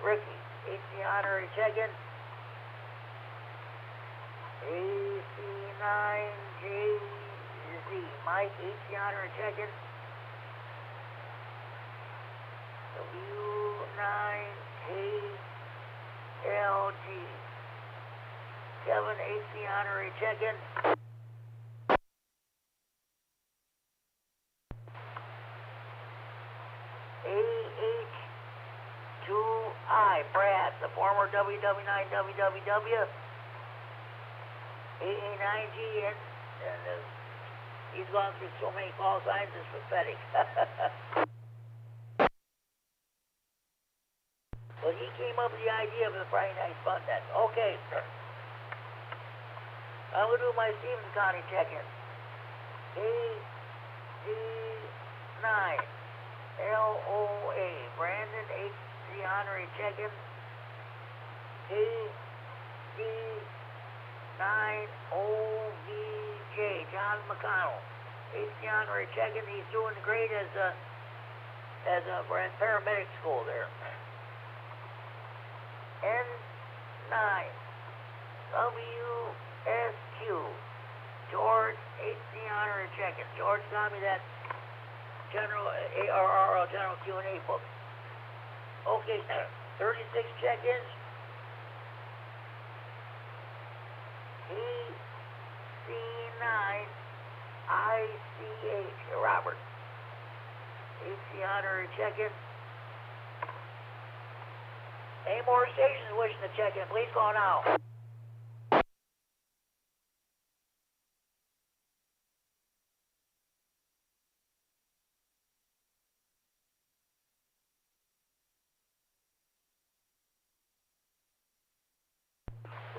Ricky, HD honorary check-in. AC9JZ Mike, HD honorary check-in. W9AXD Kevin, HD honorary check-in. AH2I Brad, the former WW9WWW. AA9G, and he's gone through so many call signs, it's pathetic. But he came up with the idea of the Friday Night Fun Net. Okay, sir. I'm going to do my Stevens County check-in. KD9 LOA Brandon, HD honorary check-in. KD9OVJ John McConnell, HD honorary check-in. He's doing great as a paramedic school there. N9 WSQ George, HD honorary check-in. George got me that General ARRL General Q&A book. Okay, 36 check-ins. C9ICH Robert, HD honorary check-in. Any more stations wishing to check in, please call now.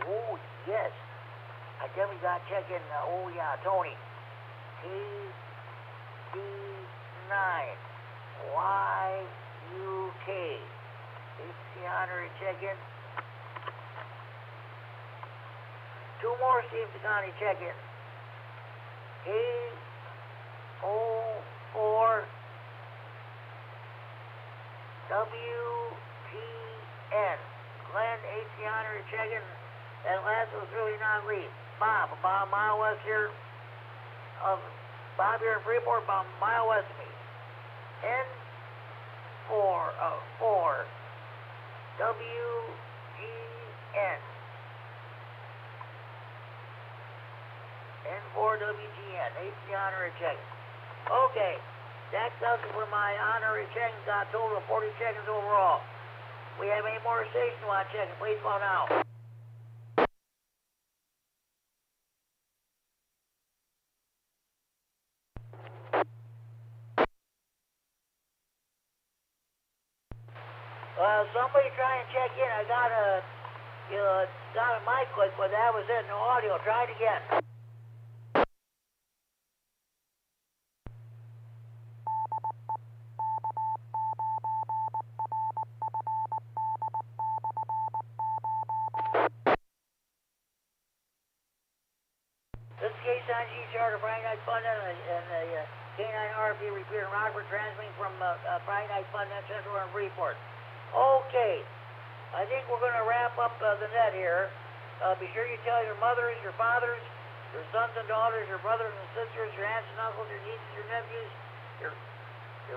Oh, yes. I definitely got to check in. Oh, yeah, Tony. KD9YUK. HD honorary check-in. 2 more Stevens County check-in. K04WTN. Glenn, HD honorary check-in. That last was really not lead. Bob, about a mile west here of Bob here in Freeport, about a mile west of me. N4 WGN. N4WGN, HD honorary check-in. Okay, that does it for my honorary check-ins. Got a total of 40 check-ins overall. We have any more stations you want to check in? Please call now. Somebody try and check in. I got a mic click, but that was it. No audio. Try it again. This is K9RFD Friday Night Fun Net and the K9RFD Repeater in Rockford, transmitting from Friday Night Fun Net Central in Freeport. Okay, I think we're going to wrap up the net here. Be sure you tell your mothers, your fathers, your sons and daughters, your brothers and sisters, your aunts and uncles, your nieces, your nephews, your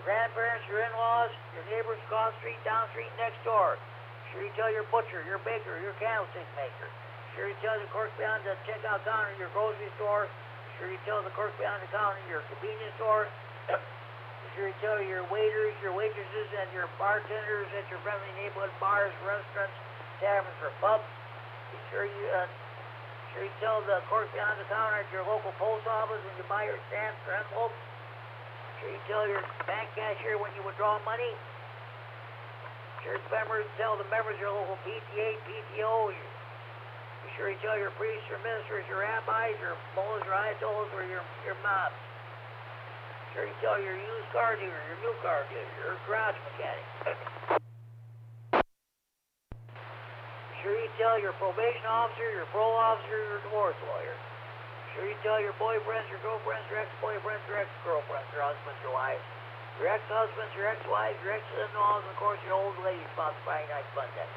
grandparents, your in-laws, your neighbors across the street, down the street, next door. Be sure you tell your butcher, your baker, your candlestick maker. Be sure you tell the clerk behind the checkout counter at your grocery store. Be sure you tell the clerk behind the counter at your convenience store. Sure you tell your waiters, your waitresses, and your bartenders at your friendly neighborhood bars, restaurants, taverns, or pubs. Be sure you tell the clerk behind the counter at your local post office when you buy your stamps or envelopes. Be sure you tell your bank cashier when you withdraw money. Be sure tell the members of your local PTA, PTO. Be sure you tell your priests, your ministers, your rabbis, your mullahs, your ayatollahs, or your mobs. Sure you tell your used car dealer, your new car dealer, your garage mechanic. Sure you tell your probation officer, your parole officer, your divorce lawyer. Sure you tell your boyfriends, your girlfriends, your ex-boyfriends, your ex-girlfriends, your husbands, your wives, your ex-husbands, your ex-wives, your ex-in-laws, and of course your old ladies about the Friday night fun day.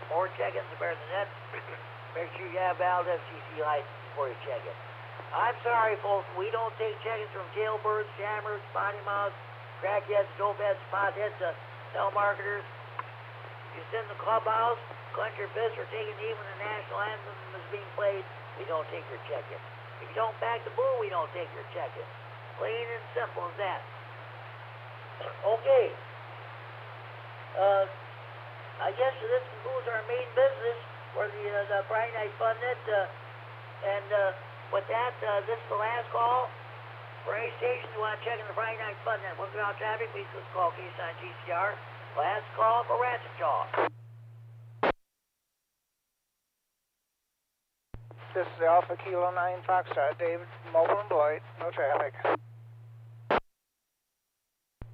More check-ins, the better than that. Make sure you have valid FCC license before you check in. I'm sorry, folks, we don't take check-ins from jailbirds, jammers, potty mouths, crackheads, dopeheads, potheads, telemarketers. You sit in the clubhouse, clench your fists, or taking even the national anthem is being played, we don't take your check-in. If you don't back the boo, we don't take your check-in. Plain and simple as that. Okay. I guess this concludes our main business for the Friday Night Fun Net. With that, this is the last call for any stations who want to check in the Friday Night Fun Net. Working out traffic, please just call K9GCR. Last call for Ratchet Jaw. This is Alpha Kilo 9 Foxtrot, David, Mobile and Beloit, no traffic.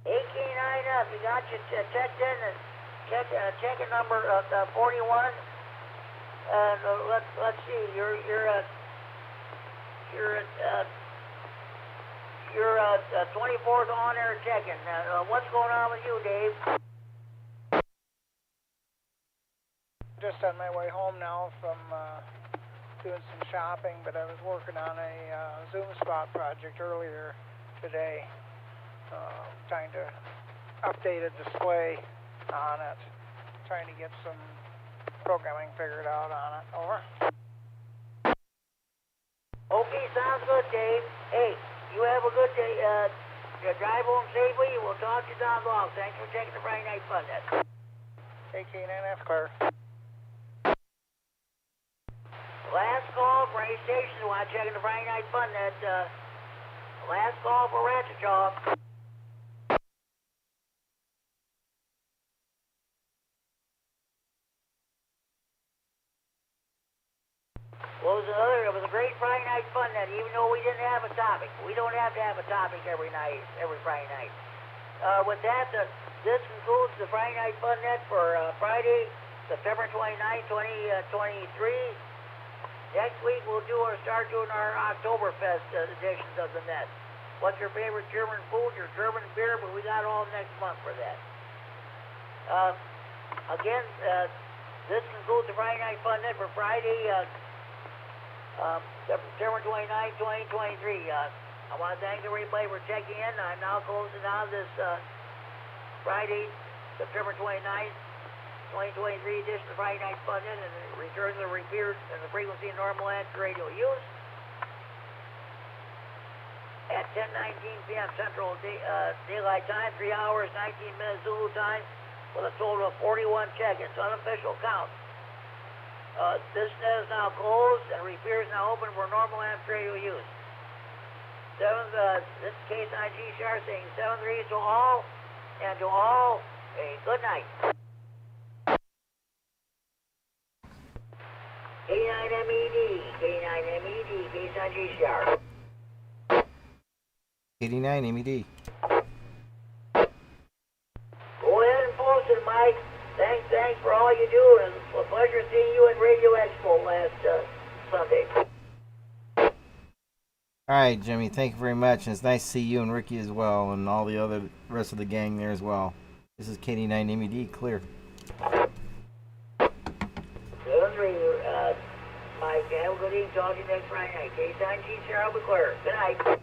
AK9F, you got your checked in and check-in number 41. Let's see, you're 24th on air check-in. What's going on with you, Dave? Just on my way home now from doing some shopping, but I was working on a Zoom spot project earlier today, trying to update a display on it, trying to get some programming figured out on it. Over. Okay, sounds good, Dave. Hey, you have a good day. Drive home safely. We'll talk to you down the line. Thanks for checking the Friday Night Fun Net. AK9F clear. Last call for any station who want to check in the Friday Night Fun Net. Last call for Ratchet Jaw. Well, it was a great Friday Night Fun Net, even though we didn't have a topic. We don't have to have a topic every Friday night. With that, this concludes the Friday Night Fun Net for Friday, September 29, 2023. Next week we'll start doing our Oktoberfest editions of the net. What's your favorite German food, your German beer? But we got all next month for that. Again, this concludes the Friday Night Fun Net for Friday, September 29, 2023. I want to thank everybody for checking in. I'm now closing out this Friday, September 29, 2023 edition of Friday Night Fun Net, and it returns the repeater and the frequency of normal amateur radio use at 10:19 p.m. Central Daylight Time, 3 hours, 19 minutes Zulu time, with a total of 41 check-ins, unofficial count. This net is now closed, and repeater is now open for normal amateur radio use. This is K9GCR saying 7-3 to all, and to all, a good night. K9MED, K9MED, K9GCR. KD9MED. Go ahead and post it, Mike. Thanks for all you do, and it's a pleasure seeing you at Radio Expo last Sunday. All right, Jimmy, thank you very much, and it's nice to see you and Ricky as well, and all the other rest of the gang there as well. This is KD9MED, clear. Mike, have a good evening. Talk to you next Friday night. K9GCR, I'll be clear. Good night.